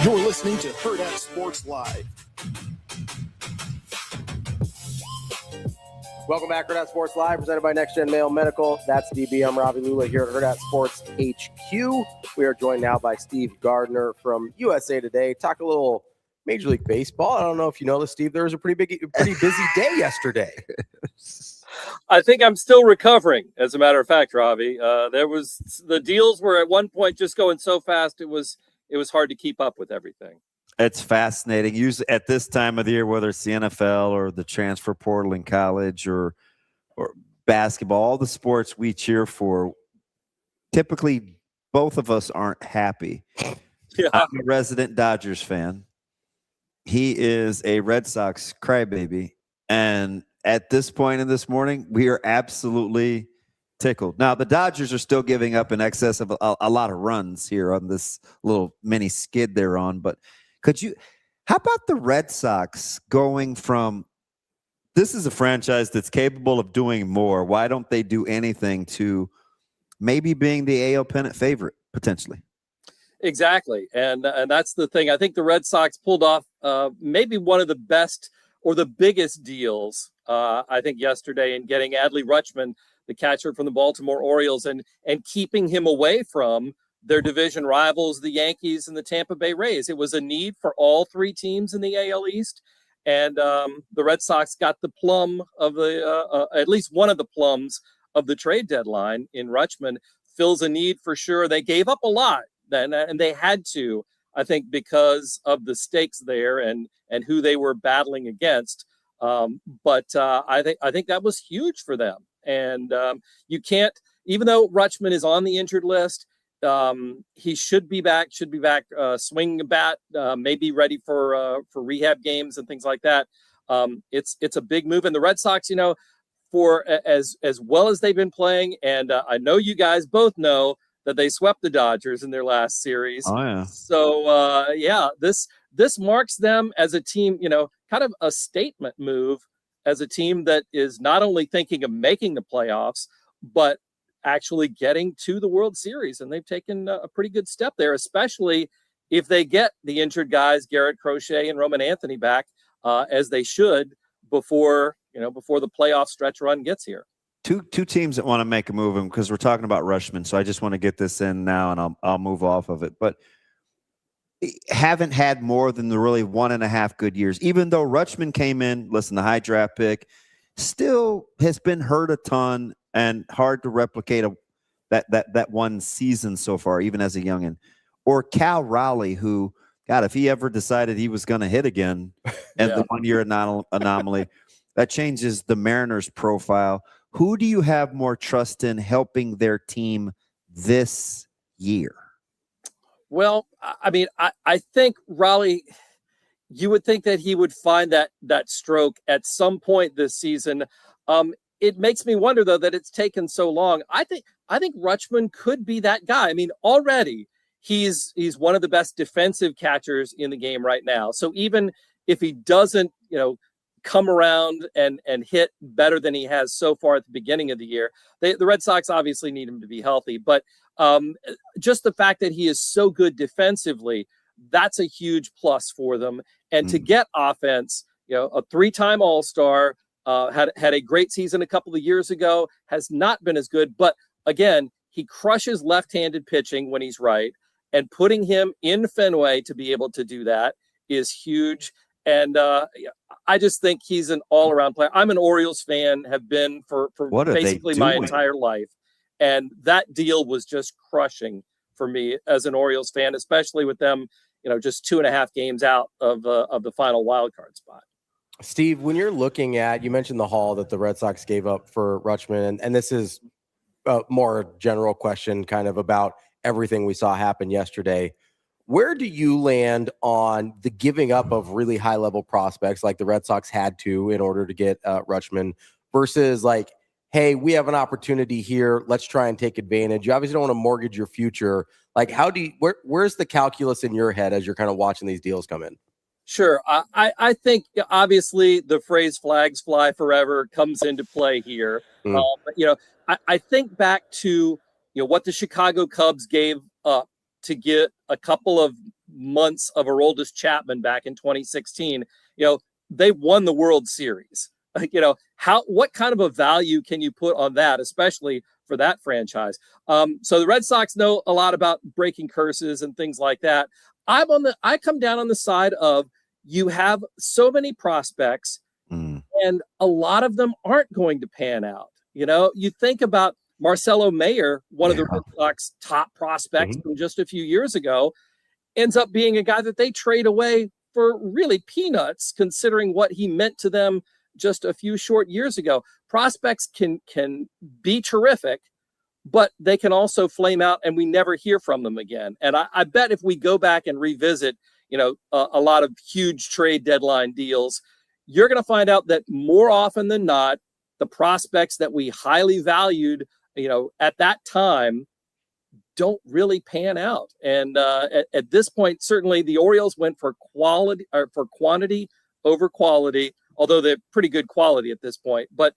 You're listening to Hurrdat Sports Live. Welcome back, Hurrdat Sports Live, presented by Next Gen Male Medical. That's DB. I'm Ravi Lulla here at Hurrdat Sports HQ. We are joined now by Steve Gardner from USA Today. Talk a little Major League Baseball. I don't know if you know this, Steve. There was a pretty busy day yesterday. I think I'm still recovering, as a matter of fact, Ravi. The deals were at one point just going so fast it was hard to keep up with everything. It's fascinating. Usually at this time of the year, whether it's the NFL or the transfer portal in college or basketball, all the sports we cheer for, typically both of us aren't happy. Yeah. I'm a resident Dodgers fan. He is a Red Sox crybaby. And at this point in this morning, we are absolutely tickled. Now, the Dodgers are still giving up in excess of a lot of runs here on this little mini skid they're on. But how about the Red Sox going from, this is a franchise that's capable of doing more, why don't they do anything, to maybe being the AL pennant favorite, potentially? Exactly. And that's the thing. I think the Red Sox pulled off maybe one of the best or the biggest deals, I think, yesterday, in getting Adley Rutschman, the catcher from the Baltimore Orioles, and keeping him away from their division rivals, the Yankees and the Tampa Bay Rays. It was a need for all 3 teams in the AL East. And the Red Sox got the plum of at least one of the plums of the trade deadline in Rutschman. Fills a need for sure. They gave up a lot, and they had to, I think, because of the stakes there and who they were battling against. But I think that was huge for them. And you can't, even though Rutschman is on the injured list, he should be back, swinging a bat, maybe ready for rehab games and things like that. It's a big move. And the Red Sox, you know, for as well as they've been playing, and I know you guys both know that they swept the Dodgers in their last series. Oh, yeah. So, this marks them as a team, you know, kind of a statement move, as a team that is not only thinking of making the playoffs, but actually getting to the World Series. And they've taken a pretty good step there, especially if they get the injured guys, Garrett Crochet and Roman Anthony, back, as they should, before the playoff stretch run gets here. Two teams that want to make a move, because we're talking about Rutschman, so I just want to get this in now, and I'll move off of it. But haven't had more than the really 1.5 good years. Even though Rutschman came in, listen, the high draft pick, still has been hurt a ton and hard to replicate that one season so far, even as a youngin. Or Cal Raleigh, who, God, if he ever decided he was going to hit again and the 1 year anomaly, that changes the Mariners' profile. Who do you have more trust in helping their team this year? Well, I mean, I think Raleigh, you would think that he would find that stroke at some point this season. It makes me wonder, though, that it's taken so long. I think Rutschman could be that guy. I mean, already he's one of the best defensive catchers in the game right now. So even if he doesn't, come around and hit better than he has so far at the beginning of the year, the Red Sox obviously need him to be healthy. But just the fact that he is so good defensively, that's a huge plus for them. And to get offense, a 3-time All-Star, had a great season a couple of years ago, has not been as good. But again, he crushes left-handed pitching when he's right. And putting him in Fenway to be able to do that is huge. And I just think he's an all-around player. I'm an Orioles fan, have been for basically my entire life. And that deal was just crushing for me as an Orioles fan, especially with them, just 2.5 games out of the final wild card spot. Steve, when you're looking at, you mentioned the haul that the Red Sox gave up for Rutschman, and this is a more general question kind of about everything we saw happen yesterday. Where do you land on the giving up of really high-level prospects like the Red Sox had to in order to get Rutschman versus like, hey, we have an opportunity here, let's try and take advantage? You obviously don't want to mortgage your future. Like, how do you, where's the calculus in your head as you're kind of watching these deals come in? Sure. I think obviously the phrase flags fly forever comes into play here. I think back to, what the Chicago Cubs gave up to get a couple of months of Aroldis Chapman back in 2016. They won the World Series. What kind of a value can you put on that, especially for that franchise? So the Red Sox know a lot about breaking curses and things like that. I come down on the side of, you have so many prospects and a lot of them aren't going to pan out. You think about Marcelo Mayer, one of the Red Sox top prospects from just a few years ago, ends up being a guy that they trade away for really peanuts, considering what he meant to them just a few short years ago. Prospects can be terrific, but they can also flame out and we never hear from them again. And I bet if we go back and revisit, a lot of huge trade deadline deals, you're going to find out that more often than not, the prospects that we highly valued, at that time don't really pan out. And at this point, certainly the Orioles went for quantity over quality, although they're pretty good quality at this point. But,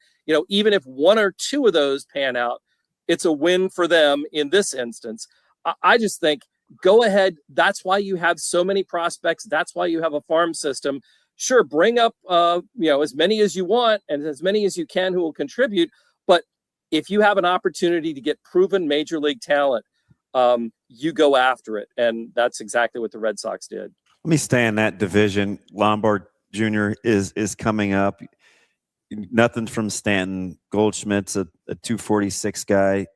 even if one or two of those pan out, it's a win for them in this instance. I just think, go ahead. That's why you have so many prospects. That's why you have a farm system. Sure, bring up, as many as you want and as many as you can who will contribute. But if you have an opportunity to get proven major league talent, you go after it. And that's exactly what the Red Sox did. Let me stay in that division. Lombard Jr. is coming up. Nothing from Stanton. Goldschmidt's a 246 guy.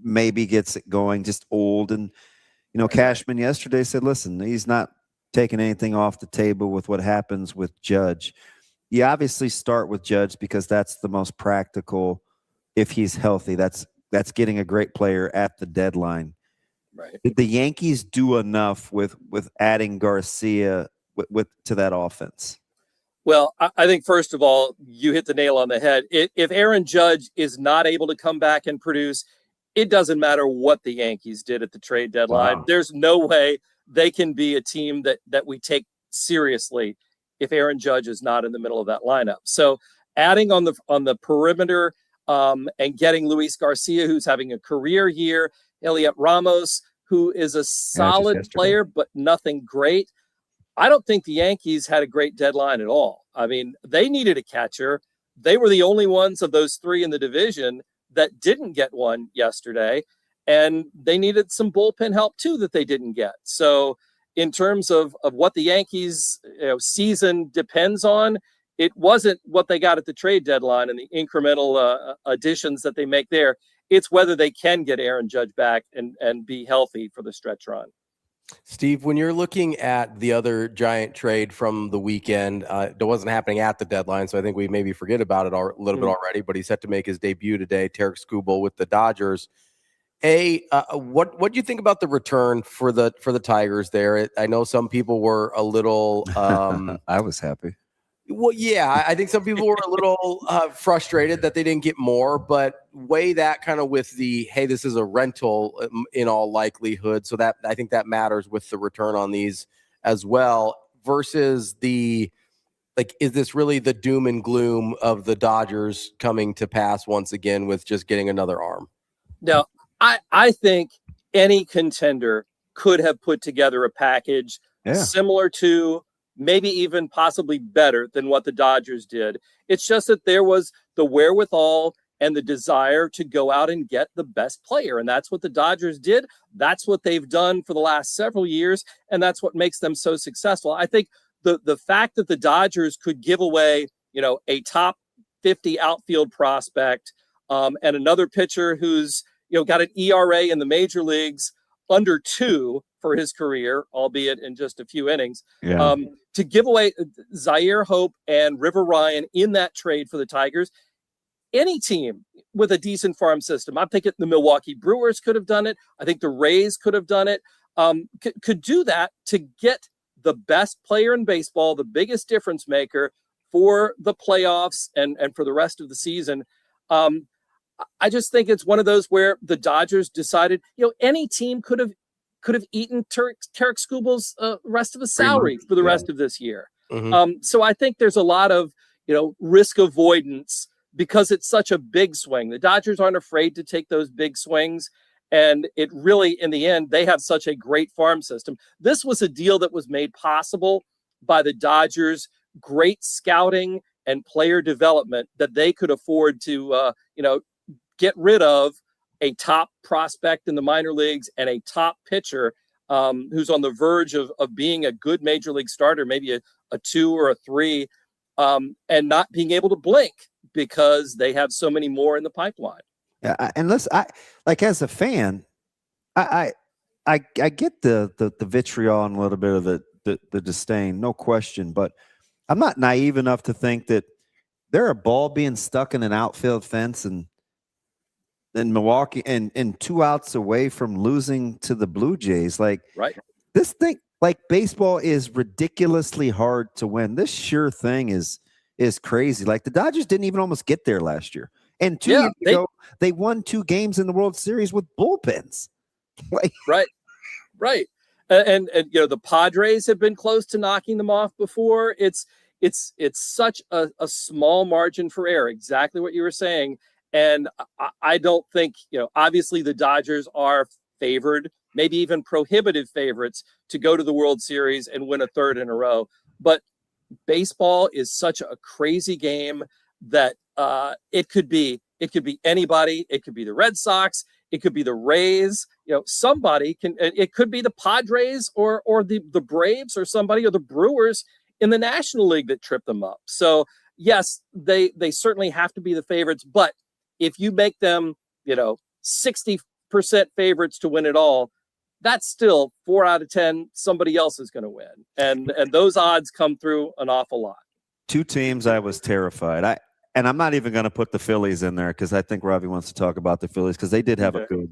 Maybe gets it going, just old. And, Cashman yesterday said, listen, he's not taking anything off the table with what happens with Judge. You obviously start with Judge because that's the most practical if he's healthy. That's getting a great player at the deadline. Right. Did the Yankees do enough with adding Garcia to that offense? Well, I think, first of all, you hit the nail on the head. If Aaron Judge is not able to come back and produce, it doesn't matter what the Yankees did at the trade deadline. Wow. There's no way they can be a team that we take seriously if Aaron Judge is not in the middle of that lineup. So adding on the perimeter and getting Luis Garcia, who's having a career year, Elliot Ramos, who is a solid player, but nothing great. I don't think the Yankees had a great deadline at all. I mean, they needed a catcher. They were the only ones of those three in the division that didn't get one yesterday. And they needed some bullpen help too that they didn't get. So in terms of what the Yankees season depends on, it wasn't what they got at the trade deadline and the incremental additions that they make there. It's whether they can get Aaron Judge back and be healthy for the stretch run. Steve, when you're looking at the other giant trade from the weekend, it wasn't happening at the deadline, so I think we maybe forget about it a little bit already, but he's set to make his debut today, Tarek Skubal with the Dodgers. What do you think about the return for the Tigers there? I know some people were a little I was happy. Well, yeah, I think some people were a little frustrated that they didn't get more, but weigh that kind of with the, hey, this is a rental in all likelihood. So that I think that matters with the return on these as well versus the, like, is this really the doom and gloom of the Dodgers coming to pass once again with just getting another arm? No, I think any contender could have put together a package similar to, maybe even possibly better than what the Dodgers did. It's just that there was the wherewithal and the desire to go out and get the best player. And that's what the Dodgers did. That's what they've done for the last several years. And that's what makes them so successful. I think the fact that the Dodgers could give away, a top 50 outfield prospect and another pitcher who's, got an ERA in the major leagues under 2 for his career, albeit in just a few innings. Yeah. To give away Zaire Hope and River Ryan in that trade for the Tigers, any team with a decent farm system, I'm thinking the Milwaukee Brewers could have done it. I think the Rays could have done it, could do that to get the best player in baseball, the biggest difference maker for the playoffs and for the rest of the season. I just think it's one of those where the Dodgers decided, any team could have eaten Tarek Skubal's rest of his salary for the rest of this year. Mm-hmm. So I think there's a lot of, risk avoidance because it's such a big swing. The Dodgers aren't afraid to take those big swings. And it really, in the end, they have such a great farm system. This was a deal that was made possible by the Dodgers' great scouting and player development that they could afford to, get rid of a top prospect in the minor leagues and a top pitcher who's on the verge of being a good major league starter, maybe a 2 or a 3, and not being able to blink because they have so many more in the pipeline. Yeah, and listen, as a fan, I get the vitriol and a little bit of the disdain, no question, but I'm not naive enough to think that they're a ball being stuck in an outfield fence and Milwaukee and 2 outs away from losing to the Blue Jays. Like, right. This thing, like, baseball is ridiculously hard to win. This sure thing is crazy. Like, the Dodgers didn't even almost get there last year. And 2 years ago, they won 2 games in the World Series with bullpens. Right. And the Padres have been close to knocking them off before. It's such a small margin for error. Exactly what you were saying. And I don't think, obviously the Dodgers are favored, maybe even prohibitive favorites to go to the World Series and win a 3rd in a row. But baseball is such a crazy game that it could be anybody. It could be the Red Sox. It could be the Rays. Somebody can. It could be the Padres or the Braves or somebody, or the Brewers in the National League that trip them up. So yes, they certainly have to be the favorites, but if you make them, 60% favorites to win it all, that's still 4 out of 10. Somebody else is going to win. And those odds come through an awful lot. 2 teams I was terrified. I'm not even going to put the Phillies in there because I think Ravi wants to talk about the Phillies because they did have a good,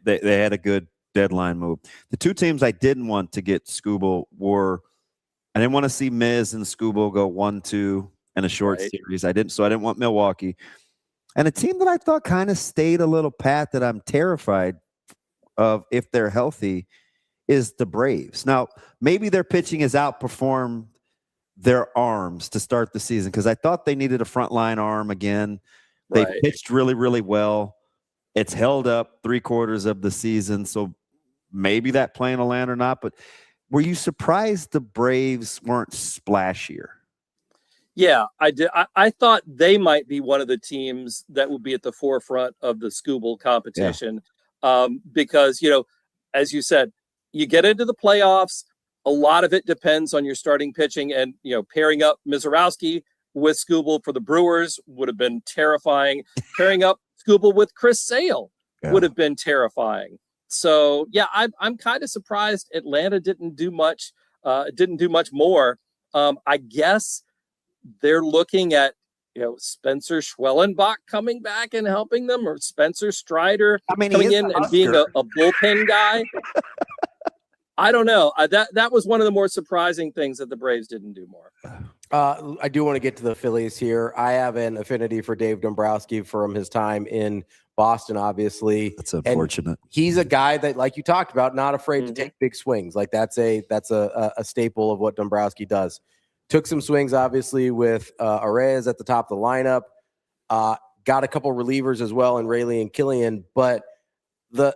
they had a good deadline move. The 2 teams I didn't want to get Skubal were, I didn't want to see Miz and Skubal go 1-2 in a short series. I didn't want Milwaukee. And a team that I thought kind of stayed a little pat that I'm terrified of if they're healthy is the Braves. Now, maybe their pitching has outperformed their arms to start the season because I thought they needed a frontline arm again. They pitched really, really well. It's held up 3/4 of the season, so maybe that plan will land or not. But were you surprised the Braves weren't splashier? Yeah, I did. I thought they might be one of the teams that would be at the forefront of the Skubal competition because, as you said, you get into the playoffs. A lot of it depends on your starting pitching, and pairing up Mizorowski with Skubal for the Brewers would have been terrifying. Pairing up Skubal with Chris Sale would have been terrifying. So yeah, I'm kind of surprised Atlanta didn't do much more. I guess they're looking at, Spencer Schwellenbach coming back and helping them, or Spencer Strider coming in and being a bullpen guy. I don't know. That was one of the more surprising things that the Braves didn't do more. I do want to get to the Phillies here. I have an affinity for Dave Dombrowski from his time in Boston, obviously. That's unfortunate. And he's a guy that, like you talked about, not afraid to take big swings. Like that's a staple of what Dombrowski does. Took some swings, obviously, with Arraez at the top of the lineup. Got a couple relievers as well in Rayleigh and Killian. But the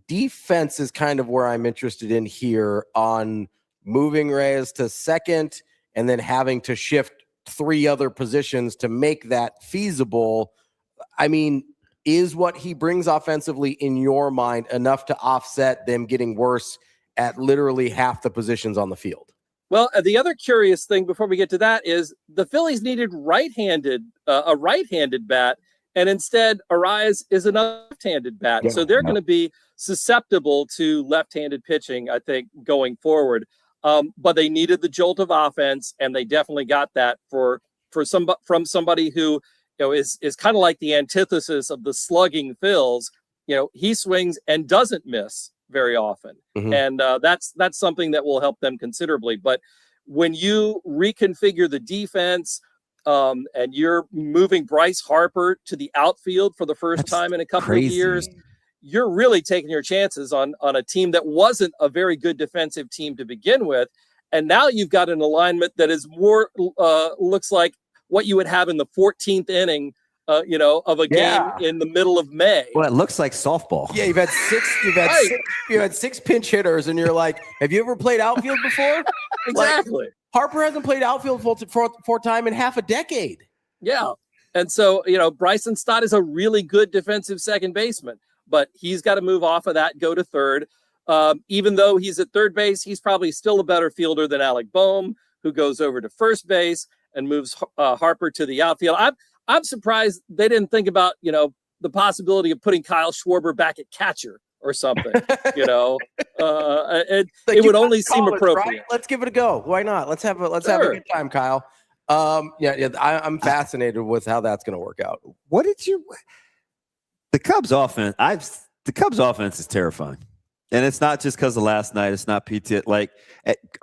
defense is kind of where I'm interested in here on moving Reyes to second and then having to shift 3 other positions to make that feasible. I mean, is what he brings offensively in your mind enough to offset them getting worse at literally half the positions on the field? Well, the other curious thing before we get to that is the Phillies needed a right-handed bat, and instead Arraez is a left-handed bat. So they're going to be susceptible to left-handed pitching, I think, going forward. But they needed the jolt of offense, and they definitely got that from somebody who is kind of like the antithesis of the slugging Phils. He swings and doesn't miss very often. And that's something that will help them considerably. But when you reconfigure the defense and you're moving Bryce Harper to the outfield for the first time in a couple of years, you're really taking your chances on a team that wasn't a very good defensive team to begin with. And now you've got an alignment that is more looks like what you would have in the 14th inning of a game in the middle of May. Well, it looks like softball. Yeah, you've had 6 pinch hitters, and you're like, have you ever played outfield before? Exactly. Harper hasn't played outfield for time in half a decade. Yeah. And so, Bryson Stott is a really good defensive second baseman, but he's got to move off of that, go to third. Even though he's at third base, he's probably still a better fielder than Alec Boehm, who goes over to first base and moves Harper to the outfield. I'm surprised they didn't think about, the possibility of putting Kyle Schwarber back at catcher or something, it would only seem appropriate. Right? Let's give it a go. Why not? Let's have a good time, Kyle. I'm fascinated with how that's going to work out. The Cubs offense is terrifying. And it's not just because of last night. It's not PT.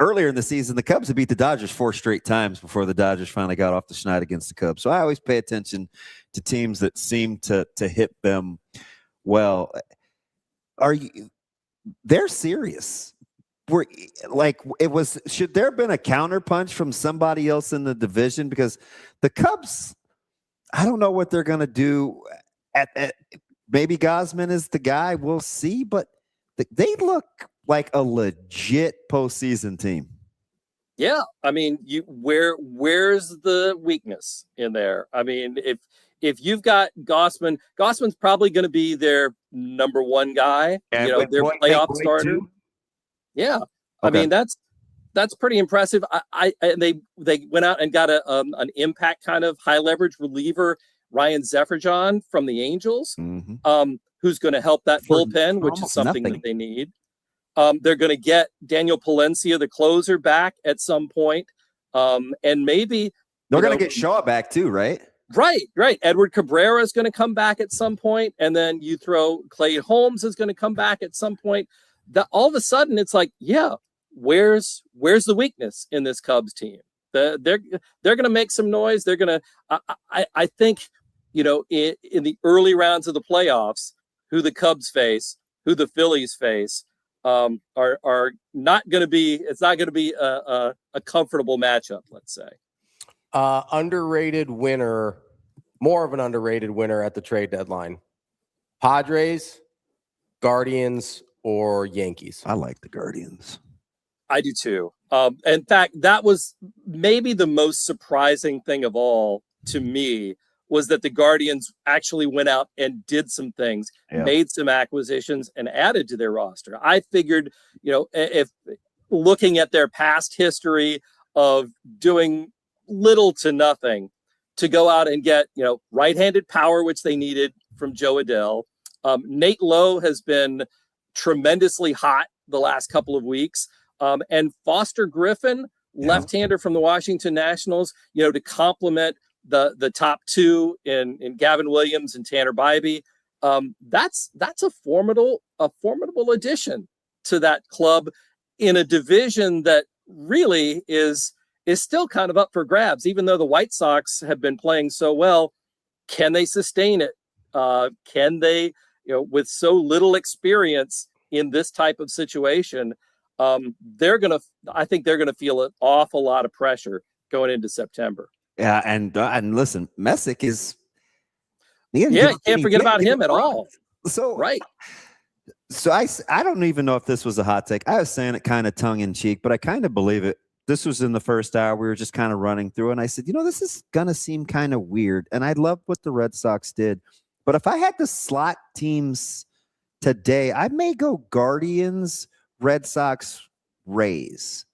Earlier in the season, the Cubs had beat the Dodgers 4 straight times before the Dodgers finally got off the schneid against the Cubs. So I always pay attention to teams that seem to hit them well. They're serious. Should there have been a counterpunch from somebody else in the division? Because the Cubs, I don't know what they're going to do. Maybe Gausman is the guy. We'll see. But they look like a legit postseason team. Yeah, I mean, where's the weakness in there? I mean, if you've got Gausman's probably going to be their number 1 guy. Their playoff starter. Too? Yeah, okay. I mean that's pretty impressive. They went out and got an impact kind of high leverage reliever, Ryan Zefferjon from the Angels. Who's going to help that bullpen, which is something that they need. They're going to get Daniel Palencia, the closer, back at some point. And maybe they're going to get Shaw back too, right? Right. Edward Cabrera is going to come back at some point. And then you throw Clay Holmes is going to come back at some point. All of a sudden it's like, where's the weakness in this Cubs team? They're going to make some noise. They're going to, I think, in the early rounds of the playoffs, who the Cubs face, who the Phillies face, are not going to be. It's not going to be a comfortable matchup. Let's say. Underrated winner, more of an underrated winner at the trade deadline. Padres, Guardians, or Yankees? I like the Guardians. I do too. In fact, that was maybe the most surprising thing of all to me. Was that the Guardians actually went out and did some things, made some acquisitions, and added to their roster. I figured, if looking at their past history of doing little to nothing, to go out and get, right-handed power, which they needed from Joe Adell. Nate Lowe has been, tremendously hot the last couple of weeks. And Foster Griffin, left-hander from the Washington Nationals, to complement the top two in Gavin Williams and Tanner Bybee. That's a formidable addition to that club in a division that really is still kind of up for grabs, even though the White Sox have been playing so well. Can they sustain it? Can they, with so little experience in this type of situation, I think they're gonna feel an awful lot of pressure going into September. Yeah, and listen, Messick is. You can't forget about him at all. So right. So I don't even know if this was a hot take. I was saying it kind of tongue in cheek, but I kind of believe it. This was in the first hour. We were just kind of running through, and I said, this is gonna seem kind of weird. And I love what the Red Sox did, but if I had to slot teams today, I may go Guardians, Red Sox, Rays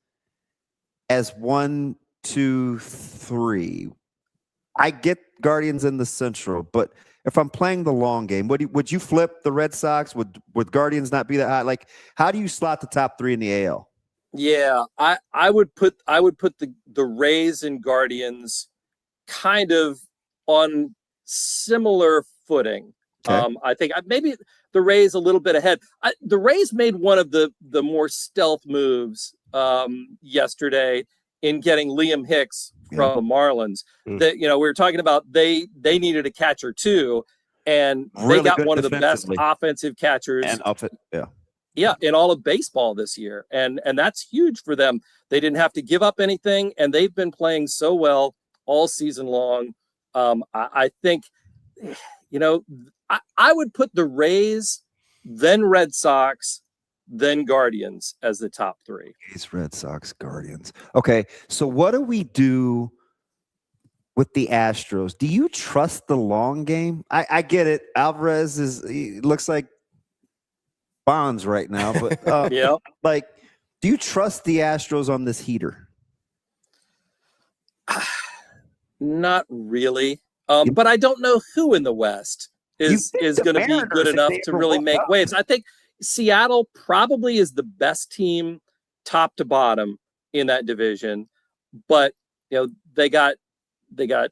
as 1, 2, 3. I get Guardians in the Central, but if I'm playing the long game, would you flip the Red Sox? Would Guardians not be that high? Like, how do you slot the top 3 in the AL? Yeah, I would put the Rays and Guardians kind of on similar footing. Okay. I think maybe the Rays a little bit ahead. The Rays made one of the more stealth moves yesterday in getting Liam Hicks from the Marlins. That we were talking about, they needed a catcher too, and really they got one of the best offensive catchers in all of baseball this year, and that's huge for them. They didn't have to give up anything, and they've been playing so well all season long. I think I would put the Rays, then Red Sox, then Guardians as the top 3. Rays, Red Sox, Guardians. Okay, so what do we do with the Astros? Do you trust the long game? I get it. Alvarez looks like Bonds right now, but do you trust the Astros on this heater? Not really. But I don't know who in the West is going to be good enough to really make waves. I think Seattle probably is the best team top to bottom in that division, but they got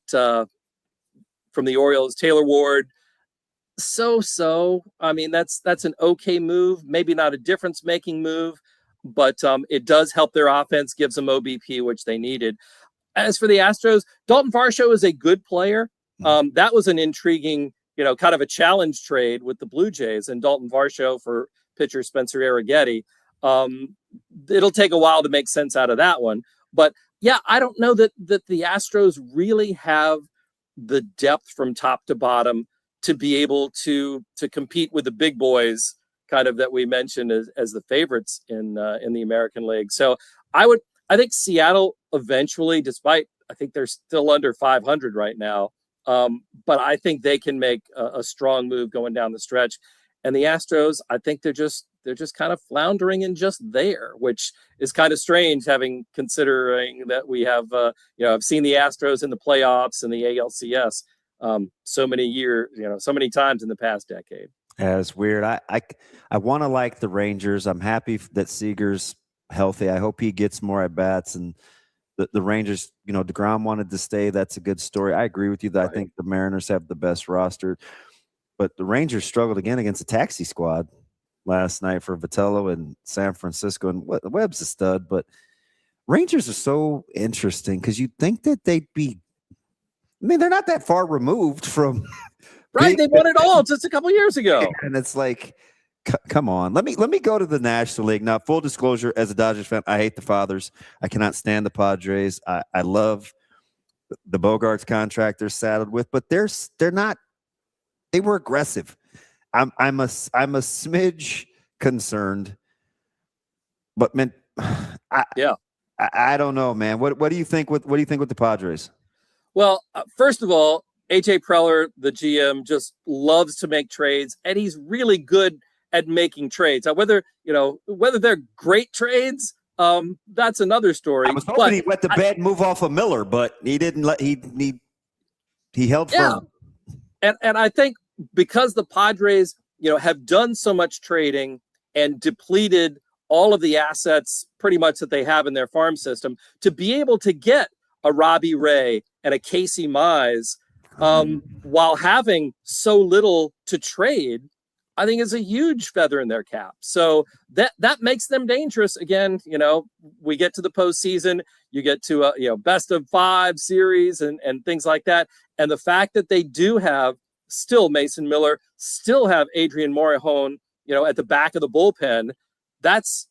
from the Orioles, Taylor Ward. So, I mean, that's an okay move, maybe not a difference-making move, but it does help their offense, gives them OBP, which they needed. As for the Astros, Dalton Varsho is a good player. That was an intriguing, kind of a challenge trade with the Blue Jays and Dalton Varsho for pitcher Spencer Arrighetti. It'll take a while to make sense out of that one, but yeah, I don't know that the Astros really have the depth from top to bottom to be able to compete with the big boys, kind of that we mentioned as the favorites in the American League. So I think Seattle eventually, despite I think they're still under 500 right now, but I think they can make a strong move going down the stretch. And the Astros, I think they're just kind of floundering and just there, which is kind of strange, considering that we have I've seen the Astros in the playoffs and the ALCS so many times in the past decade. Yeah, it's weird. I want to like the Rangers. I'm happy that Seager's healthy. I hope he gets more at bats, and the Rangers, DeGrom wanted to stay. That's a good story. I agree with you that I think the Mariners have the best roster, but the Rangers struggled again against a taxi squad last night for Vitello in San Francisco, and Webb's a stud, but Rangers are so interesting because you'd think that they'd be, they're not that far removed from right. They won it all just a couple years ago. And it's like, come on. Let me go to the National League. Now, full disclosure, as a Dodgers fan, I hate the Fathers. I cannot stand the Padres. I love the Bogarts contract they're saddled with, but they're not, they were aggressive. I'm a smidge concerned, but man, I don't know, man. What do you think with the Padres? Well, first of all, AJ Preller, the GM, just loves to make trades, and he's really good at making trades. Now, whether they're great trades, that's another story. I was hoping he'd let the bad move off of Miller, but he didn't let he held firm. And I think because the Padres, have done so much trading and depleted all of the assets pretty much that they have in their farm system, to be able to get a Robbie Ray and a Casey Mize while having so little to trade, I think is a huge feather in their cap. So that makes them dangerous. Again, we get to the postseason, you get to a best of 5 series and things like that. And the fact that they do have still Mason Miller, still have Adrian Morejon, at the back of the bullpen, that's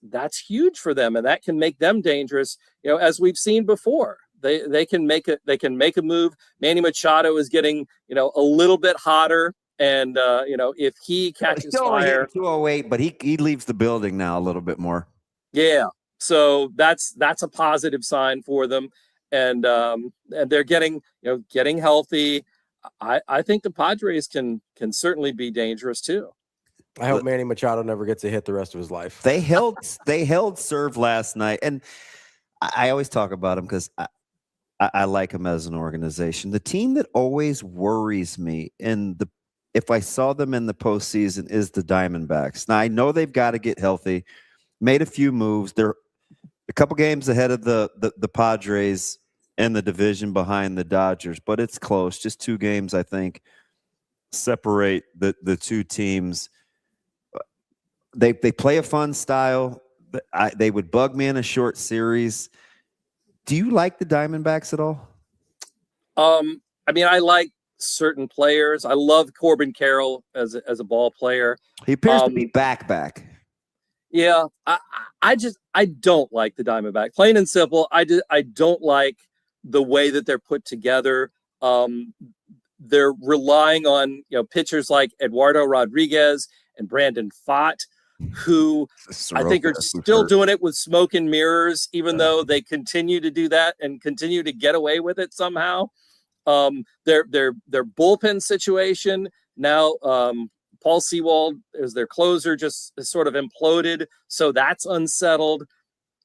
huge for them, and that can make them dangerous. As we've seen before, they can make a move. Manny Machado is getting a little bit hotter, and if he catches fire, 208, but he leaves the building now a little bit more. Yeah, so that's a positive sign for them, and they're getting healthy. I think the Padres can certainly be dangerous too. I hope Manny Machado never gets a hit the rest of his life. They held serve last night, and I always talk about them because I like them as an organization. The team that always worries me if I saw them in the postseason is the Diamondbacks. Now I know they've got to get healthy. Made a few moves. They're a couple games ahead of the Padres in the division behind the Dodgers, but it's close. Just 2 games, I think, separate the two teams. They play a fun style. They would bug me in a short series. Do you like the Diamondbacks at all? I like certain players. I love Corbin Carroll as a ball player. He appears to be back. Yeah, I don't like the Diamondback. Plain and simple. I don't like the way that they're put together. They're relying on pitchers like Eduardo Rodriguez and Brandon Pfaadt, who I think are still doing it with smoke and mirrors, even though they continue to do that and continue to get away with it somehow. Their bullpen situation now, Paul Sewald is their closer, just sort of imploded, so that's unsettled.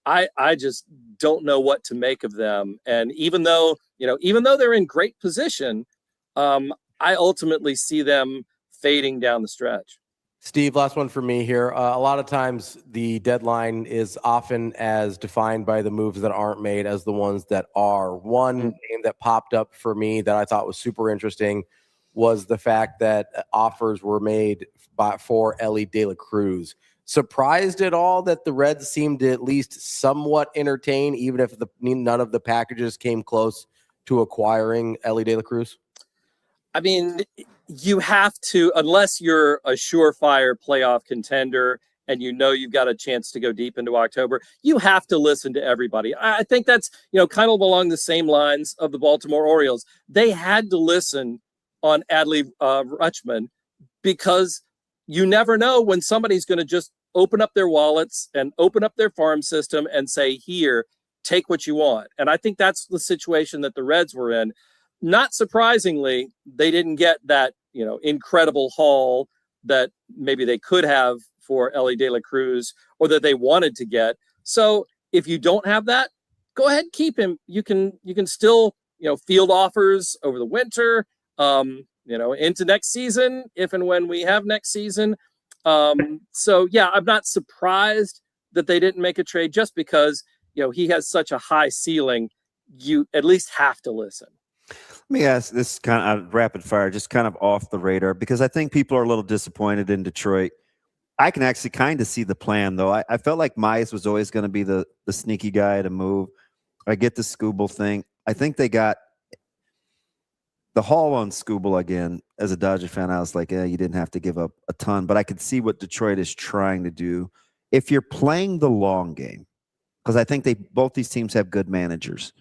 I just don't know what to make of them, and even though they're in great position, I ultimately see them fading down the stretch. Steve, last one for me here. A lot of times the deadline is often as defined by the moves that aren't made as the ones that are. One name that popped up for me that I thought was super interesting was the fact that offers were made for Elly De La Cruz. Surprised at all that the Reds seemed to at least somewhat entertain, even if none of the packages came close to acquiring Elly De La Cruz? I mean, you have to, unless you're a surefire playoff contender and you've got a chance to go deep into October, you have to listen to everybody. I think that's, kind of along the same lines of the Baltimore Orioles. They had to listen on Adley Rutschman because you never know when somebody's going to just open up their wallets and open up their farm system and say, here, take what you want. And I think that's the situation that the Reds were in. Not surprisingly, they didn't get that, incredible haul that maybe they could have for Elly De La Cruz or that they wanted to get. So if you don't have that, go ahead and keep him. You can still, field offers over the winter, into next season, if and when we have next season. So yeah, I'm not surprised that they didn't make a trade just because, he has such a high ceiling. You at least have to listen. Let me ask this kind of rapid fire, just kind of off the radar, because I think people are a little disappointed in Detroit. I can actually kind of see the plan, though. I felt like Mize was always going to be the sneaky guy to move. I get the Skubal thing. I think they got the haul on Skubal again. As a Dodger fan, I was like, you didn't have to give up a ton, but I could see what Detroit is trying to do. If you're playing the long game, because I think both these teams have good managers.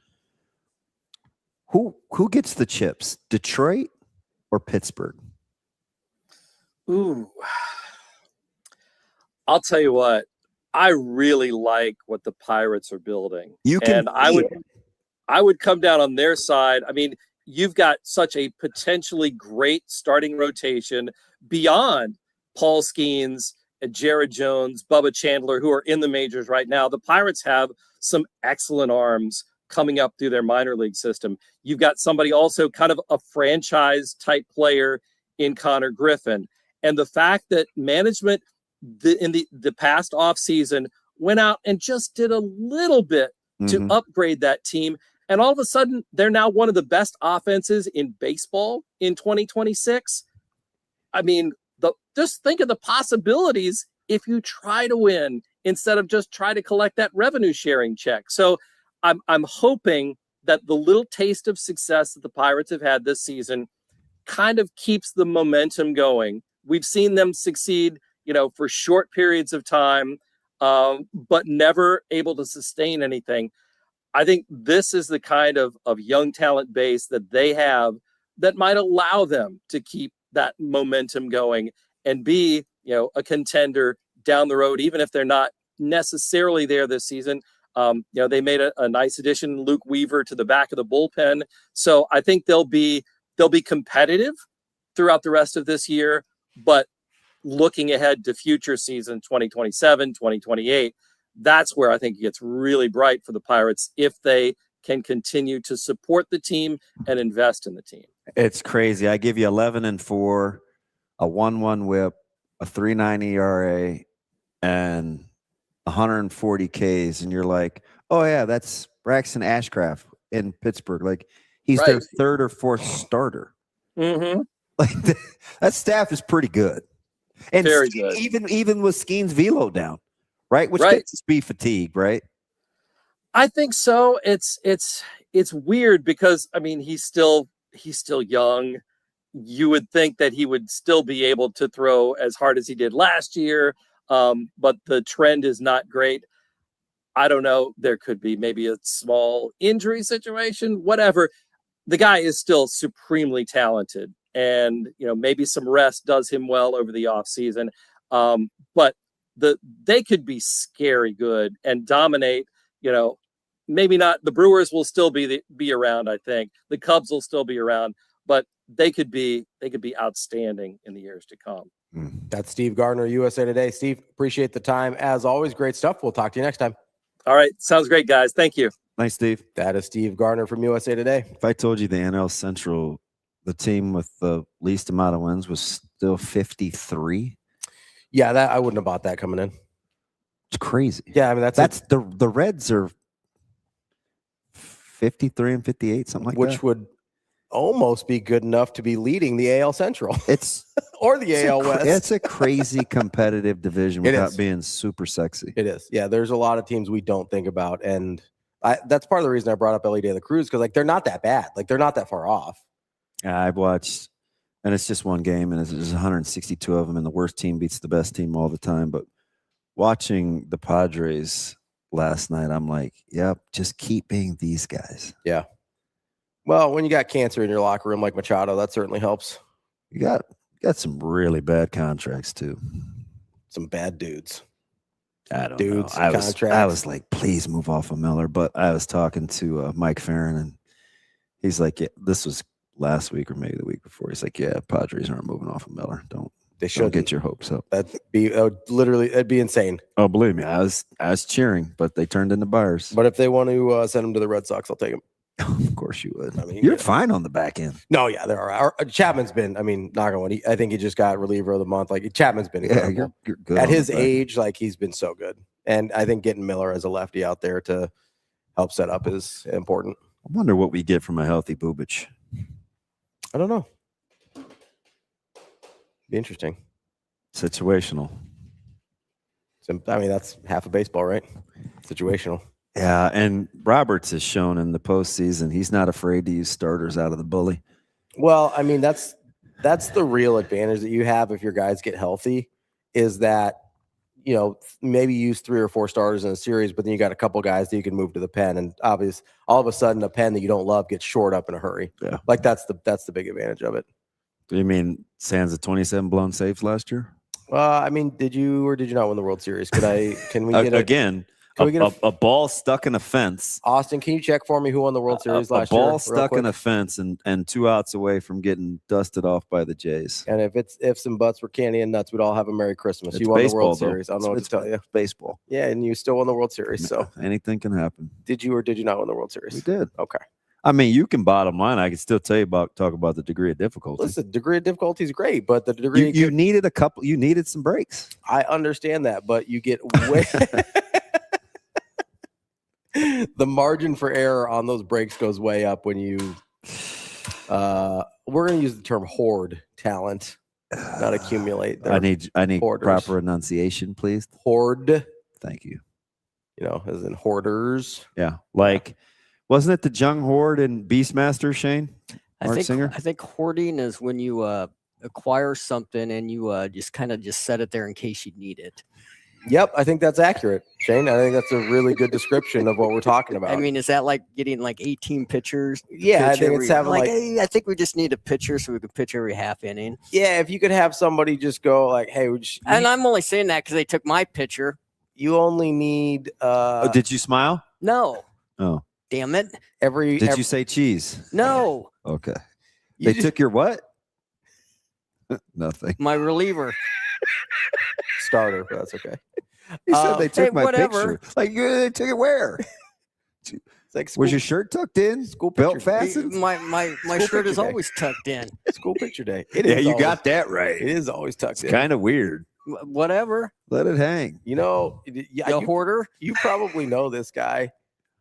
Who gets the chips, Detroit or Pittsburgh? Ooh, I'll tell you what. I really like what the Pirates are building. I would come down on their side. I mean, you've got such a potentially great starting rotation beyond Paul Skeens and Jared Jones, Bubba Chandler, who are in the majors right now. The Pirates have some excellent arms coming up through their minor league system. You've got somebody also kind of a franchise type player in Connor Griffin. And the fact that management in the past offseason went out and just did a little bit to upgrade that team. And all of a sudden, they're now one of the best offenses in baseball in 2026. I mean, just think of the possibilities if you try to win instead of just try to collect that revenue sharing check. So I'm hoping that the little taste of success that the Pirates have had this season kind of keeps the momentum going. We've seen them succeed, for short periods of time, but never able to sustain anything. I think this is the kind of young talent base that they have that might allow them to keep that momentum going and be, a contender down the road, even if they're not necessarily there this season. They made a nice addition, Luke Weaver, to the back of the bullpen. So I think they'll be competitive throughout the rest of this year, but looking ahead to future season 2027, 2028, that's where I think it gets really bright for the Pirates if they can continue to support the team and invest in the team. It's crazy. I give you 11-4, a 1-1 whip, a 3.9 ERA, and 140 Ks, and you're like, oh yeah, that's Braxton Ashcraft in Pittsburgh. Like he's their third or fourth starter. Like that staff is pretty good, and very good. Even with Skeen's velo down, right? Which could just be fatigue, right? I think so. It's weird because I mean he's still young. You would think that he would still be able to throw as hard as he did last year, but the trend is not great. I don't know. There could be maybe a small injury situation, whatever. The guy is still supremely talented, and maybe some rest does him well over the offseason. But they could be scary good and dominate. Maybe not. The Brewers will still be around. I think the Cubs will still be around, but they could be outstanding in the years to come. That's Steve Gardner, USA Today. Steve, appreciate the time as always. Great stuff. We'll talk to you next time. All right, sounds great, guys. Thank you. Thanks, Steve. That is Steve Gardner from USA Today. If I told you the NL Central, the team with the least amount of wins was still 53. Yeah, that I wouldn't have bought that coming in. It's crazy. Yeah, I mean that's the Reds are 53 and 58, something like that. Which would almost be good enough to be leading the AL Central. It's or the AL West. It's a crazy competitive division without being super sexy. It is. Yeah, there's a lot of teams we don't think about, and that's part of the reason I brought up LA De La Cruz, because they're not that bad. They're not that far off. I've watched, and it's just one game, and there's 162 of them, and the worst team beats the best team all the time. But watching the Padres last night, I'm like, yep, just keep being these guys. Yeah. Well, when you got cancer in your locker room like Machado, that certainly helps. You got some really bad contracts too. Some bad dudes. I don't know. I was like, please move off of Miller. But I was talking to Mike Farron, and he's like, yeah, this was last week or maybe the week before. He's like, yeah, Padres aren't moving off of Miller. Don't get your hopes up. That'd be insane. Oh, believe me, I was cheering, but they turned into buyers. But if they want to send him to the Red Sox, I'll take him. Of course you would. I mean, you're fine on the back end. No, yeah, there are. Chapman's been. I mean, knock on wood. I think he just got reliever of the month. Like Chapman's been incredible. Yeah, you're good at his age. Like he's been so good, and I think getting Miller as a lefty out there to help set up is important. I wonder what we get from a healthy Bubic. I don't know. Be interesting. Situational. I mean, that's half of baseball, right? Situational. Yeah, and Roberts has shown in the postseason he's not afraid to use starters out of the bully. Well, I mean, that's the real advantage that you have if your guys get healthy, is that, maybe use 3 or 4 starters in a series, but then you got a couple guys that you can move to the pen, and obviously all of a sudden a pen that you don't love gets shored up in a hurry. Yeah. Like that's the big advantage of it. Do you mean Sands at 27 blown saves last year? I mean, did you or did you not win the World Series? Can we get again? A ball stuck in a fence. Austin, can you check for me who won the World Series last year? A ball stuck in a fence and 2 outs away from getting dusted off by the Jays. And if ifs and buts were candy and nuts, we'd all have a Merry Christmas. It's you won baseball, the World Series. I don't know what to tell you. It's baseball. Yeah, and you still won the World Series. So anything can happen. Did you or did you not win the World Series? We did. Okay. I mean, you can bottom line. I can still tell you talk about the degree of difficulty. Listen, degree of difficulty is great, but the degree you needed you needed some breaks. I understand that, but you get way the margin for error on those breaks goes way up when you we're going to use the term hoard talent, not accumulate. I need hoarders. Proper enunciation, please. Hoard. Thank you. You know, as in hoarders. Yeah. Like, wasn't it the Jung Horde and Beastmaster, Shane? I think hoarding is when you acquire something and you just kind of just set it there in case you need it. Yep, I think that's accurate, Shane. I think that's a really good description of what we're talking about. I mean, is that like getting like 18 pitchers? Yeah, I think it's having hey, I think we just need a pitcher so we can pitch every half inning. Yeah, if you could have somebody just go like, hey, and I'm only saying that because they took my pitcher. You only need did you smile? No. Oh. Damn it. Did you say cheese? No. Okay. They took your what? Nothing. My reliever. Starter, but that's okay. You said they took my whatever. picture. Like, they took it where? It's like was your shirt tucked in? School belt picture fastened? My shirt is always tucked in. School picture day. You got that right. It is always tucked in. Kind of weird. Whatever. Let it hang. You know, the hoarder. You probably know this guy.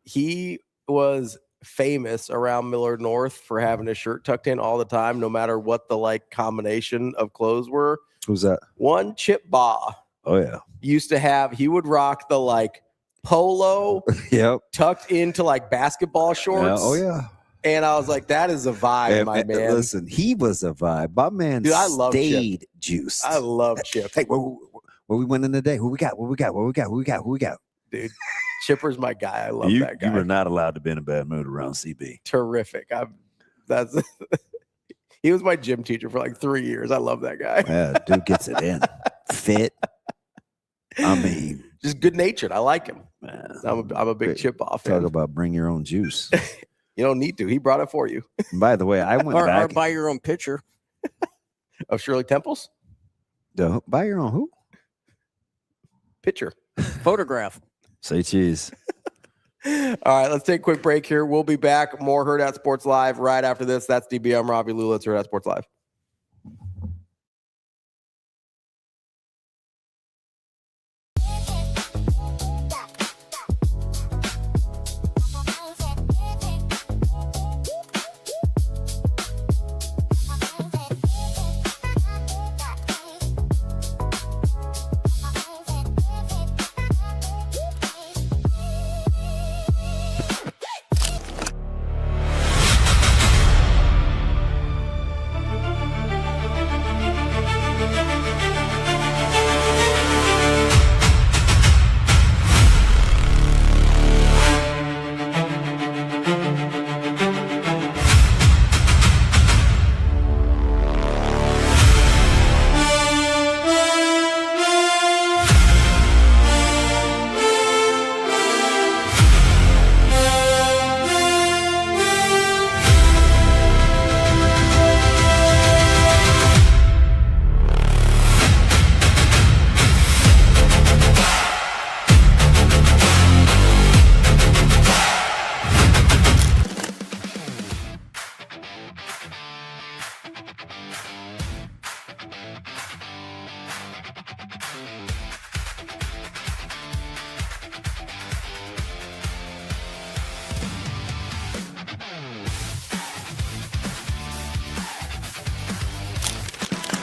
He was famous around Millard North for having his shirt tucked in all the time, no matter what the like combination of clothes were. Who's that? One Chip Baugh. Oh yeah. He would rock the like polo yep. tucked into like basketball shorts. Oh yeah. And I was like, that is a vibe, my man. Listen, he was a vibe. My man stayed juiced. I love Chip. Hey, where we winning today? Who we got? Who we got? Dude, Chipper's my guy. I love that guy. You were not allowed to be in a bad mood around CB. Terrific. He was my gym teacher for like 3 years. I love that guy. Yeah, dude gets it in. Fit. I mean, just good natured. I like him. Man, I'm a big Chip Baugh fan. Talk about bring your own juice. You don't need to. He brought it for you. By the way, I went back. Or buy your own picture of Shirley Temples. Buy your own who? Picture. Photograph. Say cheese. All right, let's take a quick break here. We'll be back. More Hurrdat Sports Live right after this. That's DB. I'm Ravi. Lulla. It's Hurrdat Sports Live.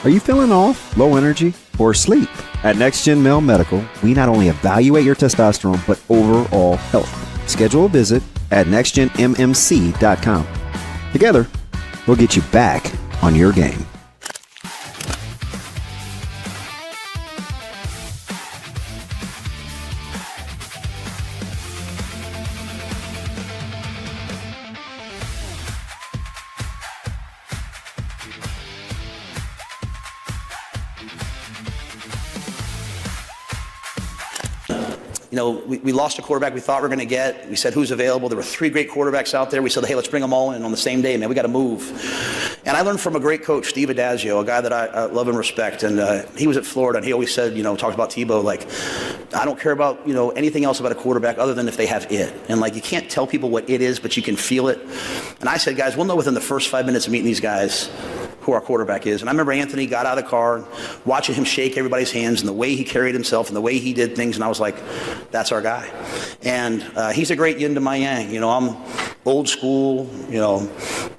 Are you feeling off, low energy, or asleep? At Next Gen Male Medical, we not only evaluate your testosterone, but overall health. Schedule a visit at nextgenmmc.com. Together, we'll get you back on your game. You know, we lost a quarterback we thought we were going to get. We said, who's available? There were 3 great quarterbacks out there. We said, hey, let's bring them all in on the same day, man. We got to move. And I learned from a great coach, Steve Adazio, a guy that I love and respect. And he was at Florida, and he always said, talked about Tebow, like, I don't care about, anything else about a quarterback other than if they have it. And, like, you can't tell people what it is, but you can feel it. And I said, guys, we'll know within the first 5 minutes of meeting these guys who our quarterback is. And I remember Anthony got out of the car and watching him shake everybody's hands and the way he carried himself and the way he did things. And I was like, that's our guy. And he's a great yin to my yang. I'm old school,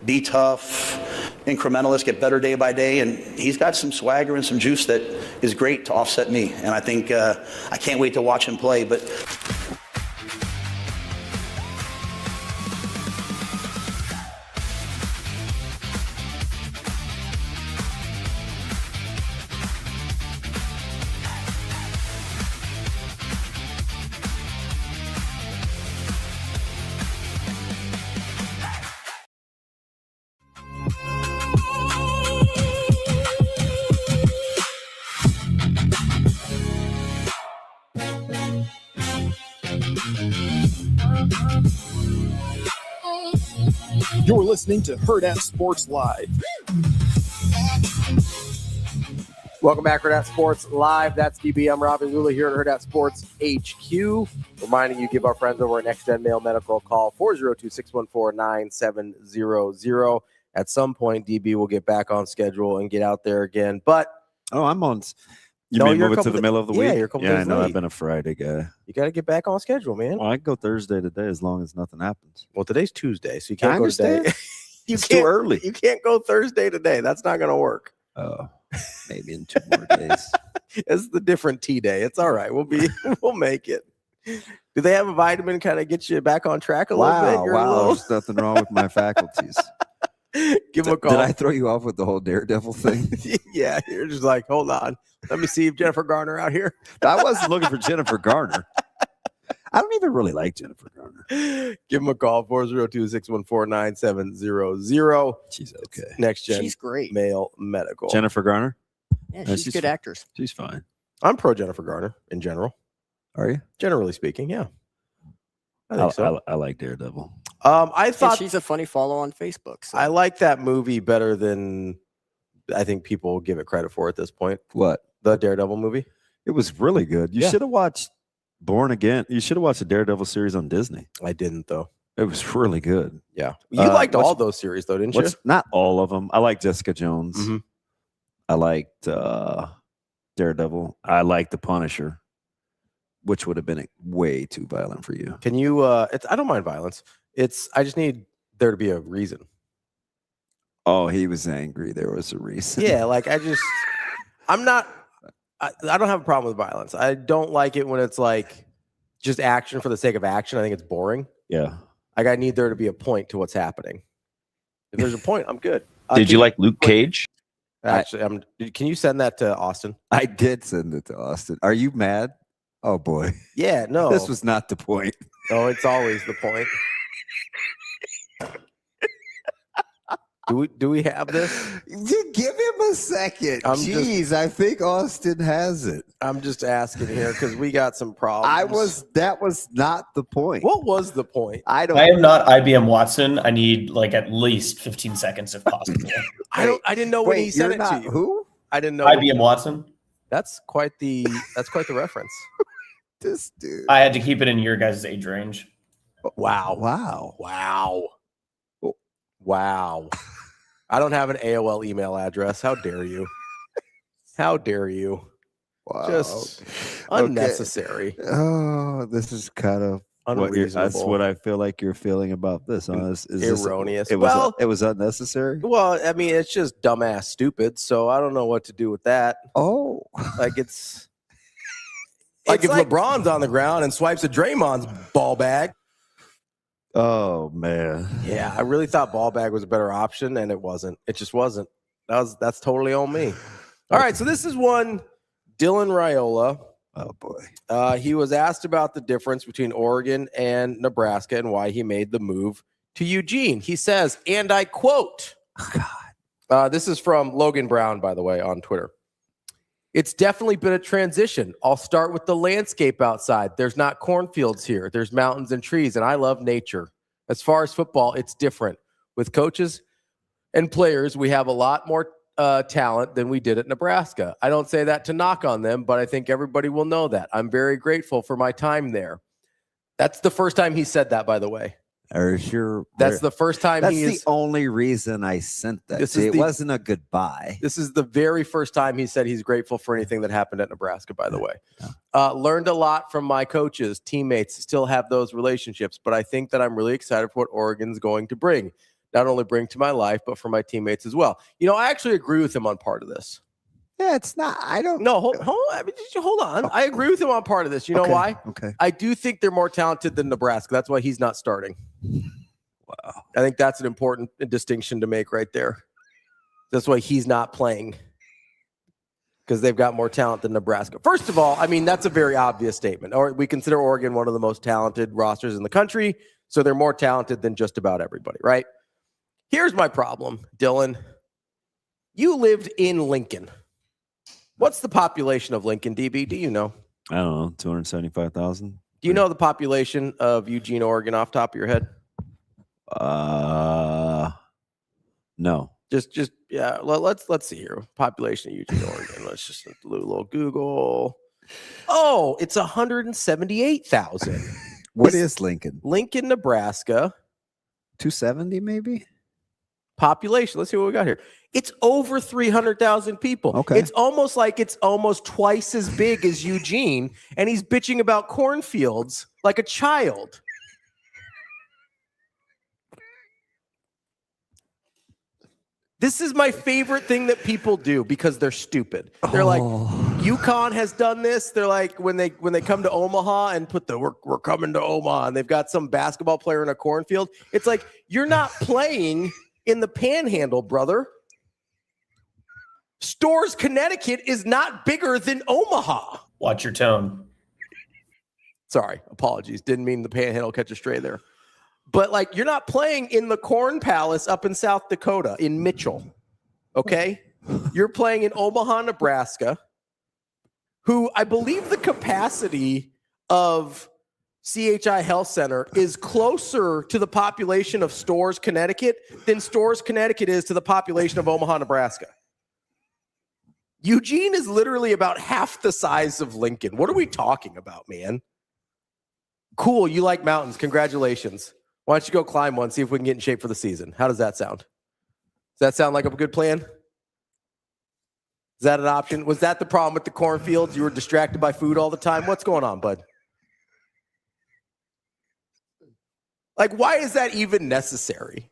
be tough, incrementalist, get better day by day. And he's got some swagger and some juice that is great to offset me. And I think I can't wait to watch him play. But You're listening to Hurrdat Sports Live. Welcome back, Hurrdat Sports Live. That's DB. I'm Ravi, Lulla here at Hurrdat Sports HQ. Reminding you, give our friends over at Next Gen Mail Medical a call, 402-614-9700. At some point, DB will get back on schedule and get out there again. But I'm on. You mean move it to the middle of the week? Yeah, you're a couple days I know. late. I've been a Friday guy. You got to get back on schedule, man. Well, I can go Thursday today as long as nothing happens. Well, today's Tuesday, so you can't go today. It's too early. You can't go Thursday today. That's not going to work. Oh, maybe in 2 more days. It's the different tea day. It's all right. We'll make it. Do they have a vitamin kind of get you back on track a little bit? Wow. There's nothing wrong with my faculties. Give him a call. Did I throw you off with the whole Daredevil thing? Yeah, you're just like, hold on. Let me see if Jennifer Garner out here. I wasn't looking for Jennifer Garner. I don't even really like Jennifer Garner. Give him a call, 402-614-9700. She's okay. Next Gen. She's great. Male Medical. Jennifer Garner? Yeah, she's a good actress. She's fine. I'm pro Jennifer Garner in general. Are you? Generally speaking, yeah. I think so. I like Daredevil. I thought she's a funny follow on Facebook. So. I like that movie better than I think people give it credit for at this point. What? The Daredevil movie? It was really good. You should have watched Born Again. You should have watched the Daredevil series on Disney. I didn't, though. It was really good. Yeah. You liked all those series, though, didn't you? Not all of them. I like Jessica Jones. Mm-hmm. I liked Daredevil. I liked The Punisher, which would have been way too violent for you. Can you I don't mind violence. I just need there to be a reason. Oh, he was angry. There was a reason. Yeah, like I don't have a problem with violence. I don't like it when it's like just action for the sake of action. I think it's boring. Yeah. Like I need there to be a point to what's happening. If there's a point, I'm good. Did you like Luke Cage? Actually, can you send that to Austin? I did send it to Austin. Are you mad? Oh boy. Yeah, no. This was not the point. Oh, it's always the point. Do we have this? Give him a second. I think Austin has it. I'm just asking here because we got some problems. That was not the point. What was the point? I am not IBM Watson. I need like at least 15 seconds if possible. I didn't know when he sent it to you. Who? I didn't know. IBM Watson. That's quite the reference. This dude. I had to keep it in your guys' age range. Wow. I don't have an AOL email address. How dare you? How dare you? Wow. Just unnecessary. Oh, this is kind of unreasonable. That's what I feel like you're feeling about this. Huh? Is erroneous. It was unnecessary. Well, I mean, it's just dumbass stupid. So I don't know what to do with that. Oh, like it's like if LeBron's on the ground and swipes a Draymond's ball bag. Oh man. Yeah, I really thought ball bag was a better option, and it wasn't. It just wasn't. That's totally on me. All right, so this is one Dylan Raiola. Oh boy. He was asked about the difference between Oregon and Nebraska and why he made the move to Eugene. He says, and I quote, this is from Logan Brown, by the way, on Twitter. It's definitely been a transition. I'll start with the landscape outside. There's not cornfields here. There's mountains and trees, and I love nature. As far as football, it's different. With coaches and players, we have a lot more talent than we did at Nebraska. I don't say that to knock on them, but I think everybody will know that. I'm very grateful for my time there. That's the first time he said that, by the way. Are sure that's the first time that's the only reason I sent that. It wasn't a goodbye. This is the very first time he said he's grateful for anything that happened at Nebraska, by the way. Learned a lot from my coaches, teammates, still have those relationships, but I think that I'm really excited for what Oregon's going to bring. Not only bring to my life, but for my teammates as well. You know, I actually agree with him on part of this. Yeah, it's not. I don't. No, hold on. I agree with him on part of this. You know why? Okay. I do think they're more talented than Nebraska. That's why he's not starting. Wow. I think that's an important distinction to make right there. That's why he's not playing, because they've got more talent than Nebraska. First of all, I mean, that's a very obvious statement. Or we consider Oregon one of the most talented rosters in the country, so they're more talented than just about everybody, right? Here's my problem, Dylan. You lived in Lincoln. What's the population of Lincoln, DB? Do you know? I don't know, 275,000. Do you know the population of Eugene, Oregon, off the top of your head? No. Just yeah. Let's see here. Population of Eugene, Oregon. Let's just do a little Google. Oh, it's 178,000. What is Lincoln? Lincoln, Nebraska. 270, maybe. Population. Let's see what we got here. It's over 300,000 people. Okay. It's almost like it's almost twice as big as Eugene, and he's bitching about cornfields like a child. This is my favorite thing that people do because they're stupid. They're like, UConn has done this. They're like, when they come to Omaha and put the we're coming to Omaha, and they've got some basketball player in a cornfield. It's like, you're not playing in the Panhandle, brother. Storrs, Connecticut is not bigger than Omaha. Watch your tone. Sorry, apologies. Didn't mean the Panhandle, catch a stray there. But like, you're not playing in the Corn Palace up in South Dakota in Mitchell, okay? You're playing in Omaha, Nebraska, who I believe the capacity of CHI Health Center is closer to the population of Storrs, Connecticut than Storrs, Connecticut is to the population of Omaha, Nebraska. Eugene is literally about half the size of Lincoln. What are we talking about, man? Cool, you like mountains. Congratulations. Why don't you go climb one, see if we can get in shape for the season? How does that sound? Does that sound like a good plan? Is that an option? Was that the problem with the cornfields? You were distracted by food all the time? What's going on, bud? Like, why is that even necessary?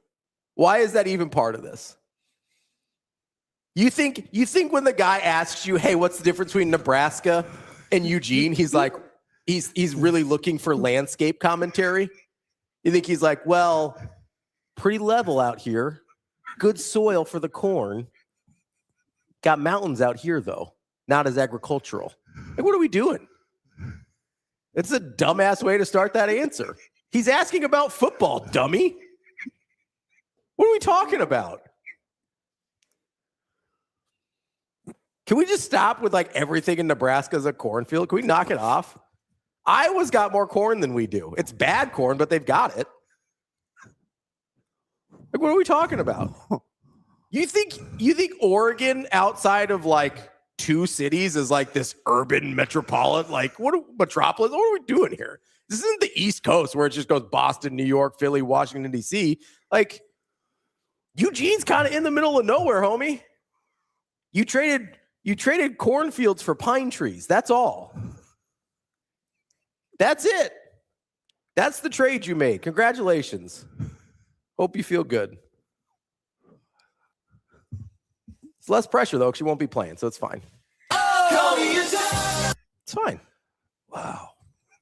Why is that even part of this? You think when the guy asks you, hey, what's the difference between Nebraska and Eugene? He's like, he's really looking for landscape commentary. You think he's like, well, pretty level out here. Good soil for the corn. Got mountains out here, though. Not as agricultural. Like, what are we doing? It's a dumbass way to start that answer. He's asking about football, dummy. What are we talking about? Can we just stop with like everything in Nebraska is a cornfield? Can we knock it off? Iowa's got more corn than we do. It's bad corn, but they've got it. Like, what are we talking about? You think Oregon outside of like 2 cities is like this urban metropolitan, like metropolis? What are we doing here? This isn't the East Coast where it just goes Boston, New York, Philly, Washington, D.C. Like, Eugene's kind of in the middle of nowhere, homie. You traded cornfields for pine trees. That's all. That's it. That's the trade you made. Congratulations. Hope you feel good. It's less pressure, though, because you won't be playing, so it's fine. It's fine. Wow.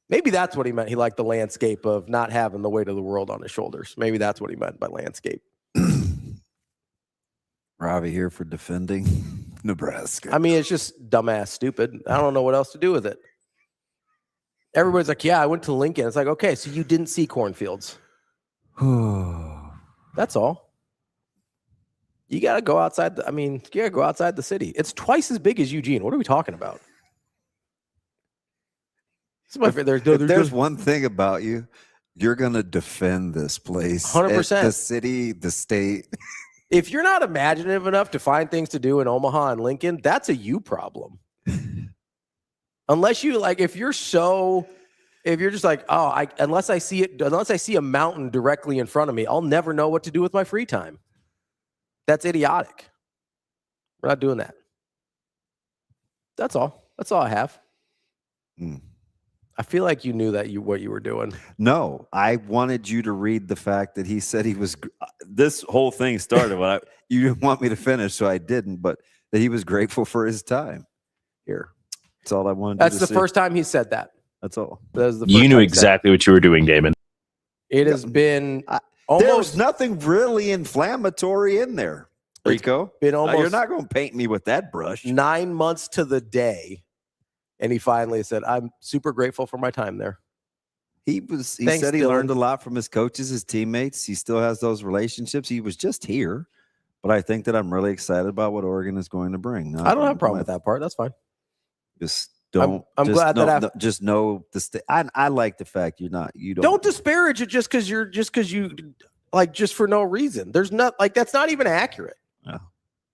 Maybe that's what he meant. He liked the landscape of not having the weight of the world on his shoulders. Maybe that's what he meant by landscape. Ravi here for defending Nebraska. I mean, it's just dumbass stupid. I don't know what else to do with it. Everybody's like, yeah, I went to Lincoln. It's like, okay, so you didn't see cornfields. That's all. You got to go outside. You got to go outside the city. It's twice as big as Eugene. What are we talking about? There's one thing about you. You're going to defend this place. 100%. The city, the state. If you're not imaginative enough to find things to do in Omaha and Lincoln, that's a you problem. Unless you like, if you're just like, oh, unless I see a mountain directly in front of me, I'll never know what to do with my free time. That's idiotic. We're not doing that. That's all. That's all I have. I feel like you knew what you were doing. No, I wanted you to read the fact that he said he was. This whole thing started when you didn't want me to finish, so I didn't. But that he was grateful for his time. Here, that's all I wanted. That's the first time he said that. That's all. That was the You first knew time exactly what you were doing, Damon. It has been There's nothing really inflammatory in there, Rico. Been almost. You're not going to paint me with that brush. 9 months to the day. And he finally said, I'm super grateful for my time there. He said he learned a lot from his coaches, his teammates. He still has those relationships. He was just here. But I think that I'm really excited about what Oregon is going to bring. I don't have a problem with that part. That's fine. Just don't. I'm glad that just know the I like the fact you don't disparage it just because you like just for no reason. There's not like that's not even accurate. No.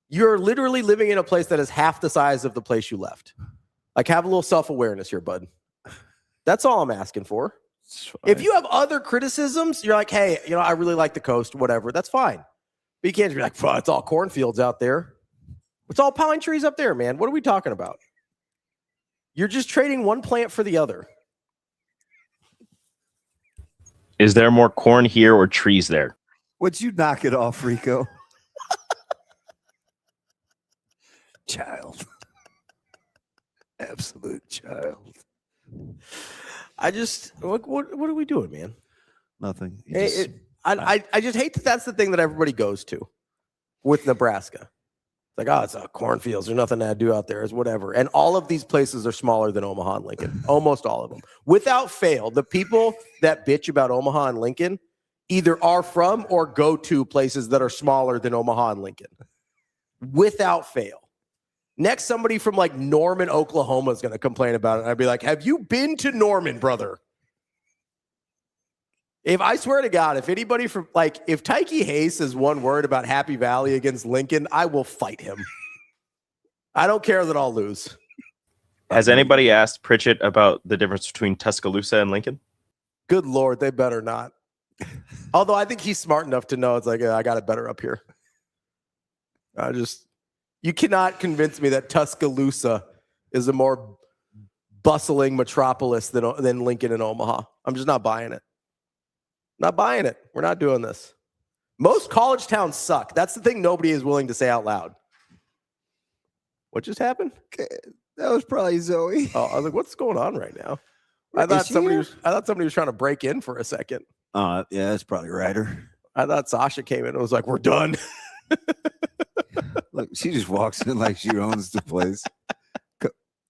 You're literally living in a place that is half the size of the place you left. Like, have a little self-awareness here, bud. That's all I'm asking for. If you have other criticisms, you're like, hey, I really like the coast, whatever. That's fine. But you can't be like, it's all cornfields out there. It's all pine trees up there, man. What are we talking about? You're just trading one plant for the other. Is there more corn here or trees there? Would you knock it off, Rico? Child. Absolute child. I just what are we doing, man? Nothing. I just hate that that's the thing that everybody goes to with Nebraska. It's like, oh, it's cornfields. There's nothing to do out there. It's whatever. And all of these places are smaller than Omaha and Lincoln. Almost all of them. Without fail, the people that bitch about Omaha and Lincoln either are from or go to places that are smaller than Omaha and Lincoln. Without fail. Next, somebody from like Norman, Oklahoma is going to complain about it. And I'd be like, have you been to Norman, brother? If I swear to God, if anybody from if Tyke Hayes says one word about Happy Valley against Lincoln, I will fight him. I don't care that I'll lose. Has anybody asked Pritchett about the difference between Tuscaloosa and Lincoln? Good Lord, they better not. Although I think he's smart enough to know it's like, I got it better up here. You cannot convince me that Tuscaloosa is a more bustling metropolis than Lincoln and Omaha. I'm just not buying it. Not buying it. We're not doing this. Most college towns suck. That's the thing nobody is willing to say out loud. What just happened? Okay. That was probably Zoe. Oh, I was like, what's going on right now? I thought somebody was trying to break in for a second. Yeah, that's probably Ryder. I thought Sasha came in and was like, we're done. Look, she just walks in like she owns the place.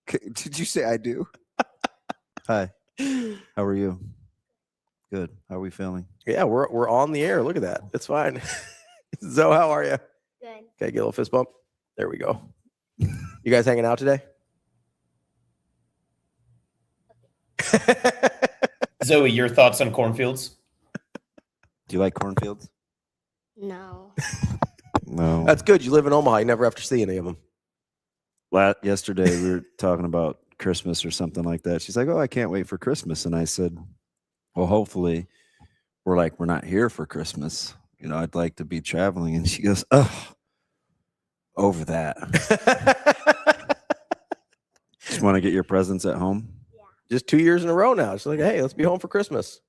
Did you say I do? Hi. How are you? Good. How are we feeling? Yeah, we're on the air. Look at that. It's fine. Zoe, how are you? Good. Okay, get a little fist bump. There we go. You guys hanging out today? Zoe, your thoughts on cornfields? Do you like cornfields? No. No. That's good. You live in Omaha. You never have to see any of them. Yesterday, we were talking about Christmas or something like that. She's like, oh, I can't wait for Christmas. And I said, well, hopefully we're not here for Christmas. I'd like to be traveling. And she goes, oh, over that. Just want to get your presents at home? Yeah. Just 2 years in a row now. She's like, hey, let's be home for Christmas.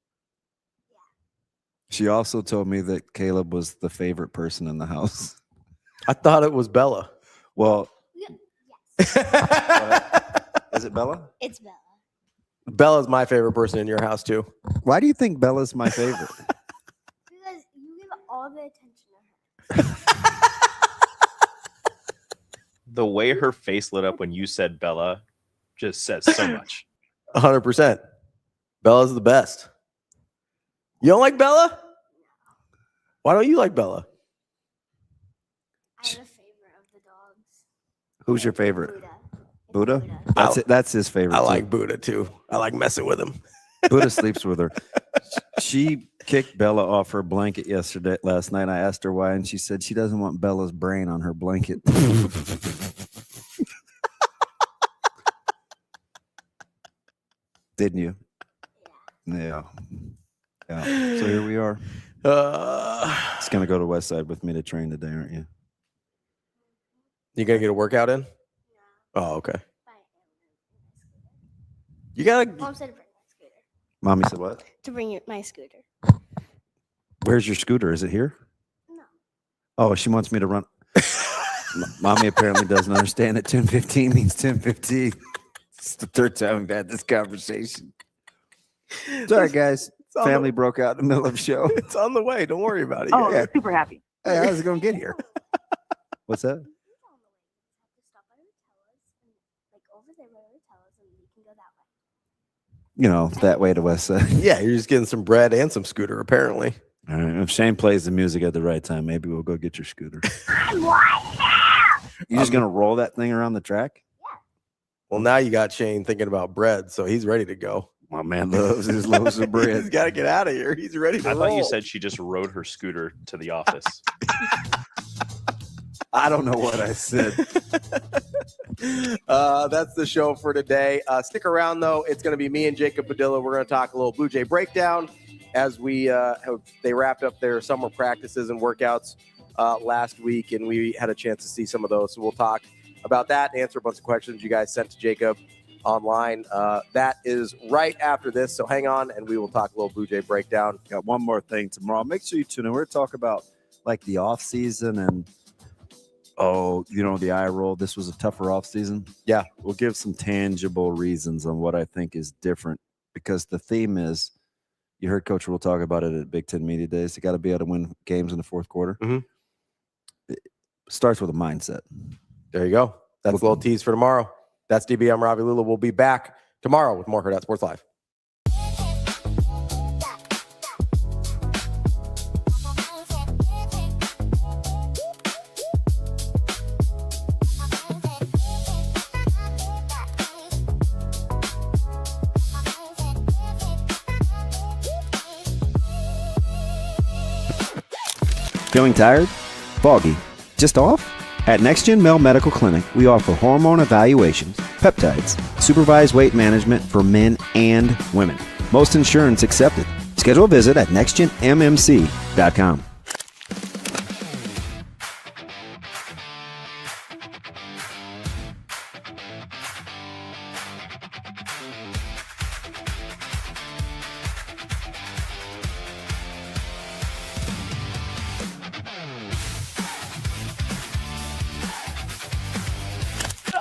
She also told me that Caleb was the favorite person in the house. I thought it was Bella. Well, yes. Is it Bella? It's Bella. Bella's my favorite person in your house, too. Why do you think Bella's my favorite? Because you give all the attention to her. The way her face lit up when you said Bella just says so much. 100%. Bella's the best. You don't like Bella? Why don't you like Bella? I'm a favorite of the dogs. Who's your favorite? Buddha. Buddha? That's his favorite. I like Buddha too. I like messing with him. Buddha sleeps with her. She kicked Bella off her blanket last night. I asked her why, and she said she doesn't want Bella's brain on her blanket. Didn't you? Yeah. So here we are. It's gonna go to West Side with me to train today, aren't you? You gonna get a workout in? Oh, okay. You gotta. Mom said to bring my scooter. Mommy said what? To bring my scooter. Where's your scooter? Is it here? No. Oh, she wants me to run. Mommy apparently doesn't understand that 10:15 means 10:15. It's the third time we've had this conversation. Sorry, guys. Family broke out in the middle of the show. It's on the way. Don't worry about it. Oh, yeah. Super happy. Hey, how's it going to get here? What's that? You know, that way to West Side. Yeah, you're just getting some bread and some scooter, apparently. All right. If Shane plays the music at the right time, maybe we'll go get your scooter. You just going to roll that thing around the track? Well, now you got Shane thinking about bread, so he's ready to go. My man loves his loaves of bread. He's got to get out of here. He's ready to I roll. thought you said she just rode her scooter to the office. I don't know what I said. That's the show for today. Stick around, though. It's going to be me and Jacob Padilla. We're going to talk a little Bluejay Breakdown as they wrapped up their summer practices and workouts last week, and we had a chance to see some of those. So we'll talk about that and answer a bunch of questions you guys sent to Jacob online. That is right after this, so hang on, and we will talk a little Bluejay Breakdown. Got one more thing tomorrow. Make sure you tune in. We're going to talk about like the off season and the eye roll. This was a tougher off season. Yeah, we'll give some tangible reasons on what I think is different, because the theme is, you heard Coach Rhule talk about it at Big Ten Media Days. You got to be able to win games in the fourth quarter. Mm-hmm. It starts with a mindset. There you go. That's a little tease for tomorrow. That's DB. I'm Ravi Lulla. We'll be back tomorrow with more Hurrdat Sports Live. Feeling tired? Foggy? Just off? At NextGen Male Medical Clinic, we offer hormone evaluations, peptides, supervised weight management for men and women. Most insurance accepted. Schedule a visit at nextgenmmc.com.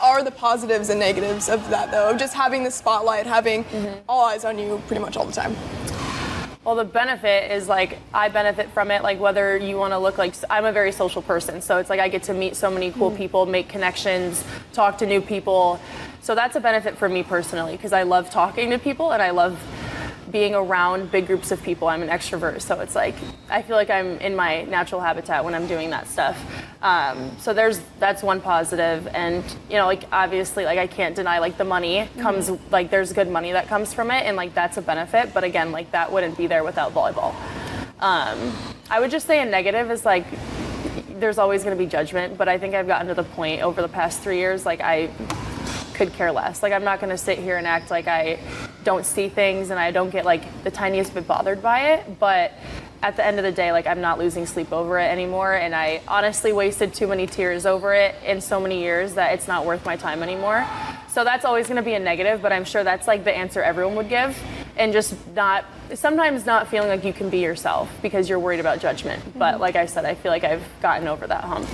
What are the positives and negatives of that, though, of just having the spotlight, having all eyes on you pretty much all the time? Well, the benefit is like I benefit from it, like whether you want to look like I'm a very social person. So it's like I get to meet so many cool people, make connections, talk to new people. So that's a benefit for me personally, because I love talking to people and I love being around big groups of people. I'm an extrovert, so it's like I feel like I'm in my natural habitat when I'm doing that stuff. So that's one positive, and like obviously, like I can't deny like the money comes, like there's good money that comes from it, and like that's a benefit. But again, like that wouldn't be there without volleyball. I would just say a negative is like there's always going to be judgment, but I think I've gotten to the point over the past 3 years, like I could care less. Like I'm not going to sit here and act like I don't see things and I don't get like the tiniest bit bothered by it, but at the end of the day, like I'm not losing sleep over it anymore, and I honestly wasted too many tears over it in so many years that it's not worth my time anymore. So that's always going to be a negative, but I'm sure that's like the answer everyone would give, and just sometimes not feeling like you can be yourself because you're worried about judgment. But like I said, I feel like I've gotten over that hump.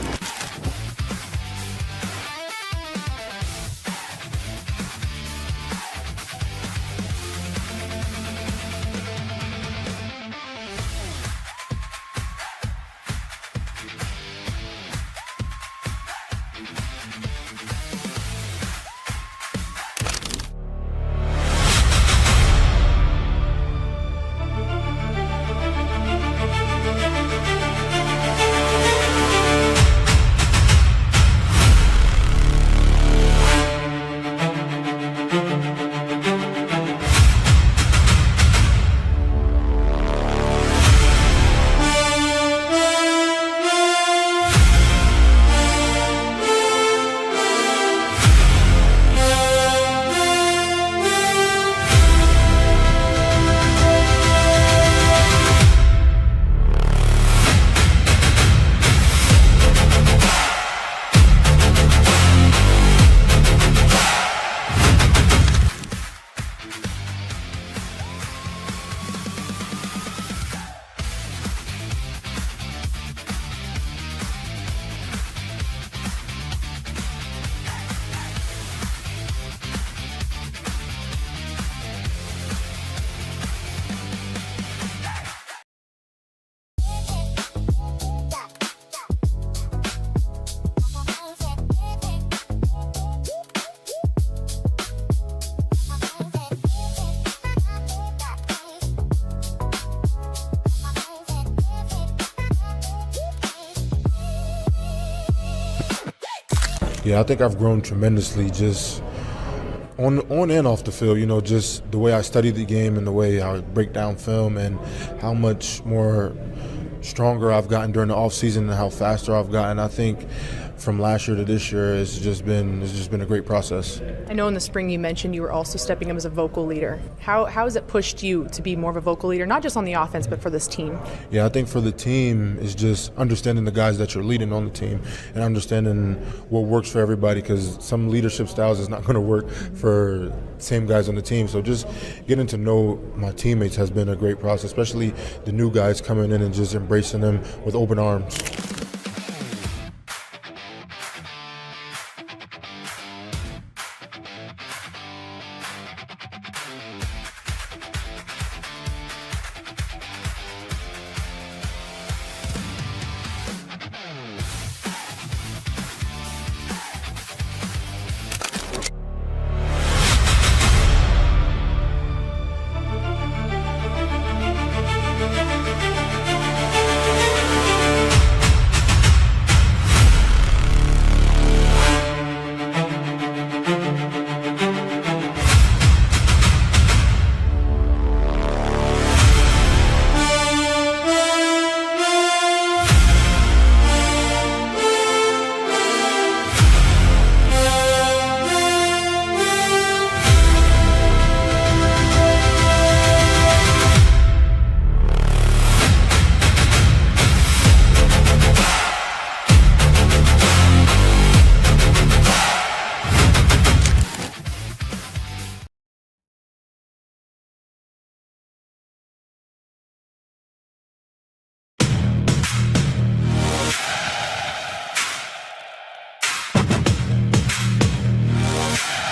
Yeah, I think I've grown tremendously just on and off the field, just the way I study the game and the way I break down film and how much more stronger I've gotten during the offseason and how faster I've gotten. I think from last year to this year, it's just been a great process. I know in the spring you mentioned you were also stepping up as a vocal leader. How has it pushed you to be more of a vocal leader, not just on the offense, but for this team? Yeah, I think for the team is just understanding the guys that you're leading on the team and understanding what works for everybody, because some leadership styles is not going to work for same guys on the team. So just getting to know my teammates has been a great process, especially the new guys coming in and just embracing them with open arms.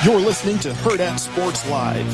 You're listening to Hurrdat Sports Live.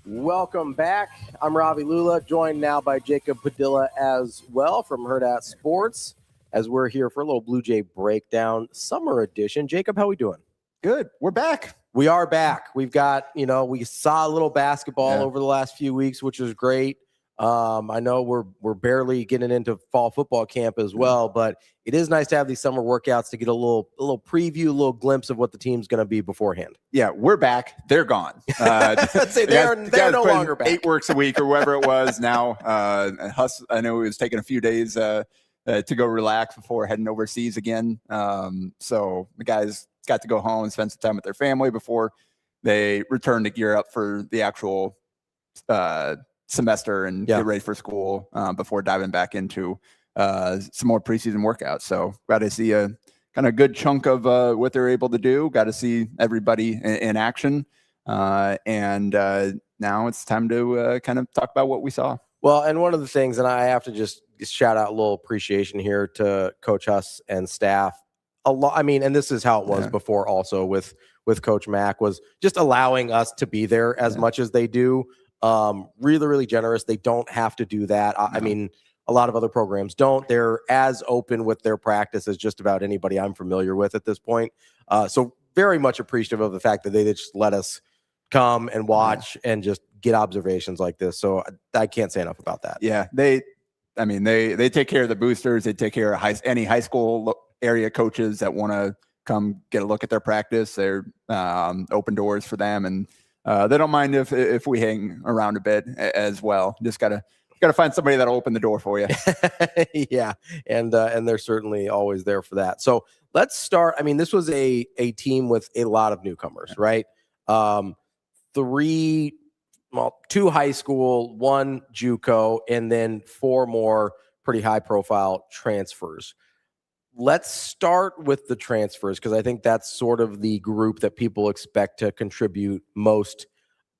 Welcome back. I'm Ravi Lulla, joined now by Jacob Padilla as well from Hurrdat Sports, as we're here for a little Bluejay Breakdown Summer Edition. Jacob, how we doing? Good. We're back. We are back. We've got, we saw a little basketball over the last few weeks, which was great. I know we're barely getting into fall football camp as well, but it is nice to have these summer workouts to get a little preview, a little glimpse of what the team's going to be beforehand. Yeah, we're back. They're gone. Let's say they're no longer back. 8 works a week or whatever it was now. Huss, I know it was taking a few days to go relax before heading overseas again. So the guys got to go home and spend some time with their family before they return to gear up for the actual semester and get ready for school before diving back into some more preseason workouts. So got to see a kind of good chunk of what they're able to do. Got to see everybody in action. And now it's time to kind of talk about what we saw. Well, and one of the things, and I have to just shout out a little appreciation here to Coach Huss and staff. And this is how it was before also with Coach Mack, was just allowing us to be there as much as they do. Really, really generous. They don't have to do that. I mean, a lot of other programs don't. They're as open with their practice as just about anybody I'm familiar with at this point. So very much appreciative of the fact that they just let us come and watch and just get observations like this. So I can't say enough about that. Yeah, they take care of the boosters. They take care of any high school area coaches that want to come get a look at their practice. They're open doors for them, and they don't mind if we hang around a bit as well. Just gotta find somebody that'll open the door for you. Yeah, and they're certainly always there for that. So let's start. I mean, this was a team with a lot of newcomers, right? 2 high school, 1 JUCO, and then 4 more pretty high-profile transfers. Let's start with the transfers, because I think that's sort of the group that people expect to contribute most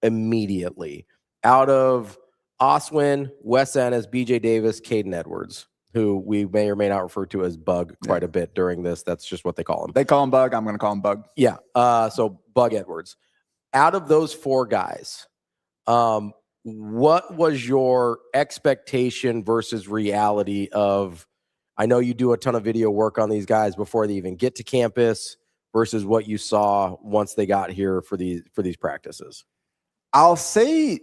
immediately. Out of Oswin, Wes Ennis, BJ Davis, Caden Edwards, who we may or may not refer to as Bug quite a bit during this. That's just what they call him. They call him Bug. I'm going to call him Bug. Yeah. So Bug Edwards. Out of those 4 guys, what was your expectation versus reality of, I know you do a ton of video work on these guys before they even get to campus, versus what you saw once they got here for these practices? I'll say,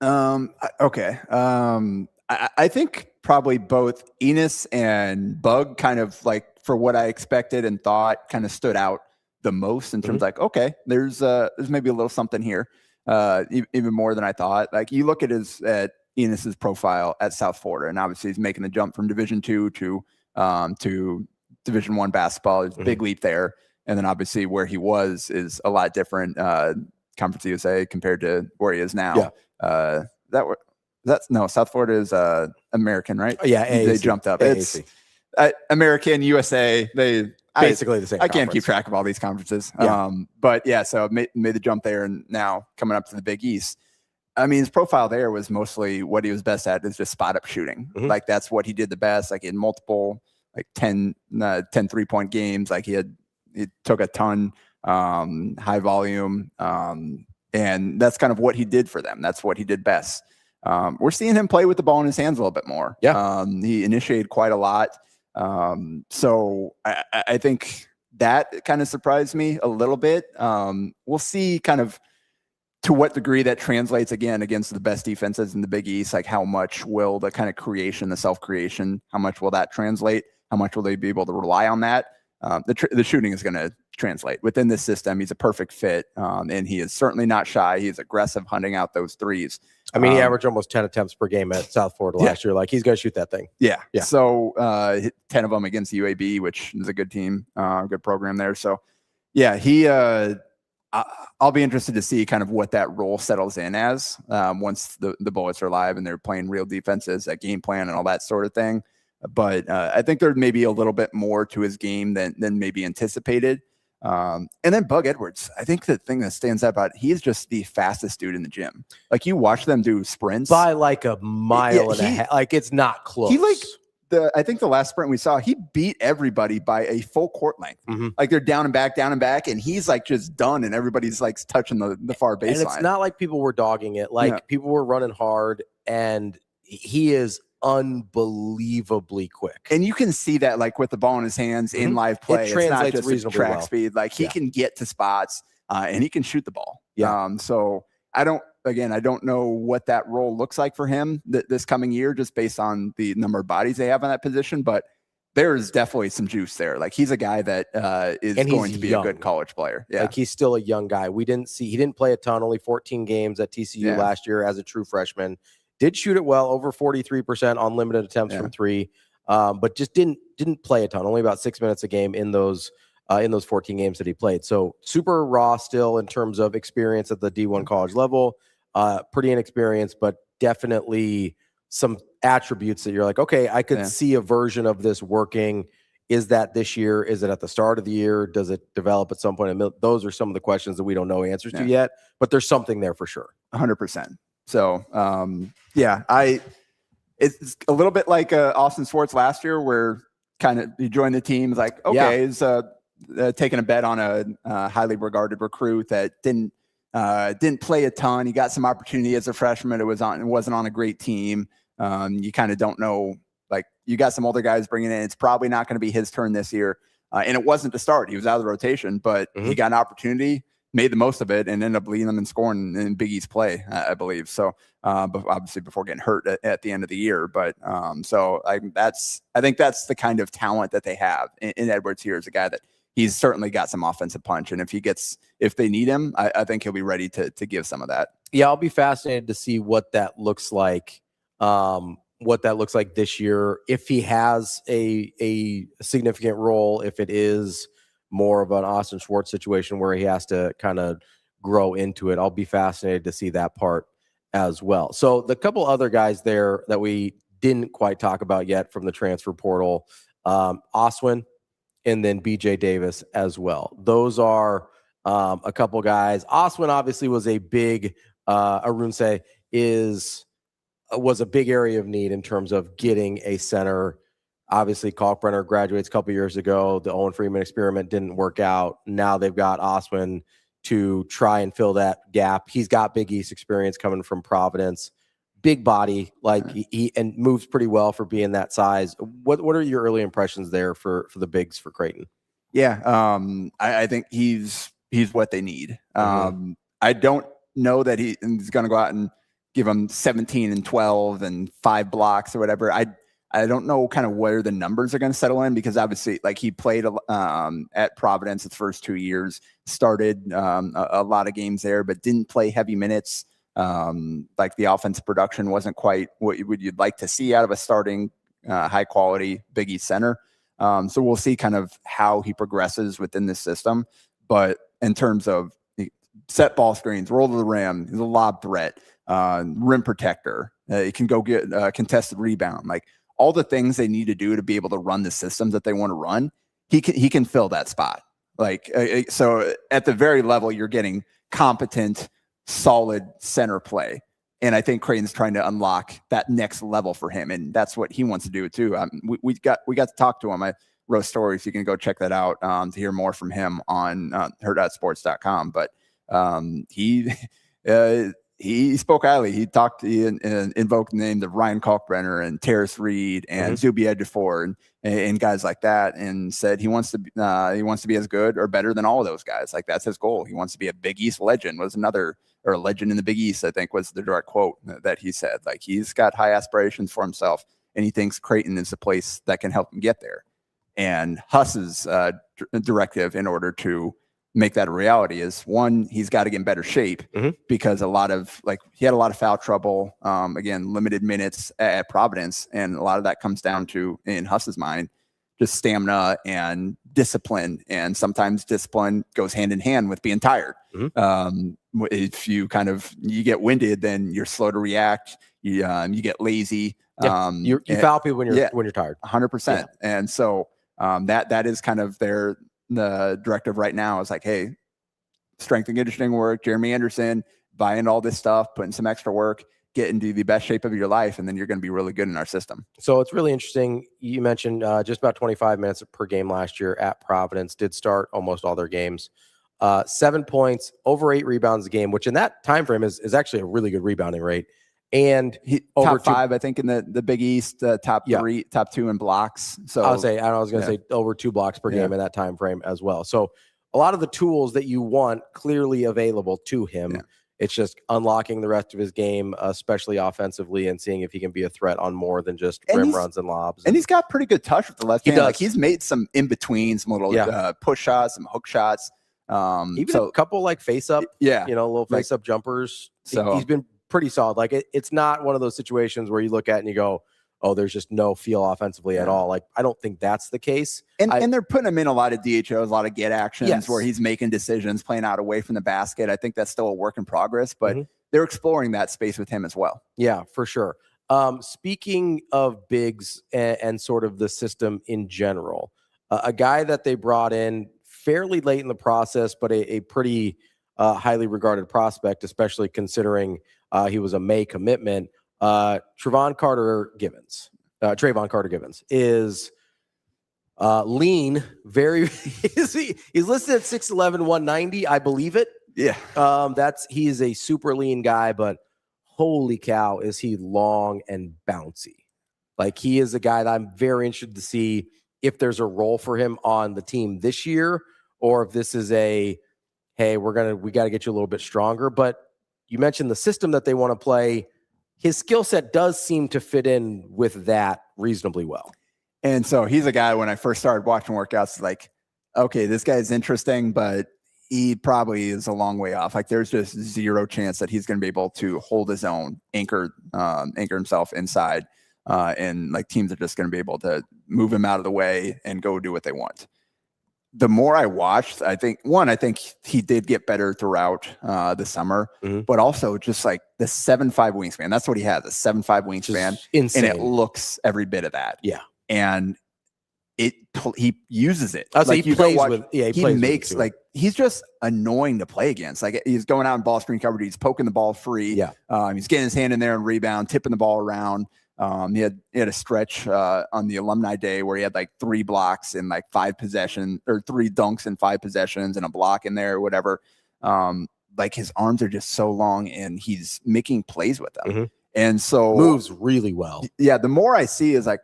okay. I think probably both Enos and Bug kind of like for what I expected and thought kind of stood out the most in terms like, okay, there's maybe a little something here, even more than I thought. Like you look at Enos's profile at South Florida, and obviously he's making the jump from Division II to Division I basketball. It's a big leap there. And then obviously where he was is a lot different, Conference USA compared to where he is now. No, South Florida is American, right? Yeah, AAC. They jumped up. AAC. It's American, USA. Basically the same. I can't keep track of all these conferences. Yeah. But yeah, so made the jump there, and now coming up to the Big East. I mean, his profile there was mostly what he was best at is just spot up shooting. Like that's what he did the best. Like in multiple, like 10 3-point games. Like he took a ton, high volume. And that's kind of what he did for them. That's what he did best. We're seeing him play with the ball in his hands a little bit more. Yeah. He initiated quite a lot. So I think that kind of surprised me a little bit. We'll see kind of to what degree that translates again against the best defenses in the Big East. Like how much will the kind of creation, the self-creation, how much will that translate? How much will they be able to rely on that? The shooting is going to translate within this system. He's a perfect fit. And he is certainly not shy. He's aggressive hunting out those threes. I mean, he averaged almost 10 attempts per game at South Florida last year. Like he's going to shoot that thing. Yeah. So 10 of them against UAB, which is a good team, good program there. So yeah, I'll be interested to see kind of what that role settles in as once the Bullets are live and they're playing real defenses, that game plan and all that sort of thing. But I think there may be a little bit more to his game than maybe anticipated. And then Bug Edwards, I think the thing that stands out about it, he is just the fastest dude in the gym. Like you watch them do sprints by like a mile and a half. Like it's not close. He I think the last sprint we saw, he beat everybody by a full court length. Like they're down and back, and he's like just done, and everybody's like touching the far baseline. And it's not like people were dogging it. Like people were running hard, and he is unbelievably quick. And you can see that like with the ball in his hands in live play. It translates it's not just reasonably track well. speed. Like he can get to spots and he can shoot the ball. Yeah. So I don't know what that role looks like for him this coming year, just based on the number of bodies they have in that position. But there's definitely some juice there. Like he's a guy that is going to be a good college player. Yeah. Like he's still a young guy. He didn't play a ton, only 14 games at TCU last year as a true freshman. Did shoot it well, over 43% on limited attempts from three, but just didn't play a ton. Only about 6 minutes a game in those 14 games that he played. So super raw still in terms of experience at the D1 college level. Pretty inexperienced, but definitely some attributes that you're like, okay, I could see a version of this working. Is that this year? Is it at the start of the year? Does it develop at some point? Those are some of the questions that we don't know answers to yet, but there's something there for sure. 100%. So, it's a little bit like Austin Swartz last year, where kind of you joined the team, like, okay, is taking a bet on a highly regarded recruit that didn't play a ton. He got some opportunity as a freshman. It wasn't on a great team. You kind of don't know, like you got some older guys bringing in. It's probably not going to be his turn this year. And it wasn't to start. He was out of the rotation, but he got an opportunity, made the most of it, and ended up leading them in scoring in Big East play, I believe. So, but obviously before getting hurt at the end of the year. But I think that's the kind of talent that they have in Edwards here, is a guy that he's certainly got some offensive punch. And if they need him, I think he'll be ready to give some of that. Yeah, I'll be fascinated to see what that looks like. This year, if he has a significant role, if it is more of an Austin Swartz situation where he has to kind of grow into it. I'll be fascinated to see that part as well. So the couple other guys there that we didn't quite talk about yet from the transfer portal, Oswin and then BJ Davis as well. Those are a couple guys. Oswin obviously was a big, Arun say, was a big area of need in terms of getting a center. Obviously, Kalkbrenner graduates a couple years ago. The Owen Freeman experiment didn't work out. Now they've got Oswin to try and fill that gap. He's got Big East experience coming from Providence. Big body, like he and moves pretty well for being that size. What are your early impressions there for the bigs for Creighton? Yeah, I think he's what they need. I don't know that he's going to go out and give them 17 and 12 and 5 blocks or whatever. I don't know kind of where the numbers are going to settle in, because obviously like he played at Providence its first 2 years, started a lot of games there, but didn't play heavy minutes. Like the offensive production wasn't quite what you'd like to see out of a starting high quality Big East center. So we'll see kind of how he progresses within this system. But in terms of set ball screens, roll to the rim, he's a lob threat, rim protector, he can go get a contested rebound, like all the things they need to do to be able to run the systems that they want to run. He can fill that spot. Like, so at the very level, you're getting competent, solid center play. And I think Creighton's trying to unlock that next level for him. And that's what he wants to do too. We got to talk to him. I wrote stories. You can go check that out to hear more from him on Hurrdatsports.com. But he spoke highly. He invoked the names of Ryan Kalkbrenner and Terrace Reed and Zubi Ejiofor and guys like that, and said he wants to be as good or better than all of those guys. Like, that's his goal. He wants to be a Big East legend. Was another, or a legend in the Big East, I think was the direct quote that he said. Like, he's got high aspirations for himself, and he thinks Creighton is the place that can help him get there. And Huss's directive in order to make that a reality is, one, he's got to get in better shape, because he had a lot of foul trouble, again, limited minutes at Providence. And a lot of that comes down to, in Huss's mind, just stamina and discipline. And sometimes discipline goes hand in hand with being tired. If you get winded, then you're slow to react. You get lazy. You foul people when you're tired. 100%. And so that is kind of the directive right now is like, hey, strength and conditioning work, Jeremy Anderson, buy into all this stuff, put in some extra work, get into the best shape of your life, and then you're going to be really good in our system. So it's really interesting. You mentioned just about 25 minutes per game last year at Providence, did start almost all their games. 7 points, over 8 rebounds a game, which in that time frame is actually a really good rebounding rate. And over top 5, I think, in the Big East, top 3, top 2 in blocks. So I was going to say over 2 blocks per game in that time frame as well. So a lot of the tools that you want clearly available to him. Yeah. It's just unlocking the rest of his game, especially offensively, and seeing if he can be a threat on more than just rim runs and lobs. And he's got pretty good touch with the left hand. Like, he's made some in between, some little push shots, some hook shots. Even a couple like face up, little face up jumpers. So he's been pretty solid. Like, it's not one of those situations where you look at it and you go, oh, there's just no feel offensively at all. Like, I don't think that's the case. And they're putting him in a lot of DHOs, a lot of get actions where he's making decisions, playing out away from the basket. I think that's still a work in progress, but they're exploring that space with him as well. Yeah, for sure. Speaking of bigs and sort of the system in general, a guy that they brought in fairly late in the process, but a pretty highly regarded prospect, especially considering he was a May commitment. Trayvon Carter Givens is lean. Very, he's listed at 6'11", 190. I believe it. Yeah. He is a super lean guy, but holy cow, is he long and bouncy. Like, he is a guy that I'm very interested to see if there's a role for him on the team this year, or if this is hey, we got to get you a little bit stronger. But you mentioned the system that they want to play. His skill set does seem to fit in with that reasonably well. And so he's a guy, when I first started watching workouts, like, okay, this guy's interesting, but he probably is a long way off. Like, there's just zero chance that he's going to be able to hold his own, anchor himself inside. And like, teams are just going to be able to move him out of the way and go do what they want. The more I watched, I think he did get better throughout the summer, but also just like the 7'5" wingspan. That's what he has, a 7'5" wingspan. Insane. And it looks every bit of that. Yeah. And he uses it. Like, he plays with, he makes, like, he's just annoying to play against. Like, he's going out in ball screen coverage, he's poking the ball free. Yeah. He's getting his hand in there and rebound, tipping the ball around. He had a stretch on the alumni day where he had like 3 blocks in like 5 possessions, or 3 dunks in 5 possessions and a block in there or whatever. Like, his arms are just so long and he's making plays with them. And so moves really well. Yeah. The more I see is like,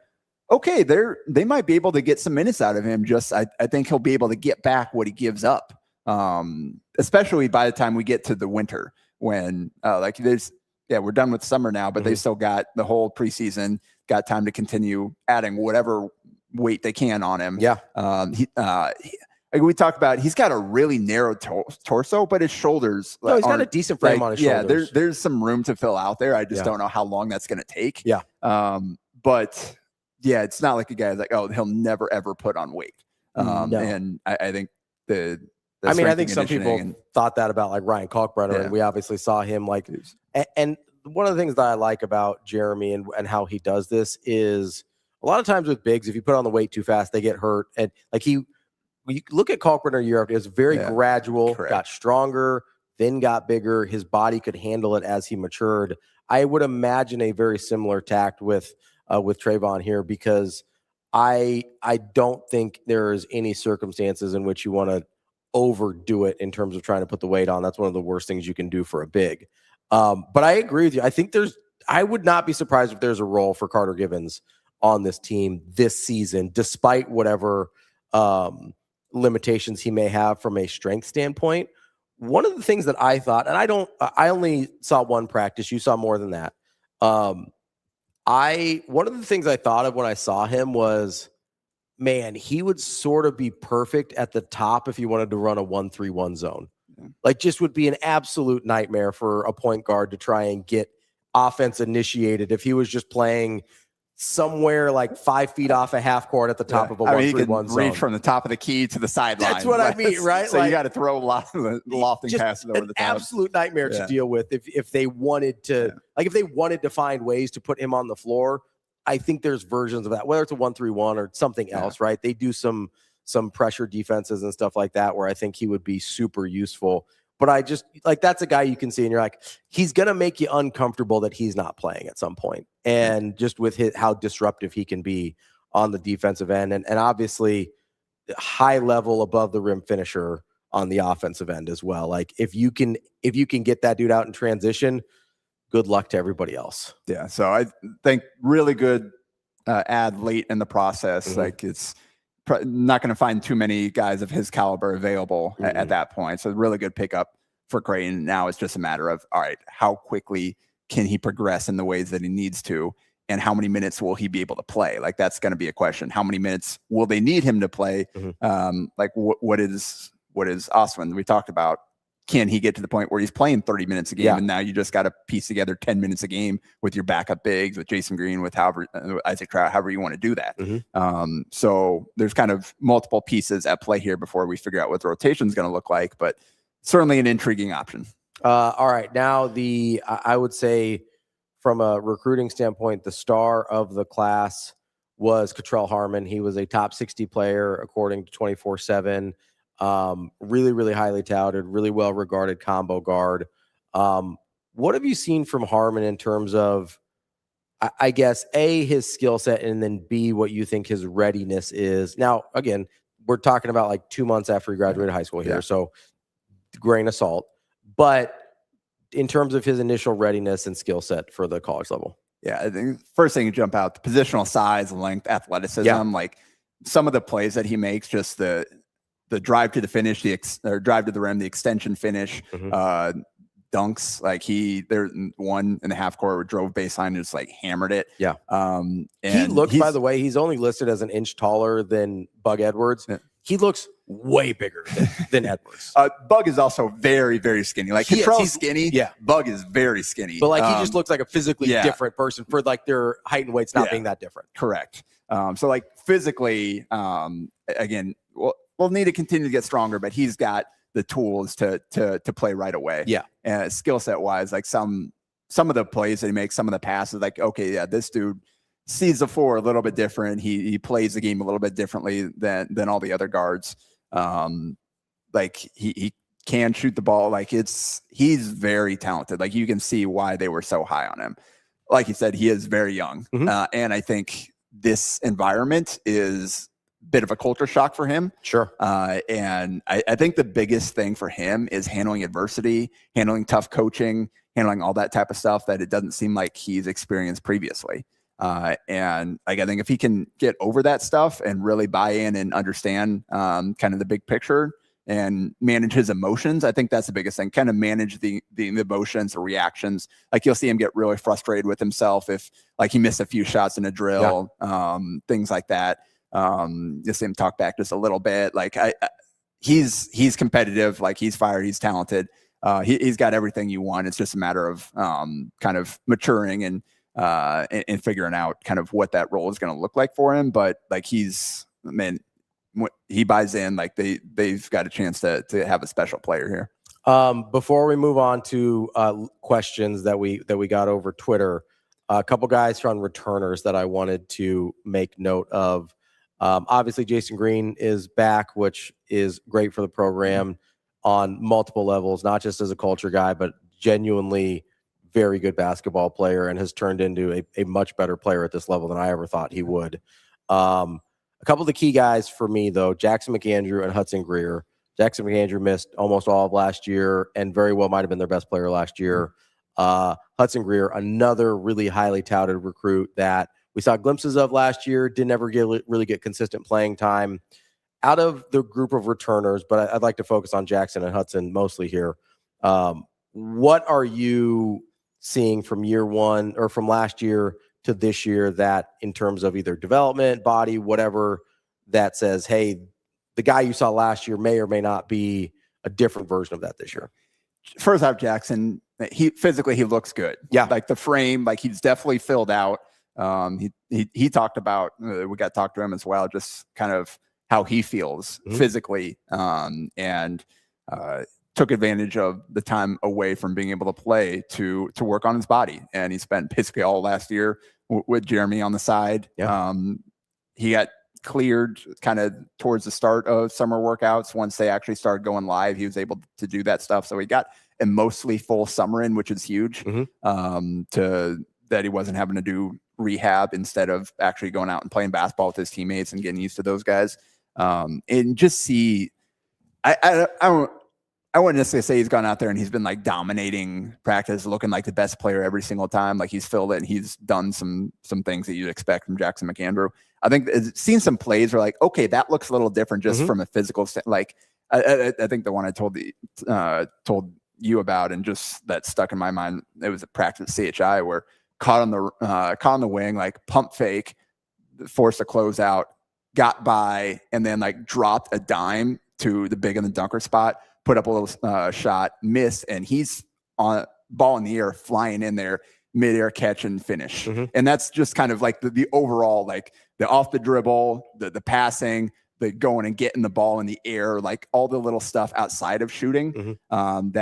okay, they might be able to get some minutes out of him. Just, I think he'll be able to get back what he gives up. Especially by the time we get to the winter, when we're done with summer now, but they've still got the whole preseason. got time to continue adding whatever weight they can on him. Yeah. Like we talked about, he's got a really narrow torso, but his shoulders. No, he's got a decent frame on his shoulders. Yeah, there's some room to fill out there. I just don't know how long that's going to take. Yeah. But yeah, it's not like a guy like, oh, he'll never ever put on weight. No. And I think I think some people thought that about like Ryan Kalkbrenner, and we obviously saw him like. And one of the things that I like about Jeremy and how he does this is a lot of times with bigs, if you put on the weight too fast, they get hurt. And like you look at Kalkbrenner year after, it was very gradual, got stronger, then got bigger. His body could handle it as he matured. I would imagine a very similar tact with Trayvon here, because I don't think there's any circumstances in which you want to overdo it in terms of trying to put the weight on. That's one of the worst things you can do for a big. But I agree with you. I think I would not be surprised if there's a role for Carter Givens on this team this season, despite whatever limitations he may have from a strength standpoint. One of the things that I thought, and I only saw one practice, you saw more than that. One of the things I thought of when I saw him was, man, he would sort of be perfect at the top if you wanted to run a 1-3-1 zone. Like, just would be an absolute nightmare for a point guard to try and get offense initiated if he was just playing somewhere like 5 feet off a half court at the top of a 1-3-1 zone. Reach from the top of the key to the sideline. That's what I mean, right? So like, you got to throw a lot of lofting passes over the top. Absolute nightmare to deal with if they wanted to, if they wanted to find ways to put him on the floor. I think there's versions of that, whether it's a 1-3-1 or something else, right? They do some pressure defenses and stuff like that where I think he would be super useful. But I just like, that's a guy you can see and you're like, he's going to make you uncomfortable that he's not playing at some point. And just with how disruptive he can be on the defensive end, and obviously high level above the rim finisher on the offensive end as well. Like if you can get that dude out in transition, good luck to everybody else. Yeah. So I think really good add late in the process. Like it's not going to find too many guys of his caliber available at that point. So really good pickup for Creighton. Now it's just a matter of, all right, how quickly can he progress in the ways that he needs to? And how many minutes will he be able to play? Like, that's going to be a question. How many minutes will they need him to play? Like what is Oswin? We talked about, can he get to the point where he's playing 30 minutes a game? And now you just got to piece together 10 minutes a game with your backup bigs, with Jason Green, with Isaac Trout, however you want to do that. So there's kind of multiple pieces at play here before we figure out what the rotation is going to look like, but certainly an intriguing option. All right. Now I would say from a recruiting standpoint, the star of the class was Cottrell Harmon. He was a top 60 player, according to 24/7. Really, really highly touted, really well regarded combo guard. What have you seen from Harmon in terms of, I guess, A, his skill set, and then B, what you think his readiness is? Now, again, we're talking about like 2 months after he graduated high school here, so grain of salt. But in terms of his initial readiness and skill set for the college level. Yeah, I think first thing to jump out, the positional size, length, athleticism, like some of the plays that he makes, just the drive to the finish, or drive to the rim, the extension finish, dunks. Like there's one in the half court where drove baseline and just like hammered it. Yeah. And he looks, by the way, he's only listed as an inch taller than Bug Edwards. He looks way bigger than Edwards. Bug is also very, very skinny. Like Cottrell's skinny. Yeah. Bug is very skinny. But like he just looks like a physically different person for like their height and weights not being that different. Correct. So like physically, again, we'll need to continue to get stronger, but he's got the tools to play right away. Yeah. And skill set wise, like some of the plays that he makes, some of the passes, like, okay, yeah, this dude sees the floor a little bit different. He plays the game a little bit differently than all the other guards. Like he can shoot the ball. Like he's very talented. Like you can see why they were so high on him. Like you said, he is very young. And I think this environment is a bit of a culture shock for him. Sure. And I think the biggest thing for him is handling adversity, handling tough coaching, handling all that type of stuff that it doesn't seem like he's experienced previously. And like, I think if he can get over that stuff and really buy in and understand kind of the big picture and manage his emotions. I think that's the biggest thing. Kind of manage the emotions, the reactions. Like you'll see him get really frustrated with himself if like he missed a few shots in a drill, things like that. You'll see him talk back just a little bit. Like he's competitive. Like he's fired. He's talented. He's got everything you want. It's just a matter of kind of maturing and figuring out kind of what that role is going to look like for him. But like he buys in, like they've got a chance to have a special player here. Before we move on to questions that we got over Twitter, a couple guys from returners that I wanted to make note of. Obviously, Jason Green is back, which is great for the program on multiple levels, not just as a culture guy, but genuinely very good basketball player and has turned into a much better player at this level than I ever thought he would. A couple of the key guys for me, though, Jackson McAndrew and Hudson Greer. Jackson McAndrew missed almost all of last year and very well might have been their best player last year. Hudson Greer, another really highly touted recruit that we saw glimpses of last year, didn't ever really get consistent playing time. Out of the group of returners, but I'd like to focus on Jackson and Hudson mostly here. What are you seeing from year one or from last year to this year that in terms of either development, body, whatever, that says, hey, the guy you saw last year may or may not be a different version of that this year? First off, Jackson, he looks good. Yeah. Like the frame, like he's definitely filled out. He talked about, we got to talk to him as well, just kind of how he feels physically, and took advantage of the time away from being able to play to work on his body. And he spent basically all last year with Jeremy on the side. He got cleared kind of towards the start of summer workouts. Once they actually started going live, he was able to do that stuff. So he got a mostly full summer in, which is huge, to that he wasn't having to do rehab instead of actually going out and playing basketball with his teammates and getting used to those guys. And just see, I wouldn't necessarily say he's gone out there and he's been like dominating practice, looking like the best player every single time. Like he's filled it and he's done some things that you'd expect from Jackson McAndrew. I think seen some plays where like, okay, that looks a little different just from a physical like I think the one I told you about and just that stuck in my mind, it was a practice CHI where caught on the wing, like pump fake, forced a closeout, got by, and then like dropped a dime to the big in the dunker spot, put up a little shot, missed, and he's on ball in the air, flying in there, midair catch and finish. And that's just kind of like the overall, like the off the dribble, the passing, the going and getting the ball in the air, like all the little stuff outside of shooting. And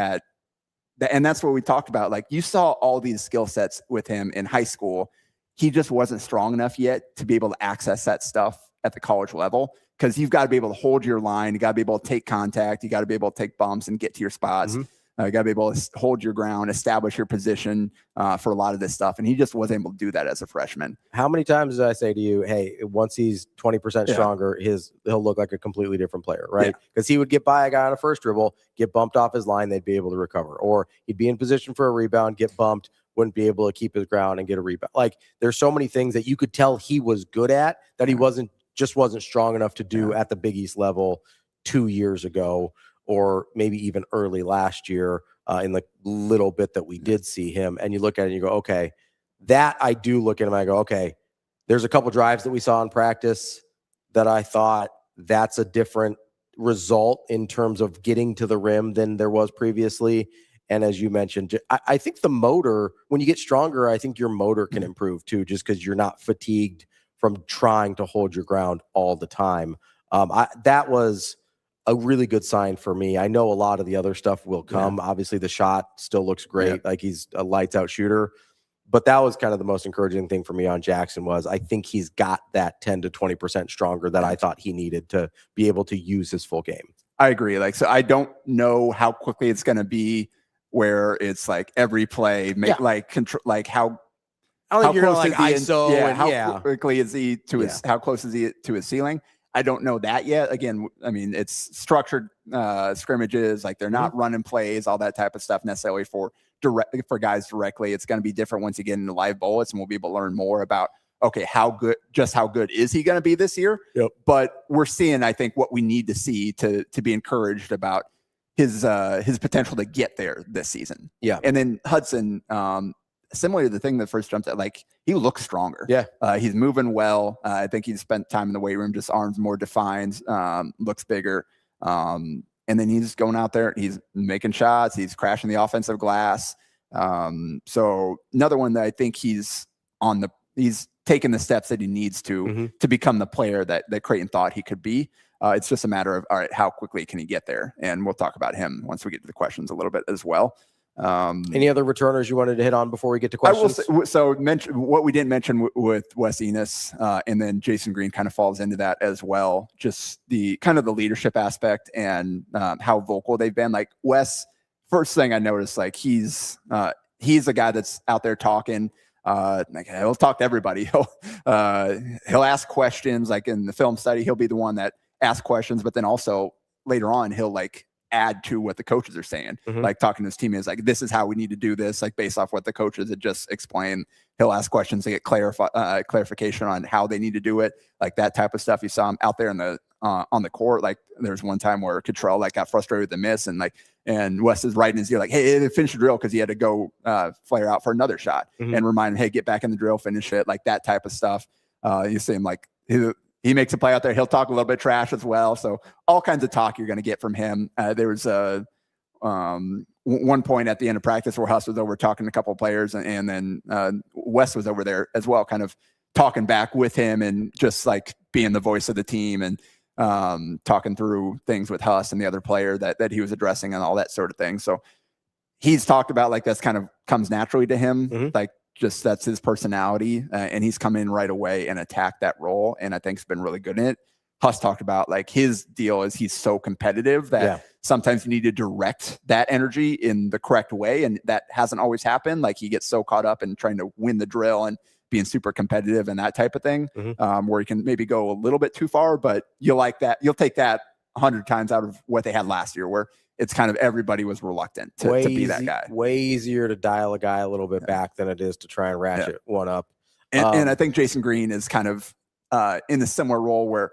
that's what we talked about. Like you saw all these skill sets with him in high school. He just wasn't strong enough yet to be able to access that stuff at the college level, because you've got to be able to hold your line. You got to be able to take contact. You got to be able to take bumps and get to your spots. You got to be able to hold your ground, establish your position for a lot of this stuff. And he just wasn't able to do that as a freshman. How many times did I say to you, hey, once he's 20% stronger, he'll look like a completely different player, right? Because he would get by a guy on a first dribble, get bumped off his line, they'd be able to recover. Or he'd be in position for a rebound, get bumped, wouldn't be able to keep his ground and get a rebound. Like there's so many things that you could tell he was good at that he wasn't strong enough to do at the Big East level 2 years ago, or maybe even early last year in the little bit that we did see him. And you look at it and you go, okay, that I do look at him and I go, okay, there's a couple drives that we saw in practice that I thought that's a different result in terms of getting to the rim than there was previously. And as you mentioned, I think the motor, when you get stronger, I think your motor can improve too, just because you're not fatigued from trying to hold your ground all the time. That was a really good sign for me. I know a lot of the other stuff will come. Obviously, the shot still looks great. Like he's a lights out shooter. But that was kind of the most encouraging thing for me on Jackson was I think he's got that 10 to 20% stronger that I thought he needed to be able to use his full game. I agree. Like, so I don't know how quickly it's going to be where it's like every play make like control, like how I don't think you're going to like ISO. How quickly is he to his, how close is he to his ceiling? I don't know that yet. Again, I mean, it's structured scrimmages, like they're not running plays, all that type of stuff necessarily for guys directly. It's going to be different once you get into live bullets, and we'll be able to learn more about okay, how good is he going to be this year? Yep. But we're seeing, I think, what we need to see to be encouraged about his potential to get there this season. Yeah. And then Hudson, similar to the thing that first jumped at, like, he looks stronger. Yeah. He's moving well. I think he's spent time in the weight room, just arms more defined, looks bigger. And then he's going out there, he's making shots, he's crashing the offensive glass. So another one that I think he's taking the steps that he needs to become the player that Creighton thought he could be. It's just a matter of, all right, how quickly can he get there? And we'll talk about him once we get to the questions a little bit as well. Any other returners you wanted to hit on before we get to questions? I will say, mention what we didn't mention with Wes Enos, and then Jason Green kind of falls into that as well. Just the kind of the leadership aspect and how vocal they've been. Like Wes, first thing I noticed, like he's a guy that's out there talking. Like he'll talk to everybody. He'll ask questions. Like in the film study, he'll be the one that asks questions, but then also later on, he'll like add to what the coaches are saying, like talking to his teammates, like, this is how we need to do this, like based off what the coaches had just explained. He'll ask questions to get clarification on how they need to do it, like that type of stuff. You saw him out there in the on the court. Like there's one time where Cottrell like got frustrated with the miss, and Wes is right in his ear, like, hey, finish the drill, because he had to go flare out for another shot and remind him, hey, get back in the drill, finish it, like that type of stuff. You see him like he makes a play out there. He'll talk a little bit trash as well. So all kinds of talk you're going to get from him. There was one point at the end of practice where Huss was over talking to a couple of players, and then Wes was over there as well, kind of talking back with him and just like being the voice of the team and talking through things with Huss and the other player that he was addressing and all that sort of thing. So he's talked about like that's kind of comes naturally to him. Like, just that's his personality, and he's come in right away and attacked that role, and I think he's been really good in it. Huss talked about like his deal is he's so competitive that sometimes you need to direct that energy in the correct way, and that hasn't always happened. Like he gets so caught up in trying to win the drill and being super competitive and that type of thing, where he can maybe go a little bit too far, but you'll take that 100 times out of what they had last year, where it's kind of everybody was reluctant to be that guy. Way easier to dial a guy a little bit back than it is to try and ratchet one up. And I think Jason Green is kind of in a similar role where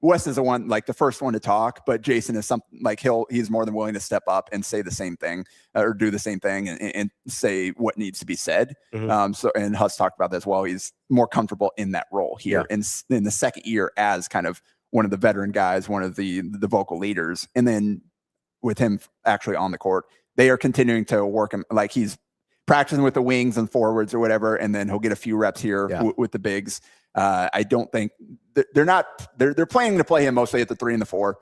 Wes is the one, like the first one to talk, but Jason is something like he's more than willing to step up and say the same thing or do the same thing and say what needs to be said. And Huss talked about that as well. He's more comfortable in that role here in the second year as kind of one of the veteran guys, one of the vocal leaders. And then with him actually on the court, they are continuing to work him. Like he's practicing with the wings and forwards or whatever, and then he'll get a few reps here with the bigs. I don't think they're planning to play him mostly at the 3 and the 4.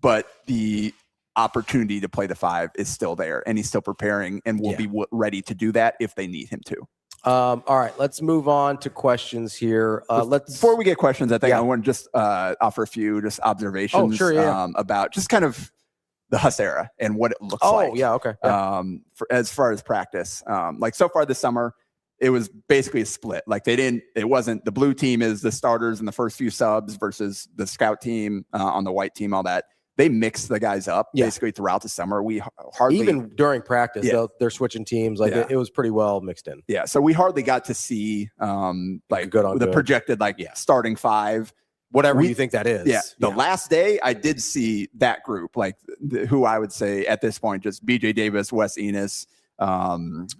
But the opportunity to play the 5 is still there, and he's still preparing and will be ready to do that if they need him to. All right, let's move on to questions here. Before we get questions, I think I want to just offer a few just observations about just kind of the Huss era and what it looks like. As far as practice, like so far this summer, it was basically a split. Like it wasn't the blue team is the starters and the first few subs versus the scout team on the white team, all that. They mixed the guys up basically throughout the summer. We hardly, even during practice, they're switching teams. Like it was pretty well mixed in. Yeah. So we hardly got to see like the projected starting 5. Whatever you think that is. The last day I did see that group, like who I would say at this point, just BJ Davis, Wes Enos,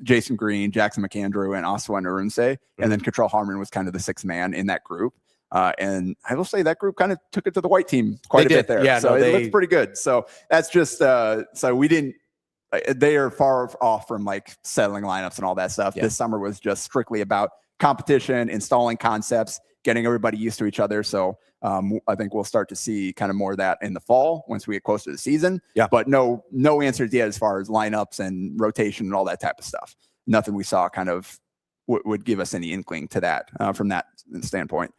Jason Green, Jackson McAndrew, and Aswan Arunse. And then Cottrell Harmon was kind of the 6th man in that group. And I will say that group kind of took it to the white team quite a bit there. Yeah, so it looked pretty good. So that's just so we didn't. They are far off from like settling lineups and all that stuff. This summer was just strictly about competition, installing concepts, getting everybody used to each other. So I think we'll start to see kind of more of that in the fall once we get closer to the season. But no answers yet as far as lineups and rotation and all that type of stuff. Nothing we saw kind of would give us any inkling to that from that standpoint.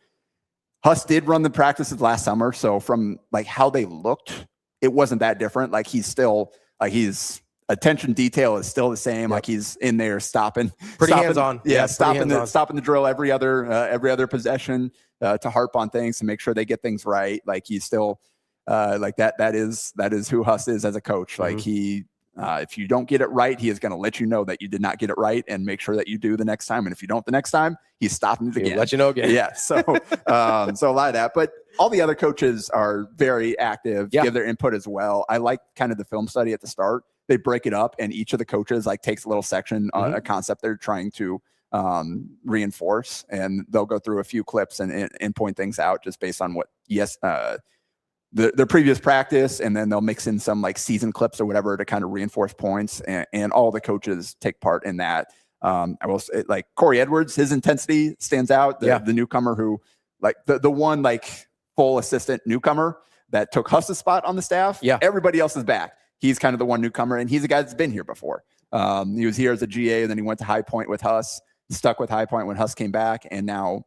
Huss did run the practices last summer, so from like how they looked, it wasn't that different. Like he's still like his attention detail is still the same. Like he's in there stopping, hands on. Stopping the drill every other possession to harp on things to make sure they get things right. Like he's still like that is who Huss is as a coach. Like he If you don't get it right, he is going to let you know that you did not get it right and make sure that you do the next time. And if you don't the next time, he's stopping it again. He'll let you know again. Yeah. So, so a lot of that, but all the other coaches are very active, give their input as well. I like kind of the film study at the start. They break it up and each of the coaches like takes a little section on a concept they're trying to reinforce, and they'll go through a few clips and point things out just based on what, their previous practice, and then they'll mix in some like season clips or whatever to kind of reinforce points, and all the coaches take part in that. I will say, like Corey Edwards, his intensity stands out. The newcomer who, like the one like full assistant newcomer that took Huss's spot on the staff. Yeah, everybody else is back. He's kind of the one newcomer, and he's a guy that's been here before. He was here as a GA, and then he went to High Point with Huss. Stuck with High Point when Huss came back, and now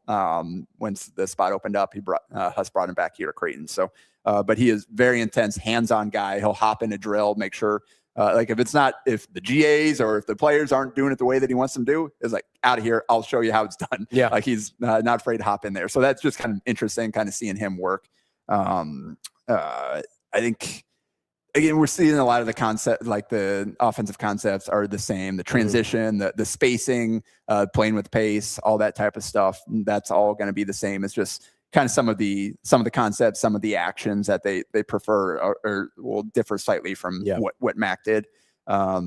when the spot opened up, Huss brought him back here to Creighton. So, but he is very intense, hands-on guy. He'll hop in a drill, make sure, like if the GAs or if the players aren't doing it the way that he wants them to do, is like, out of here, I'll show you how it's done. Yeah, like he's not afraid to hop in there. So that's just kind of interesting, kind of seeing him work. I think. Again, we're seeing a lot of the concept, like the offensive concepts are the same. The transition, the spacing, playing with pace, all that type of stuff. That's all going to be the same. It's just kind of some of the concepts, some of the actions that they prefer or will differ slightly from what Mac did. I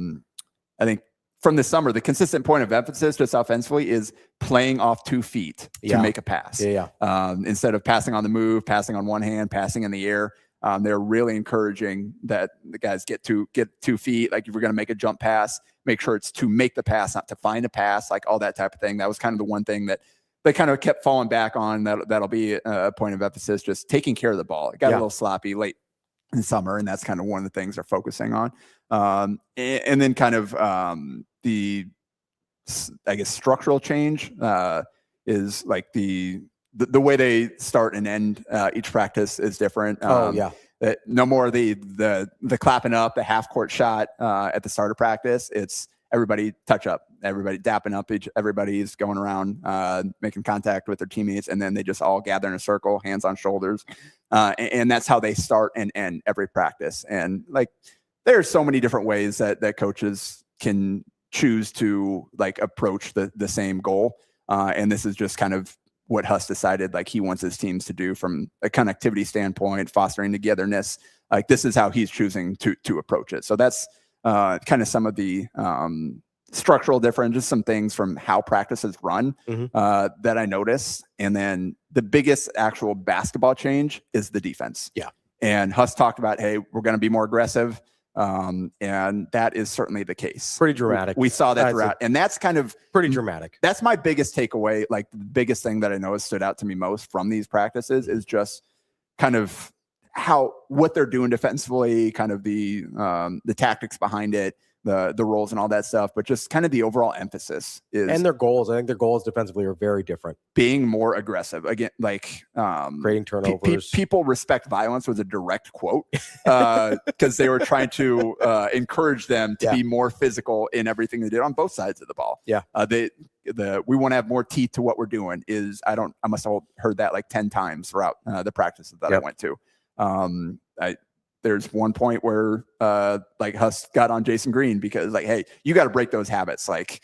think from the summer, the consistent point of emphasis just offensively is playing off 2 feet to make a pass. Instead of passing on the move, passing on one hand, passing in the air. They're really encouraging that the guys get 2 feet. Like if you're going to make a jump pass, make sure it's to make the pass, not to find a pass, like all that type of thing. That was kind of the one thing that they kind of kept falling back on. That'll be a point of emphasis, just taking care of the ball. It got a little sloppy late in summer, and that's kind of one of the things they're focusing on. And then kind of the, I guess, structural change is like the way they start and end each practice is different. No more of the clapping up, the half court shot at the start of practice. It's everybody touch up, everybody dapping up, everybody's going around, making contact with their teammates, and then they just all gather in a circle, hands on shoulders. And that's how they start and end every practice. And like, there's so many different ways that coaches can choose to like approach the same goal. And this is just kind of what Huss decided like he wants his teams to do from a connectivity standpoint, fostering togetherness. Like this is how he's choosing to approach it. So that's kind of some of the structural difference, just some things from how practices run that I noticed. And then the biggest actual basketball change is the defense. Yeah. And Huss talked about, hey, we're going to be more aggressive. And that is certainly the case. Pretty dramatic. We saw that throughout, and that's kind of pretty dramatic. That's my biggest takeaway. Like the biggest thing that I know has stood out to me most from these practices is just kind of what they're doing defensively, kind of the tactics behind it, the roles and all that stuff, but just kind of the overall emphasis is, and their goals. I think their goals defensively are very different. Being more aggressive again, like creating turnovers. People respect violence was a direct quote because they were trying to encourage them to be more physical in everything they did on both sides of the ball. Yeah, we want to have more teeth to what we're doing. I must have heard that like 10 times throughout the practices that I went to. There's one point where like Huss got on Jason Green because like, hey, you got to break those habits, like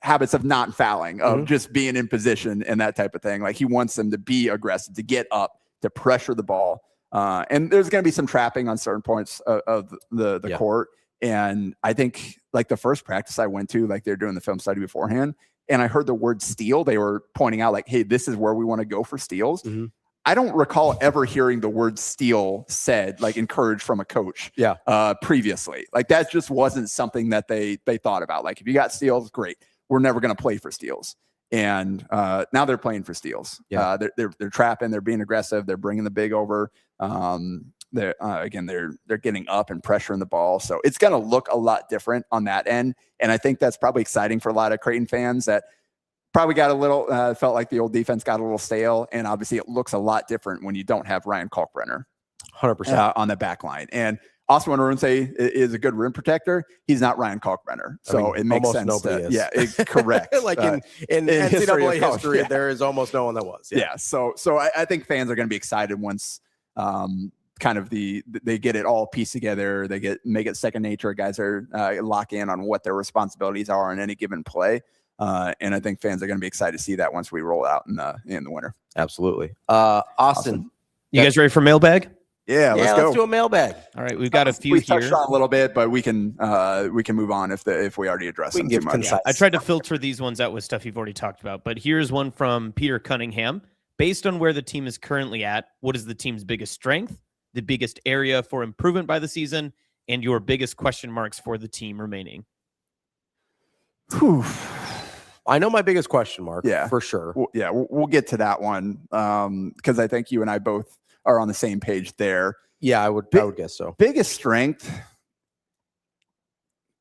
habits of not fouling, of just being in position and that type of thing. Like he wants them to be aggressive, to get up, to pressure the ball. And there's going to be some trapping on certain points of the court. And I think like the first practice I went to, like they're doing the film study beforehand, and I heard the word steal. They were pointing out like, hey, this is where we want to go for steals. I don't recall ever hearing the word steal said, like encouraged from a coach previously. Like that just wasn't something that they thought about. Like if you got steals, great. We're never going to play for steals. And now they're playing for steals. Yeah. They're trapping, they're being aggressive. They're bringing the big over. They're getting up and pressuring the ball. So it's going to look a lot different on that end. And I think that's probably exciting for a lot of Creighton fans that probably got a little, felt like the old defense got a little stale. And obviously it looks a lot different when you don't have Ryan Kalkbrenner 100% on the back line. And Oscar Warunse is a good rim protector. He's not Ryan Kalkbrenner. So it makes sense. Correct. Like in NCAA history, there is almost no one that was. Yeah. So I think fans are going to be excited once kind of they get it all pieced together. They make it second nature. Guys are lock in on what their responsibilities are on any given play. And I think fans are going to be excited to see that once we roll out in the winter. Absolutely. Austin, you guys ready for mailbag? Yeah, let's go. Let's do a mailbag. All right, we've got a few we here. touched on a little bit, but we can move on if we already addressed them too much. I tried to filter these ones out with stuff you've already talked about, but here's one from Peter Cunningham. Based on where the team is currently at, what is the team's biggest strength, the biggest area for improvement by the season, and your biggest question marks for the team remaining? Whew. I know my biggest question mark, for sure. We'll get to that one because I think you and I both are on the same page there. Yeah, I would guess so. Biggest strength?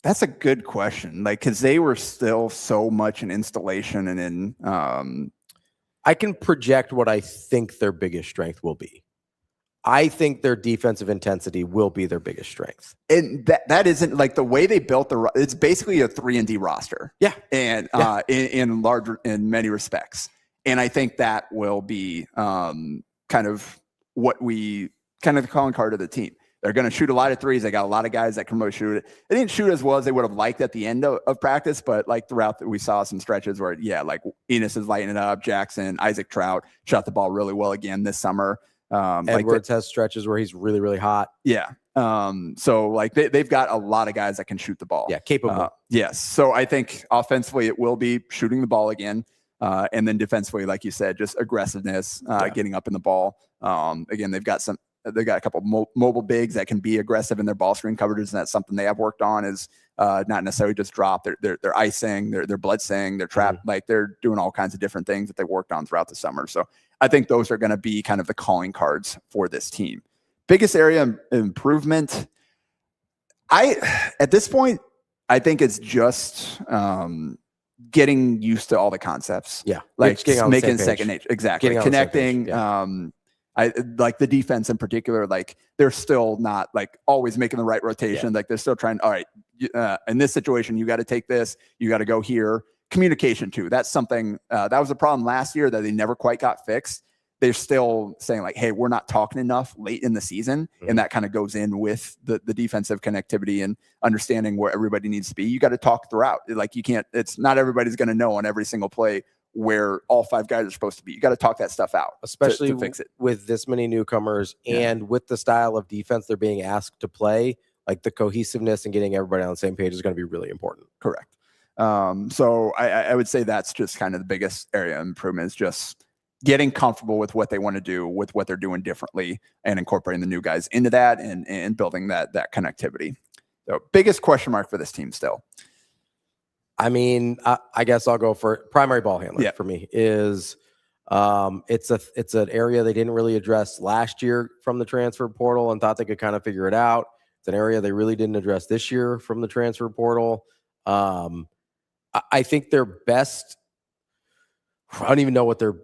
That's a good question. Like, because they were still so much in installation and in. I can project what I think their biggest strength will be. I think their defensive intensity will be their biggest strength. And that isn't like the way they built it's basically a 3-and-D roster. Yeah. And in many respects. And I think that will be kind of the calling card of the team. They're going to shoot a lot of threes. They got a lot of guys that can really shoot it. They didn't shoot as well as they would have liked at the end of practice, but like throughout, we saw some stretches where, like Enos is lighting it up. Jackson, Isaac Trout shot the ball really well again this summer. Edwards has stretches where he's really, really hot. Yeah. So like they've got a lot of guys that can shoot the ball. Yeah, capable. Yes. So I think offensively it will be shooting the ball again. And then defensively, like you said, just aggressiveness, getting up in the ball. Again, they've got a couple mobile bigs that can be aggressive in their ball screen coverages, and that's something they have worked on. Is not necessarily just drop. They're icing, they're blitzing, they're trap. Like they're doing all kinds of different things that they worked on throughout the summer. So I think those are going to be kind of the calling cards for this team. Biggest area of improvement. At this point, I think it's just getting used to all the concepts. Yeah, like making second nature. Exactly, connecting. I like the defense in particular. Like they're still not like always making the right rotation. Yeah. Like they're still trying. All right, in this situation, you got to take this. You got to go here. Communication too. That's something that was a problem last year that they never quite got fixed. They're still saying like, hey, we're not talking enough late in the season. And that kind of goes in with the defensive connectivity and understanding where everybody needs to be. You got to talk throughout. Like you can't, it's not everybody's going to know on every single play where all 5 guys are supposed to be. You got to talk that stuff out, especially to fix it. With this many newcomers and with the style of defense they're being asked to play. Like the cohesiveness and getting everybody on the same page is going to be really important. Correct. So I would say that's just kind of the biggest area of improvement is just getting comfortable with what they want to do, with what they're doing differently, and incorporating the new guys into that and building that connectivity. So biggest question mark for this team still. I mean, I guess I'll go for primary ball handler for me is it's an area they didn't really address last year from the transfer portal and thought they could kind of figure it out. It's an area they really didn't address this year from the transfer portal. I think their best, I don't even know what their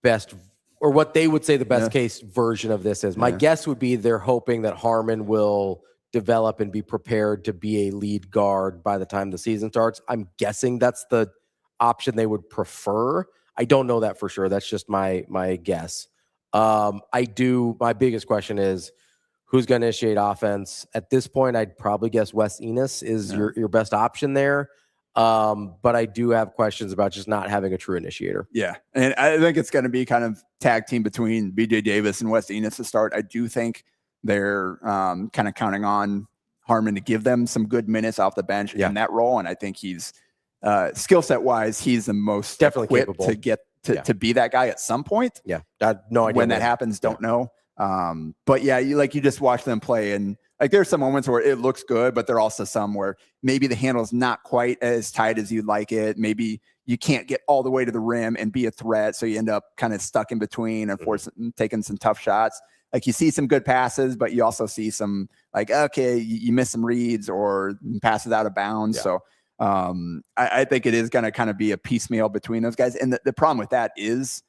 best or what they would say the best case version of this is. My guess would be they're hoping that Harmon will develop and be prepared to be a lead guard by the time the season starts. I'm guessing that's the option they would prefer. I don't know that for sure. That's just my guess. My biggest question is who's going to initiate offense. At this point, I'd probably guess Wes Enos is your best option there. But I do have questions about just not having a true initiator. Yeah. And I think it's going to be kind of tag team between BJ Davis and Wes Enos to start. I do think they're kind of counting on Harmon to give them some good minutes off the bench in that role. And I think he's skill set wise, he's the most definitely equipped capable to get to be that guy at some point. Yeah. No idea when that happens. Don't know. But yeah, you just watch them play and like there's some moments where it looks good, but there are also some where maybe the handle is not quite as tight as you'd like it. Maybe you can't get all the way to the rim and be a threat. So you end up kind of stuck in between and taking some tough shots. Like you see some good passes, but you also see some like, okay, you miss some reads or passes out of bounds. So I think it is going to kind of be a piecemeal between those guys. And the problem with that is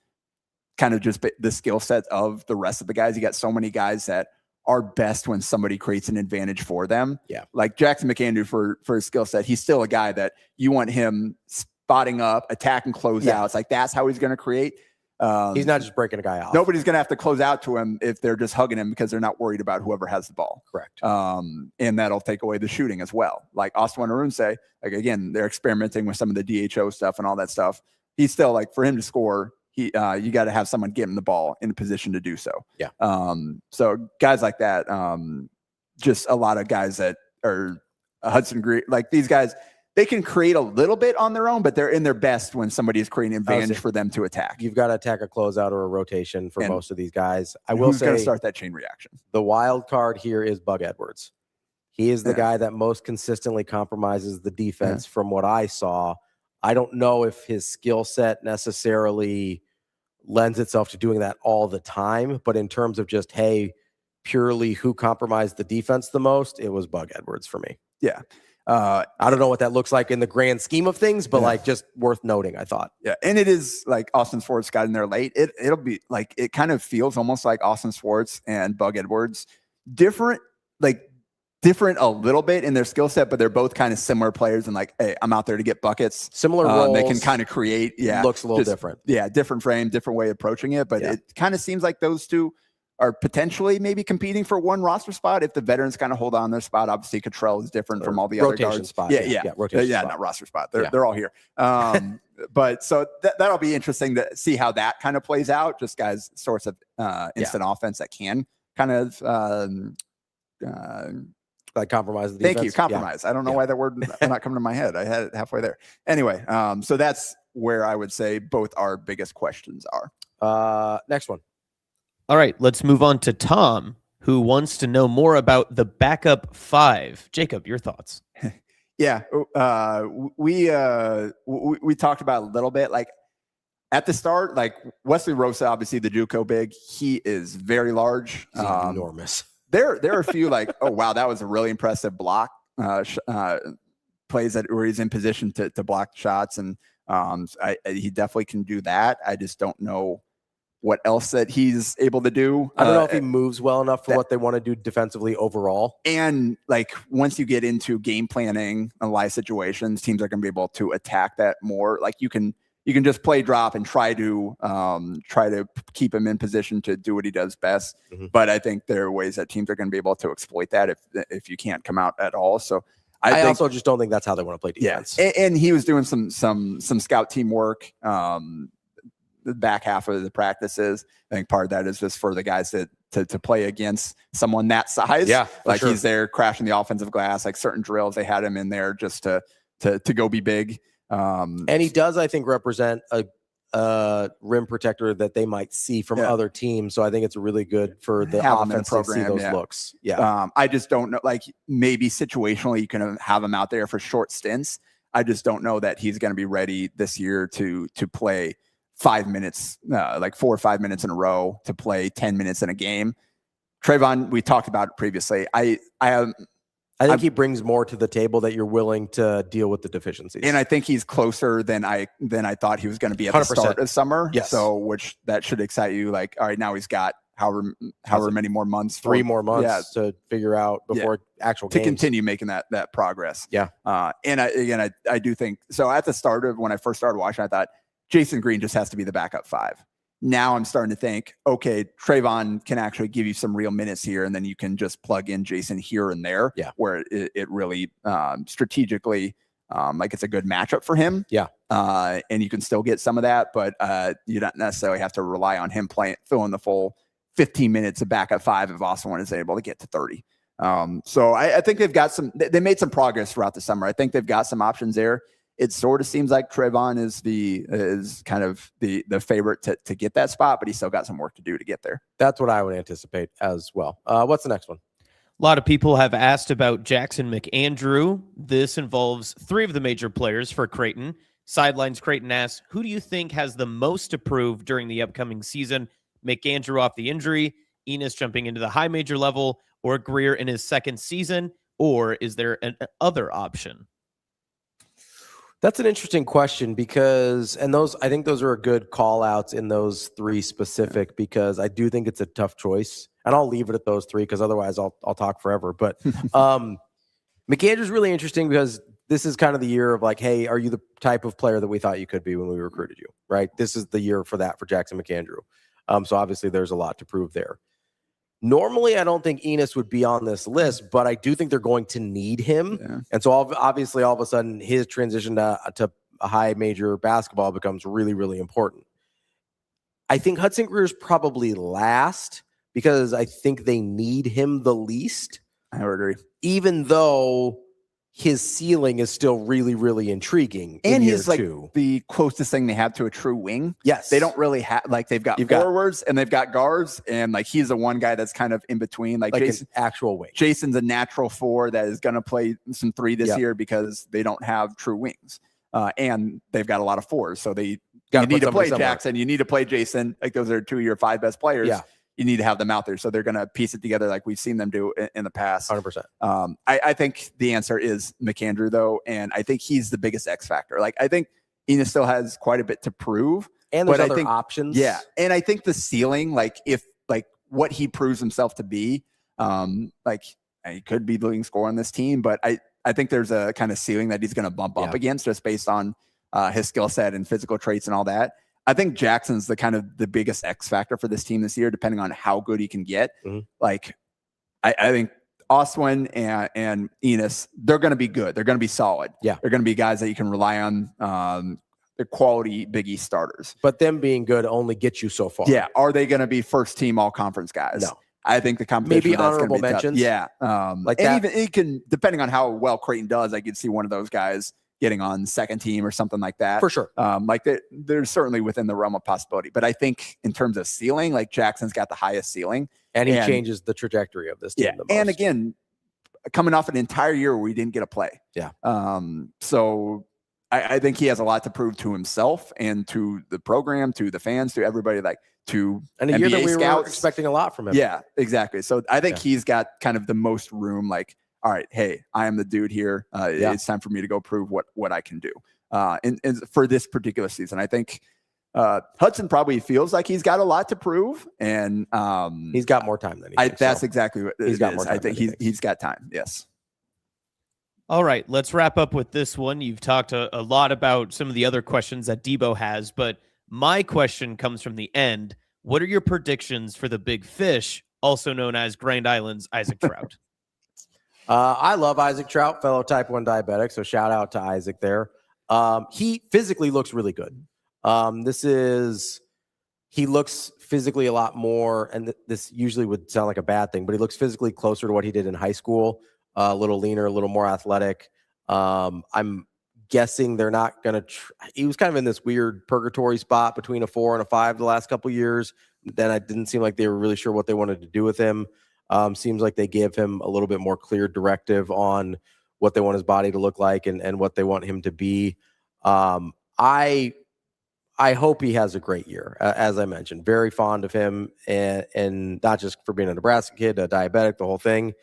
kind of just the skill set of the rest of the guys. You got so many guys that are best when somebody creates an advantage for them. Yeah. Like Jackson McAndrew for his skill set. He's still a guy that you want him spotting up, attacking closeouts. Like that's how he's going to create. He's not just breaking a guy off. Nobody's going to have to close out to him if they're just hugging him because they're not worried about whoever has the ball. Correct. And that'll take away the shooting as well. Like Austin Arun say, like, again, they're experimenting with some of the DHO stuff and all that stuff. He's still like, for him to score, you got to have someone get him the ball in a position to do so. Yeah. So guys like that, just a lot of guys that are Hudson Green, like these guys, they can create a little bit on their own, but they're in their best when somebody is creating advantage for them to attack. You've got to attack a closeout or a rotation for most of these guys. I will who's say, going to start that chain reaction? The wild card here is Bug Edwards. He is the guy that most consistently compromises the defense from what I saw. I don't know if his skill set necessarily lends itself to doing that all the time, but in terms of just, hey, purely who compromised the defense the most, it was Bug Edwards for me. Yeah. I don't know what that looks like in the grand scheme of things, but like just worth noting, I thought. Yeah. And it is like Austin Swartz got in there late. It'll be like, it kind of feels almost like Austin Swartz and Bug Edwards, different a little bit in their skill set, but they're both kind of similar players. And like, hey, I'm out there to get buckets. Similar roles. They can kind of create. Yeah. Looks a little different. Yeah. Different frame, different way of approaching it. But it kind of seems like those two are potentially maybe competing for one roster spot if the veterans kind of hold on their spot. Obviously, Cottrell is different from all the other guards. Spot. Rotation spot. Not roster spot. They're all here. But so that'll be interesting to see how that kind of plays out. Just guys, sorts of instant offense that can kind of like compromise the defense. Thank you, compromise. I don't know why that word not coming to my head. I had it halfway there. Anyway, so that's where I would say both our biggest questions are. Next one. All right, let's move on to Tom, who wants to know more about the backup five. Jacob, your thoughts? Yeah, we talked about a little bit. Like at the start, like Wesley Rosa, obviously the JUCO big, he is very large, enormous. There are a few like, oh wow, that was a really impressive block plays that where he's in position to block shots, and he definitely can do that. I just don't know what else that he's able to do. I don't know if he moves well enough for what they want to do defensively overall. And like once you get into game planning and live situations, teams are going to be able to attack that more. Like you can just play drop and try to keep him in position to do what he does best. Mm-hmm. But I think there are ways that teams are going to be able to exploit that if you can't come out at all. So I also just don't think that's how they want to play defense. Yeah. And he was doing some scout teamwork. The back half of the practices. I think part of that is just for the guys to play against someone that size. Yeah, like he's there crashing the offensive glass, like certain drills, they had him in there just to go be big. And he does, I think, represent a rim protector that they might see from other teams. So I think it's really good for the offense to see those looks. Yeah. I just don't know, like maybe situationally you can have him out there for short stints. I just don't know that he's going to be ready this year to play 5 minutes, like 4 or 5 minutes in a row, to play 10 minutes in a game. Trayvon, we talked about it previously. I think he brings more to the table that you're willing to deal with the deficiencies. And I think he's closer than I thought he was going to be at 100%. The start of summer. Yes. So which that should excite you. Like, all right, now he's got however many more months, 3 more months to figure out before actual games. To continue making that progress. Yeah. And I do think so. At the start of when I first started watching, I thought Jason Green just has to be the backup 5. Now I'm starting to think, okay, Trayvon can actually give you some real minutes here, and then you can just plug in Jason here and there, where it really strategically, like it's a good matchup for him. Yeah. And you can still get some of that, but you don't necessarily have to rely on him filling the full 15 minutes of backup 5 if Austin is able to get to 30. So I think they've got they made some progress throughout the summer. I think they've got some options there. It sort of seems like Trayvon is kind of the favorite to get that spot, but he's still got some work to do to get there. That's what I would anticipate as well. What's the next one? A lot of people have asked about Jackson McAndrew. This involves 3 of the major players for Creighton. Sidelines Creighton asks, who do you think has the most to prove during the upcoming season? McAndrew off the injury, Enos jumping into the high major level, or Greer in his second season, or is there an other option? That's an interesting question because, I think those are good call outs in those 3 specific, because I do think it's a tough choice, and I'll leave it at those 3 because otherwise I'll talk forever. But McAndrew's really interesting because this is kind of the year of like, hey, are you the type of player that we thought you could be when we recruited you, right? This is the year for that for Jackson McAndrew. So obviously there's a lot to prove there. Normally, I don't think Enos would be on this list, but I do think they're going to need him. Yeah. And so obviously all of a sudden his transition to a high major basketball becomes really, really important. I think Hudson Greer's probably last because I think they need him the least. I would agree. Even though his ceiling is still really, really intriguing. And in he's year like two. the closest thing they have to a true wing. Yes. They don't really have, like, they've got forwards and they've got guards, and like he's the one guy that's kind of in between. Like Jason, an actual wing. Jason's a natural 4 that is going to play some 3 this year because they don't have true wings. And they've got a lot of 4s. So you need to play Jackson. You need to play Jason. Like those are 2 of your 5 best players. Yeah. You need to have them out there. So they're going to piece it together like we've seen them do in the past. 100%. I think the answer is McAndrew, though. And I think he's the biggest X factor. Like, I think Enos still has quite a bit to prove. And there's but other I think, options. Yeah. And I think the ceiling, like what he proves himself to be, like he could be the leading scorer on this team, but I think there's a kind of ceiling that he's going to bump up against just based on his skill set and physical traits and all that. I think Jackson's the kind of the biggest X factor for this team this year, depending on how good he can get. Mm-hmm. Like, I think Oswin and Enos, they're going to be good. They're going to be solid. Yeah. They're going to be guys that you can rely on. They're quality Big East starters. But them being good only gets you so far. Yeah. Are they going to be first team all conference guys? No. I think the competition Maybe honorable mentions. Yeah. Like and that. even it can, depending on how well Creighton does, I could see one of those guys getting on second team or something like that. For sure. Like they're certainly within the realm of possibility. But I think in terms of ceiling, like Jackson's got the highest ceiling. And he changes the trajectory of this team the most. And again, coming off an entire year where we didn't get a play. Yeah. So I think he has a lot to prove to himself and to the program, to the fans, to everybody, like to and a NBA year that we scouts. were expecting a lot from him. Yeah, exactly. So I think he's got kind of the most room, like, all right, hey, I am the dude here. It's time for me to go prove what I can do. And for this particular season, I think Hudson probably feels like he's got a lot to prove, and he's got more time than he thinks. That's exactly what he's got more time. I think he's got time. Yes. All right, let's wrap up with this one. You've talked a lot about some of the other questions that Debo has, but my question comes from the end. What are your predictions for the big fish, also known as Grand Island's Isaac Trout? I love Isaac Trout, fellow type 1 diabetic, so shout out to Isaac there. He physically looks really good. He looks physically a lot more, and this usually would sound like a bad thing, but he looks physically closer to what he did in high school. A little leaner, a little more athletic. I'm guessing they're not going to he was kind of in this weird purgatory spot between a 4 and a 5 the last couple of years. Then it didn't seem like they were really sure what they wanted to do with him. Seems like they gave him a little bit more clear directive on what they want his body to look like and what they want him to be. I hope he has a great year. As I mentioned, very fond of him, and not just for being a Nebraska kid, a diabetic, the whole thing.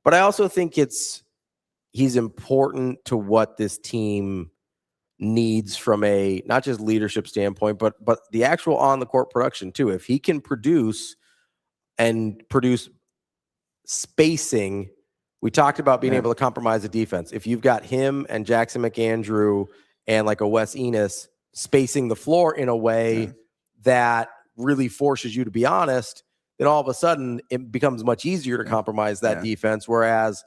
But I also think he's important to what this team needs from a not just leadership standpoint, but the actual on the court production too. If he can produce spacing, we talked about being able to compromise the defense. If you've got him and Jackson McAndrew and like a Wes Enos spacing the floor in a way that really forces you to be honest, then all of a sudden it becomes much easier to compromise that defense. Whereas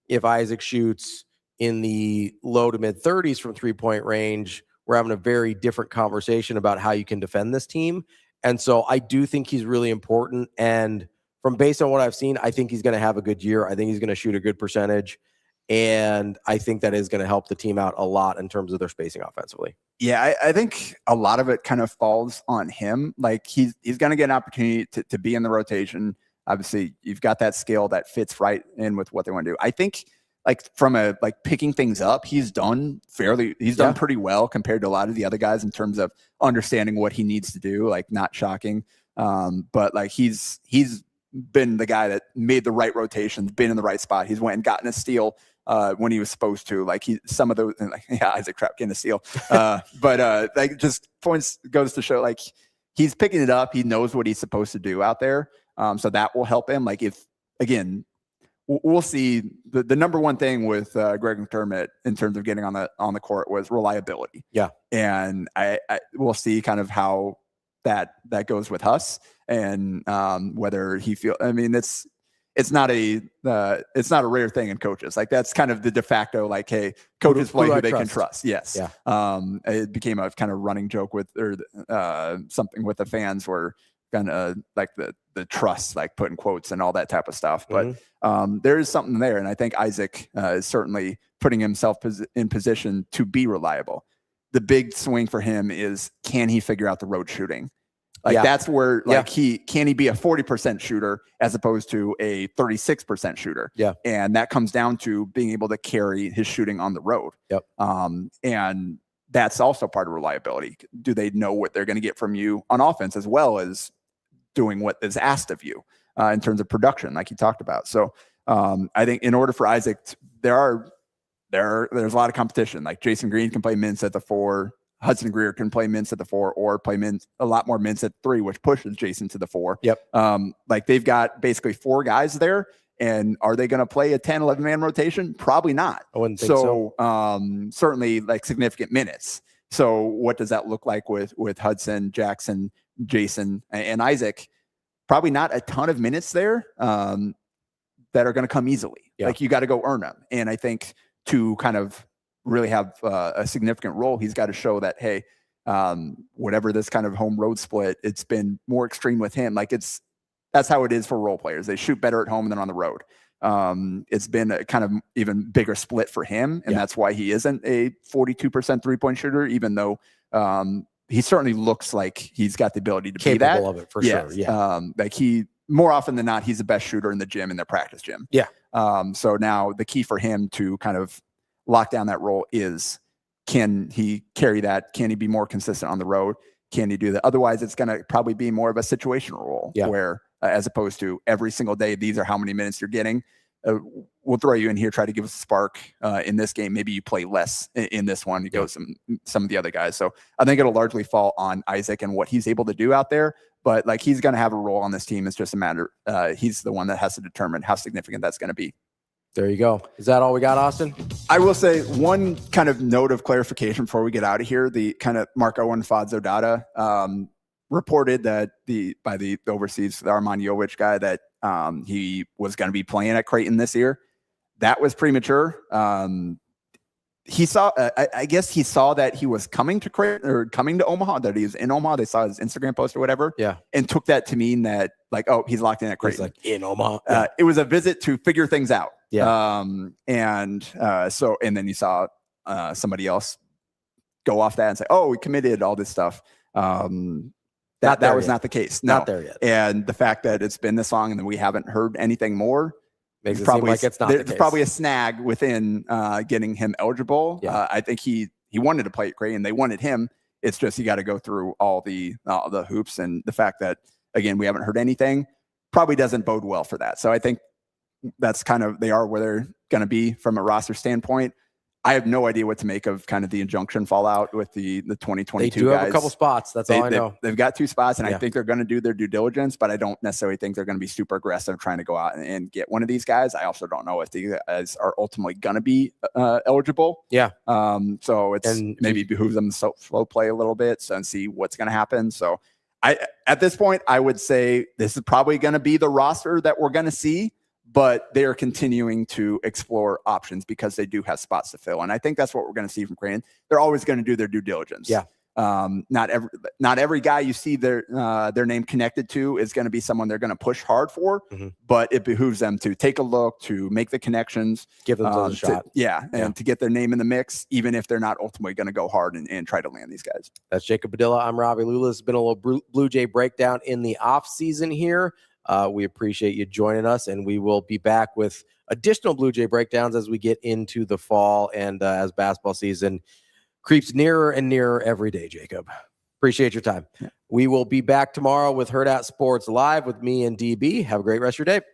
if Isaac shoots in the low to mid 30s from 3-point range, we're having a very different conversation about how you can defend this team. And so I do think he's really important. And from based on what I've seen, I think he's going to have a good year. I think he's going to shoot a good percentage. And I think that is going to help the team out a lot in terms of their spacing offensively. Yeah, I think a lot of it kind of falls on him. Like he's going to get an opportunity to be in the rotation. Obviously, you've got that skill that fits right in with what they want to do. I think like from a picking things up, he's done pretty well compared to a lot of the other guys in terms of understanding what he needs to do. Like not shocking, but like he's been the guy that made the right rotations, been in the right spot. He's went and gotten a steal when he was supposed to. Like some of those, Isaac Trout getting a steal, but like just goes to show like he's picking it up. He knows what he's supposed to do out there, so that will help him. Like if again, we'll see. The number one thing with Greg McDermott in terms of getting on the court was reliability. Yeah. And I we'll see kind of how that goes with Huss and whether he it's not a rare thing in coaches. Like that's kind of the de facto, like, hey, coaches play who they can trust. Yes. Yeah. It became a kind of running joke with, or something with the fans where kind of like the trust, like putting quotes and all that type of stuff. But there is something there. And I think Isaac is certainly putting himself in position to be reliable. The big swing for him is, can he figure out the road shooting? Like that's where can he be a 40% shooter as opposed to a 36% shooter? Yeah. And that comes down to being able to carry his shooting on the road. Yep. And that's also part of reliability. Do they know what they're going to get from you on offense, as well as doing what is asked of you in terms of production, like you talked about? So I think in order for Isaac, there's a lot of competition. Like Jason Green can play minutes at the 4. Hudson Greer can play minutes at the 4, or play a lot more minutes at 3, which pushes Jason to the 4. Yep. Like they've got basically 4 guys there, and are they going to play a 10, 11 man rotation? Probably not. I wouldn't think so. Certainly like significant minutes. So what does that look like with Hudson, Jackson, Jason, and Isaac? Probably not a ton of minutes there that are going to come easily. Yeah. Like you got to go earn them. And I think to kind of really have a significant role, he's got to show that, hey, whatever this kind of home road split, it's been more extreme with him. Like that's how it is for role players. They shoot better at home than on the road. It's been a kind of even bigger split for him. And that's why he isn't a 42% 3-point shooter, even though he certainly looks like he's got the ability to be that. Capable of it for sure. Yeah. Like more often than not, he's the best shooter in the gym, in their practice gym. Yeah. So now the key for him to kind of lock down that role is, can he carry that? Can he be more consistent on the road? Can he do that? Otherwise, it's going to probably be more of a situational role where, as opposed to every single day, these are how many minutes you're getting. We'll throw you in here, try to give us a spark in this game. Maybe you play less in this one. You go some of the other guys. So I think it'll largely fall on Isaac and what he's able to do out there. But like, he's going to have a role on this team. It's just a matter. He's the one that has to determine how significant that's going to be. There you go. Is that all we got, Austin? I will say one kind of note of clarification before we get out of here. The kind of Mark Owen Fadzo Data reported that by the overseas, the Armand Jovic guy, that he was going to be playing at Creighton this year. That was premature. He saw, I guess he saw that he was coming to Creighton or coming to Omaha, that he was in Omaha. They saw his Instagram post or whatever. Yeah. And took that to mean that, like, oh, he's locked in at Creighton. He's like in Omaha. It was a visit to figure things out. Yeah. And then you saw somebody else go off that and say, oh, we committed all this stuff. That was not the case. No. Not there yet. And the fact that it's been this long and then we haven't heard anything more makes it seem like it's not the case. There's probably a snag within getting him eligible. Yeah. I think he wanted to play at Creighton. They wanted him. It's just you got to go through all the hoops, and the fact that, again, we haven't heard anything probably doesn't bode well for that. So I think that's kind of, they are where they're going to be from a roster standpoint. I have no idea what to make of kind of the injunction fallout with the 2022 They do guys. have a couple spots. That's all I know. They've got 2 spots, and I think they're going to do their due diligence, but I don't necessarily think they're going to be super aggressive trying to go out and get one of these guys. I also don't know if these guys are ultimately going to be eligible. Yeah. So it's maybe behooves them to slow play a little bit and see what's going to happen. So at this point, I would say this is probably going to be the roster that we're going to see, but they are continuing to explore options because they do have spots to fill. And I think that's what we're going to see from Creighton. They're always going to do their due diligence. Yeah. Not every guy you see their name connected to is going to be someone they're going to push hard for, but it behooves them to take a look, to make the connections, give them a shot. And to get their name in the mix, even if they're not ultimately going to go hard and try to land these guys. That's Jacob Padilla. I'm Ravi Lulla. It's been a little Bluejay breakdown in the off season here. We appreciate you joining us, and we will be back with additional Bluejay breakdowns as we get into the fall and as basketball season creeps nearer and nearer every day, Jacob. Appreciate your time. Yeah. We will be back tomorrow with Hurrdat Sports Live with me and DB. Have a great rest of your day.